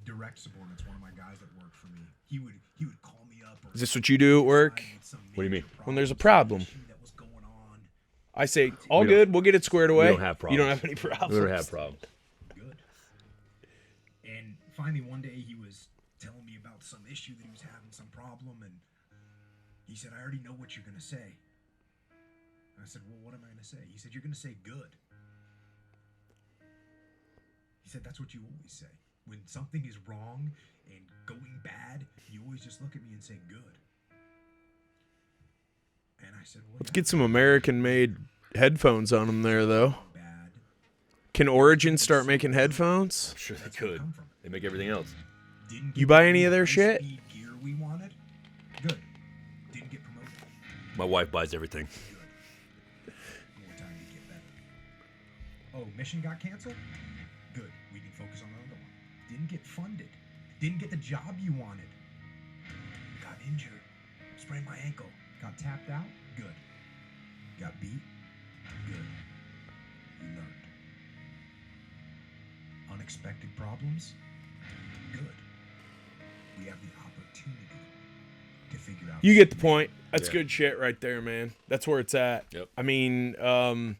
direct subordinates, one of my guys that worked for me, he would call me up. Is this what you do at work? What do you mean? When there's a problem. That was going on. I say, all We don't- good, we'll get it squared away. don't have You don't problems. have any problems. We don't have problems. Good. And finally, one day he was telling me about some issue that he was having, some problem, and he said, "I already know what you're gonna say." I said, "Well, what am I gonna say?" He said, "You're gonna say good." He said, "That's what you always say. When something is wrong and going bad, you always just look at me and say good." And I said, "Well, Let's get some American-made headphones on them there, though. bad. Can Origin start making headphones? Sure they That's where it could. come from. They make everything else. Didn't You get buy any of the their shit? high-speed gear we wanted? Good. Didn't get promoted. My wife buys everything. Good. More time to get better. Oh, mission got canceled? Good. We can focus on the other one. Didn't get funded. Didn't get the job you wanted. Got injured. Sprained my ankle. Got tapped out? Good. Got beat? Good. You learned. Unexpected problems? Good. We have the opportunity to figure out. You get the point. That's Yeah. good shit right there, man. That's where it's at. Yep. I mean, I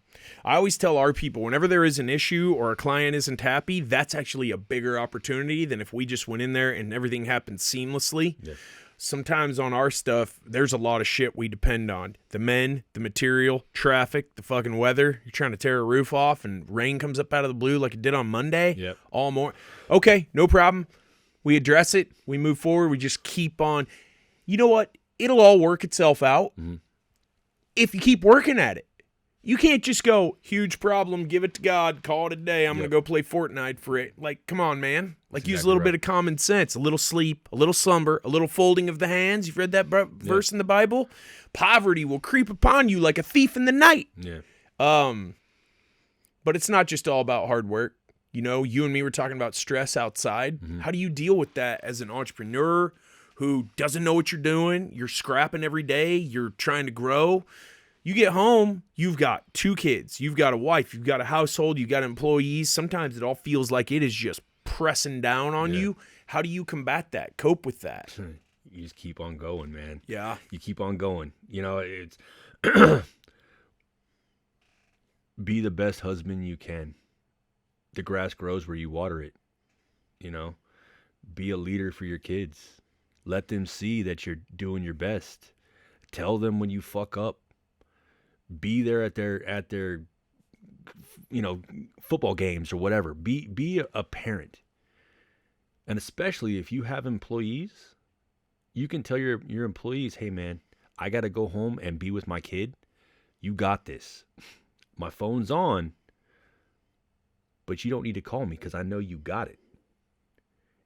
always tell our people, whenever there is an issue or a client isn't happy, that's actually a bigger opportunity than if we just went in there and everything happened seamlessly. Yeah. Sometimes on our stuff, there's a lot of shit we depend on. The men, the material, traffic, the fucking weather. You're trying to tear a roof off and rain comes up out of the blue like it did on Monday. Yep. All more. Okay, no problem. We address it. We move forward. We just keep on. You know what? It'll all work itself out if you keep working at it. You can't just go, huge problem, give it to God, call it a day. I'm going Yep. to go play Fortnite for it. Like, come on, man. Like, That's use a exactly little right. bit of common sense, a little sleep, a little slumber, a little folding of the hands. You've read that verse in the Bible? Poverty will creep upon you like a thief in the night. Yeah. But it's not just all about hard work. You know, you and me were talking about stress outside. How do you deal with that as an entrepreneur who doesn't know what you're doing? You're scrapping every day. You're trying to grow. You get home, you've got 2 kids. You've got a wife. You've got a household. You've got employees. Sometimes it all feels like it is just pressing down on Yeah. you. How do you combat that? Cope with that? You just keep on going, man. Yeah. You keep on going. You know, it's be the best husband you can. The grass grows where you water it. You know, be a leader for your kids. Let them see that you're doing your best. Tell them when you fuck up. Be there at their you know, football games or whatever. Be a parent. And especially if you have employees, you can tell your employees, "Hey man, I got to go home and be with my kid. You got this. My phone's on, but you don't need to call me because I know you got it."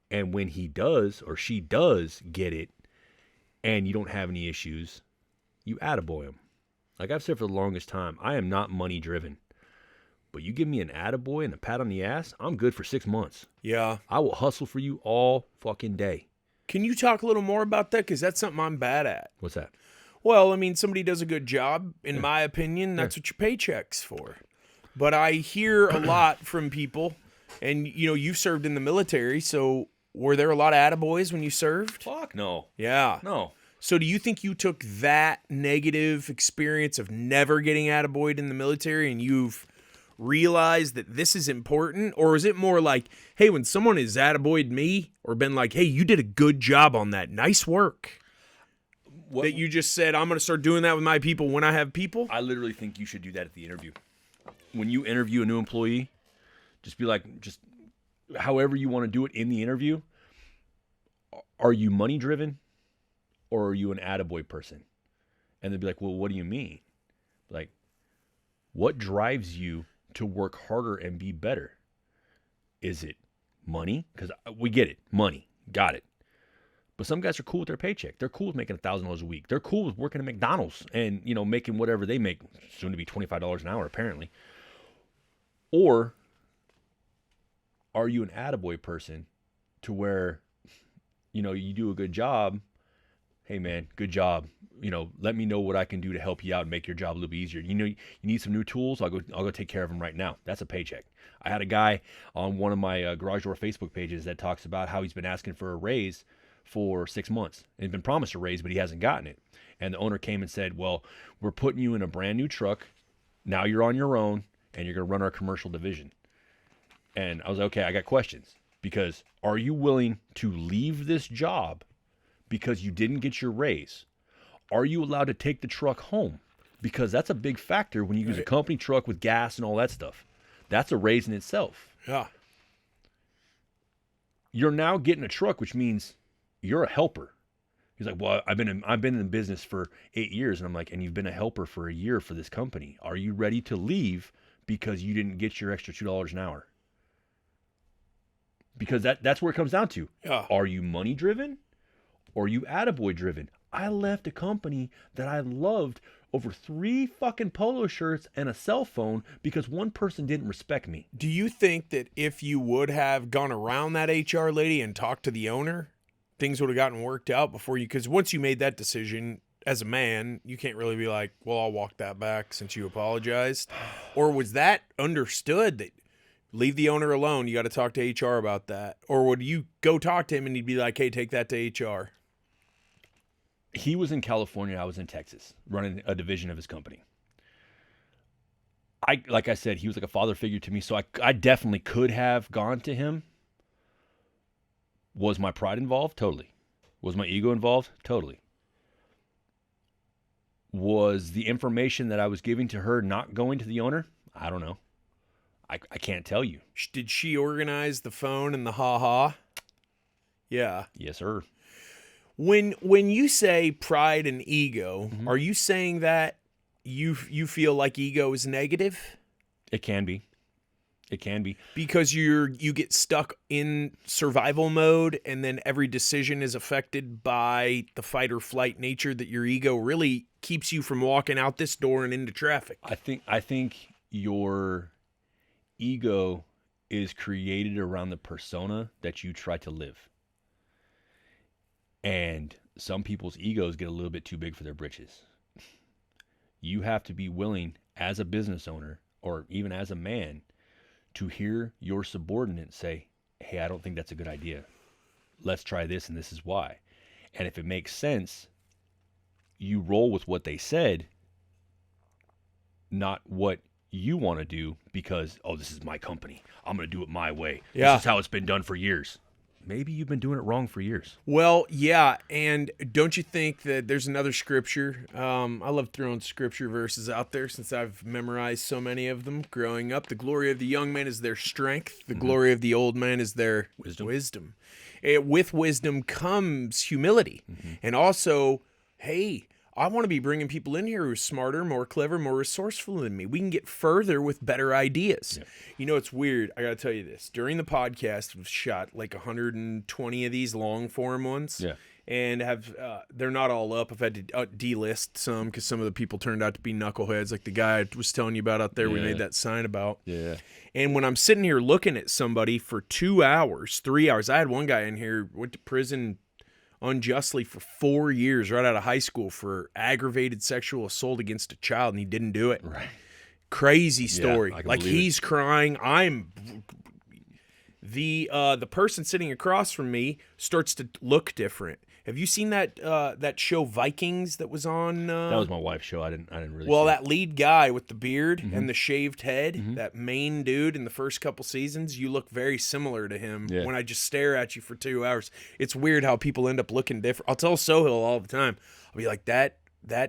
And when he does or she does get it and you don't have any issues, you attaboy him. Like I've said for the longest time, I am not money driven. But you give me an attaboy and a pat on the ass, I'm good for 6 months. Yeah. I will hustle for you all fucking day. Can you talk a little more about that? Because that's something I'm bad at. What's that? Well, I mean, somebody does a good job. In my opinion, that's what your paycheck's for. But I hear a lot from people, and, you know, you've served in the military, so were there a lot of attaboys when you served? Fuck no. Yeah. No. So do you think you took that negative experience of never getting attaboyed in the military and you've realized that this is important? Or is it more like, hey, when someone has attaboyed me or been like, hey, you did a good job on that, nice work? that you just said, I'm going to start doing that with my people when I have people? I literally think you should do that at the interview. When you interview a new employee, just be like, just however you want to do it in the interview. Are you money driven or are you an attaboy person? And they'd be like, well, what do you mean? Like, what drives you to work harder and be better? Is it money? Because we get it. Money. Got it. But some guys are cool with their paycheck. They're cool with making $1,000 a week. They're cool with working at McDonald's and, making whatever they make, soon to be $25 an hour, apparently. Or are you an attaboy person to where, you do a good job? Hey, man, good job. Let me know what I can do to help you out and make your job a little bit easier. You need some new tools? I'll go take care of them right now. That's a paycheck. I had a guy on one of my Garage Door Facebook pages that talks about how he's been asking for a raise for 6 months and he's been promised a raise, but he hasn't gotten it. And the owner came and said, well, we're putting you in a brand new truck. Now you're on your own and you're going to run our commercial division. And I was like, okay, I got questions. Because are you willing to leave this job because you didn't get your raise? Are you allowed to take the truck home? Because that's a big factor when you use a company truck with gas and all that stuff. That's a raise in itself. Yeah. You're now getting a truck, which means you're a helper. He's like, well, I've been in business for 8 years. And I'm like, and you've been a helper for a year for this company. Are you ready to leave because you didn't get your extra $2 an hour? Because that's where it comes down to. Yeah. Are you money driven or are you attaboy driven? I left a company that I loved over 3 fucking polo shirts and a cell phone because one person didn't respect me. Do you think that if you would have gone around that HR lady and talked to the owner, things would have gotten worked out before you? Because once you made that decision as a man, you can't really be like, well, I'll walk that back since you apologized. Or was that understood that leave the owner alone, you got to talk to HR about that? Or would you go talk to him and he'd be like, hey, take that to HR? He was in California. I was in Texas running a division of his company. Like I said, he was like a father figure to me. So I definitely could have gone to him. Was my pride involved? Totally. Was my ego involved? Totally. Was the information that I was giving to her not going to the owner? I don't know. I can't tell you. Did she organize the phone and the ha-ha? Yeah. Yes, sir. When you say pride and ego, are you saying that you feel like ego is negative? It can be. It can be. Because you get stuck in survival mode and then every decision is affected by the fight or flight nature that your ego really keeps you from walking out this door and into traffic. I think your ego is created around the persona that you try to live. And some people's egos get a little bit too big for their britches. You have to be willing as a business owner or even as a man to hear your subordinate say, hey, I don't think that's a good idea. Let's try this and this is why. And if it makes sense, you roll with what they said, not what you want to do because, oh, this is my company. I'm going to do it my way. Yeah. This is how it's been done for years. Maybe you've been doing it wrong for years. Well, yeah, and don't you think that there's another scripture? I love throwing scripture verses out there since I've memorized so many of them growing up. The glory of the young man is their strength. The glory of the old man is their wisdom. With wisdom comes humility. And also, hey, I want to be bringing people in here who are smarter, more clever, more resourceful than me. We can get further with better ideas. Yeah. You know, it's weird. I got to tell you this. During the podcast, we've shot like 120 of these long form ones. Yeah. And they're not all up. I've had to delist some because some of the people turned out to be knuckleheads, like the guy I was telling you about out there. We made that sign about. Yeah. And when I'm sitting here looking at somebody for 2 hours, 3 hours, I had one guy in here, went to prison unjustly for 4 years right out of high school for aggravated sexual assault against a child, and he didn't do it. Right. Crazy story. Yeah, like he's crying. I'm the person sitting across from me starts to look different. Have you seen that show Vikings that was on? That was my wife's show. I didn't really. Well, see that lead guy with the beard Mm-hmm. and the shaved head, that main dude in the first couple seasons, you look very similar to him Yeah. when I just stare at you for 2 hours. It's weird how people end up looking different. I'll tell Sohail all the time. I'll be like, that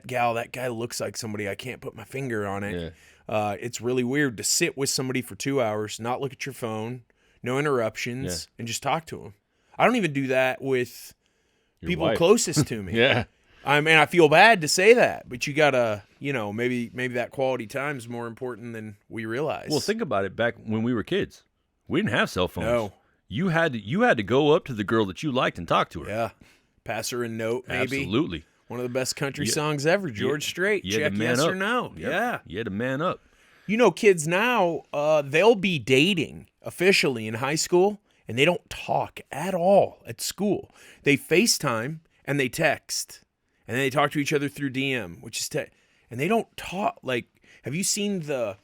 guy looks like somebody. I can't put my finger on it. Yeah. It's really weird to sit with somebody for 2 hours, not look at your phone, no interruptions, and just talk to them. I don't even do that with Your people wife. closest to me. Yeah. I mean, I feel bad to say that, but you gotta, maybe that quality time is more important than we realize. Well, think about it. Back when we were kids, we didn't have cell phones. No. You had to go up to the girl that you liked and talk to her. Yeah, pass her a note, maybe. Absolutely. One of the best country songs ever, George Strait. You had Check to man yes up. or no. Yep. Yeah. You had to man up. Kids now, they'll be dating officially in high school, and they don't talk at all at school. They FaceTime and they text, and then they talk to each other through DM, which is and they don't talk. Like, have you seen the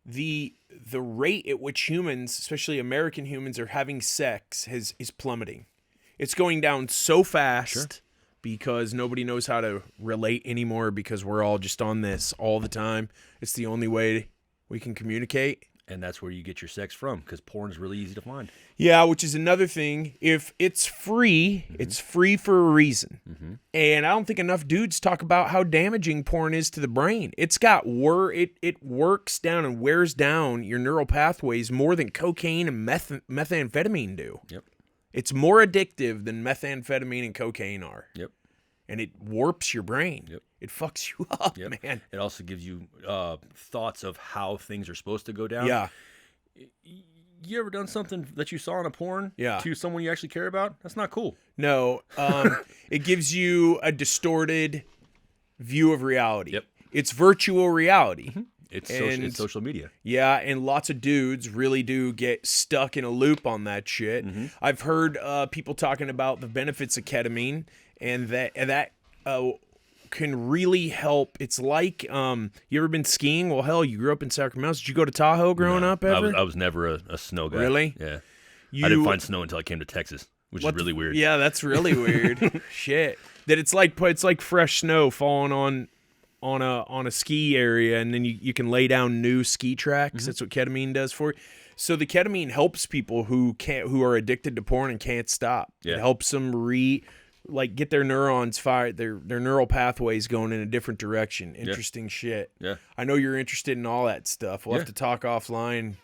rate at which humans, especially American humans, are having sex is plummeting. It's going down so fast because nobody knows how to relate anymore because we're all just on this all the time. It's the only way we can communicate. And that's where you get your sex from, because porn is really easy to find. Yeah, which is another thing. If it's free, it's free for a reason. And I don't think enough dudes talk about how damaging porn is to the brain. It's got it works down and wears down your neural pathways more than cocaine and methamphetamine do. Yep. It's more addictive than methamphetamine and cocaine are. Yep. And it warps your brain. Yep. It fucks you up, Yep. man. It also gives you thoughts of how things are supposed to go down. Yeah. You ever done something that you saw in a porn Yeah. to someone you actually care about? That's not cool. No, it gives you a distorted view of reality. Yep. It's virtual reality. It's And- social media. Yeah, and lots of dudes really do get stuck in a loop on that shit. I've heard people talking about the benefits of ketamine, and that can really help. It's like, you ever been skiing? Well, hell, you grew up in Sacramento. Did you go to Tahoe growing up ever? I was never a snow guy. Really? Yeah. You, I didn't find snow until I came to Texas, which is really weird. Yeah, that's really weird. Shit. That it's like fresh snow falling on a ski area, and then you can lay down new ski tracks. That's what ketamine does for you. So the ketamine helps people who are addicted to porn and can't stop. Yeah. It helps them get their neurons fired, their neural pathways going in a different direction. Interesting shit. Yeah. I know you're interested in all that stuff. We'll Yeah. have to talk offline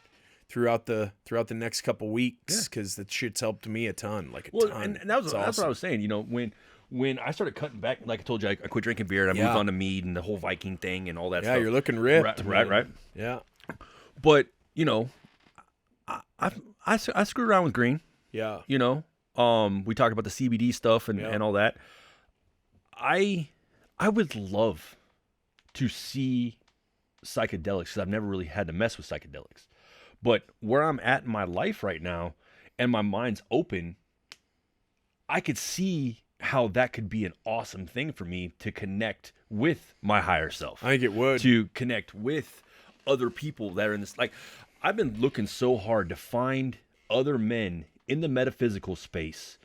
throughout the next couple weeks, because that shit's helped me a ton, like a Well, ton. and that's It's what I awesome. was saying. When I started cutting back, like I told you, I quit drinking beer and I Yeah. moved on to mead and the whole Viking thing and all that Yeah, stuff. you're looking ripped. Right. man. Yeah. But I screwed around with green. Yeah. We talked about the CBD stuff and all that. I would love to see psychedelics, because I've never really had to mess with psychedelics. But where I'm at in my life right now, and my mind's open, I could see how that could be an awesome thing for me to connect with my higher self. I think it would. To connect with other people that are in this. Like, I've been looking so hard to find other men in the metaphysical space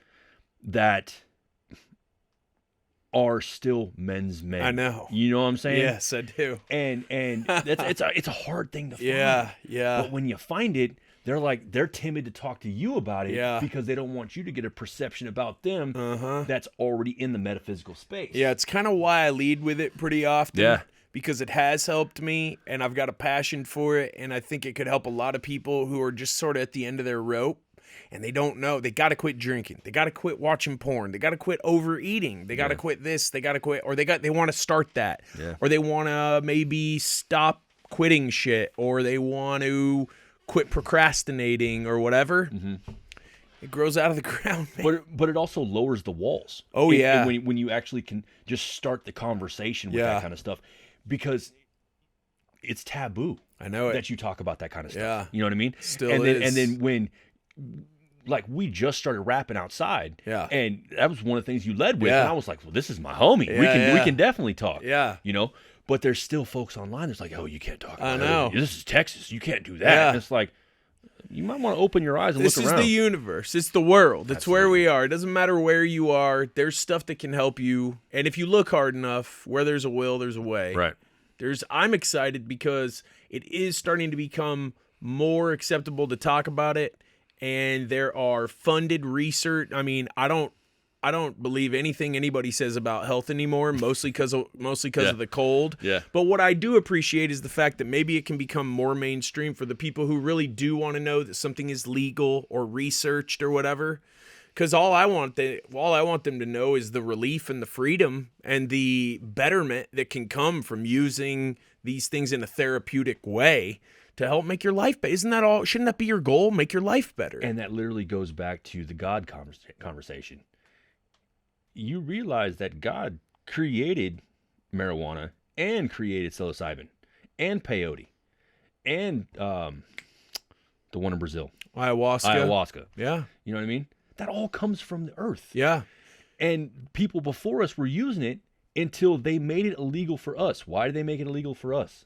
that are still men's men. I know. You know what I'm saying? Yes, I do. And it's a hard thing to find. Yeah. But when you find it, they're timid to talk to you about it, Yeah. because they don't want you to get a perception about them Uh-huh. that's already in the metaphysical space. Yeah, it's kind of why I lead with it pretty often. Yeah. Because it has helped me, and I've got a passion for it, and I think it could help a lot of people who are just sort of at the end of their rope, and they don't know. They got to quit drinking. They got to quit watching porn. They got to quit overeating. They got to quit this. They got to quit, or they want to start that, Yeah. or they want to maybe stop quitting shit, or they want to quit procrastinating or whatever. It grows out of the ground, man. But it also lowers the walls. Oh, yeah. When you actually can just start the conversation with Yeah. that kind of stuff, because it's taboo. I know it. That you talk about that kind of stuff. Yeah. You know what I mean? Still and then, is. And then when, like, we just started rapping outside. Yeah. And that was one of the things you led with. Yeah. And I was like, well, this is my homie. Yeah, we can definitely talk. Yeah. But there's still folks online that's like, oh, you can't talk about I know. it. This is Texas. You can't do that. Yeah. And it's like, you might want to open your eyes and This look is around. the universe. It's the world. It's where Absolutely. we are. It doesn't matter where you are. There's stuff that can help you. And if you look hard enough, where there's a will, there's a way. Right. I'm excited because it is starting to become more acceptable to talk about it. And there are funded research. I mean, I don't believe anything anybody says about health anymore, mostly because of the cold. Yeah. But what I do appreciate is the fact that maybe it can become more mainstream for the people who really do want to know that something is legal or researched or whatever. Because all I want them to know is the relief and the freedom and the betterment that can come from using these things in a therapeutic way to help make your life better. Isn't that all? Shouldn't that be your goal? Make your life better. And that literally goes back to the God conversation. You realize that God created marijuana and created psilocybin and peyote and the one in Brazil, ayahuasca. Yeah. You know what I mean? That all comes from the earth. Yeah. And people before us were using it until they made it illegal for us. Why did they make it illegal for us?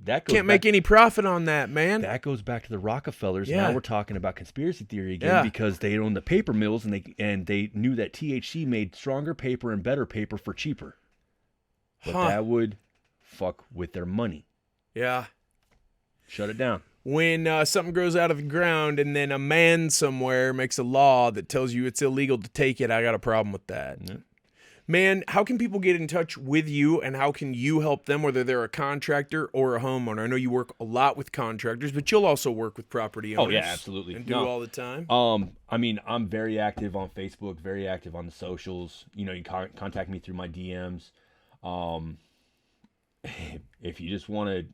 That goes Can't make any profit on that, man. That goes back to the Rockefellers. Yeah. Now we're talking about conspiracy theory again Yeah. because they owned the paper mills and they knew that THC made stronger paper and better paper for cheaper. But that would fuck with their money. Yeah. Shut it down. When something grows out of the ground and then a man somewhere makes a law that tells you it's illegal to take it, I got a problem with that. Yeah. Man, how can people get in touch with you and how can you help them, whether they're a contractor or a homeowner? I know you work a lot with contractors, but you'll also work with property owners. Oh, yeah, absolutely. And do No. all the time. I mean, I'm very active on Facebook, very active on the socials. You know, you can contact me through my DMs. If you just want to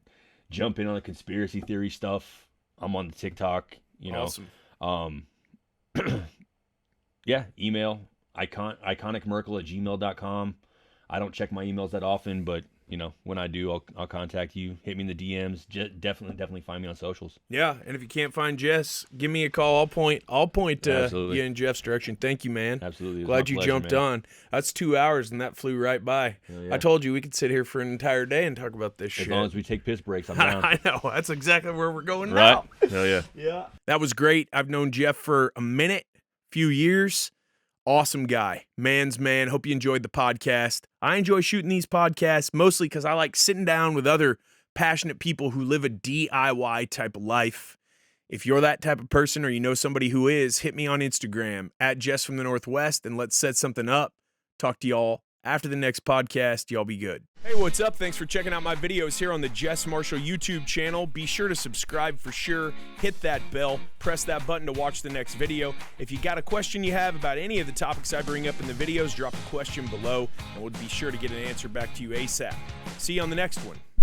jump in on the conspiracy theory stuff, I'm on the TikTok, you know. Awesome. Yeah, email iconicmerkel@gmail.com. I don't check my emails that often, but you know, when I do, I'll contact you. Hit me in the DMs. Definitely find me on socials. Yeah, and if you can't find Jess, give me a call. I'll point Absolutely. you in Jeff's direction. Thank you, man. Absolutely. It was Glad my you pleasure, jumped man. on. That's 2 hours, and that flew right by. Hell yeah. I told you we could sit here for an entire day and talk about this As shit. long as we take piss breaks, I'm down. I know. That's exactly where we're going Right? now. Hell yeah. Yeah. That was great. I've known Jeff for a few years. Awesome guy. Man's man. Hope you enjoyed the podcast. I enjoy shooting these podcasts mostly because I like sitting down with other passionate people who live a DIY type of life. If you're that type of person or you know somebody who is, hit me on Instagram @Jess from the Northwest and let's set something up. Talk to y'all after the next podcast. Y'all be good. Hey, what's up? Thanks for checking out my videos here on the JESS Marshall YouTube channel. Be sure to subscribe for sure. Hit that bell. Press that button to watch the next video. If you got a question you have about any of the topics I bring up in the videos, drop a question below, and we'll be sure to get an answer back to you ASAP. See you on the next one.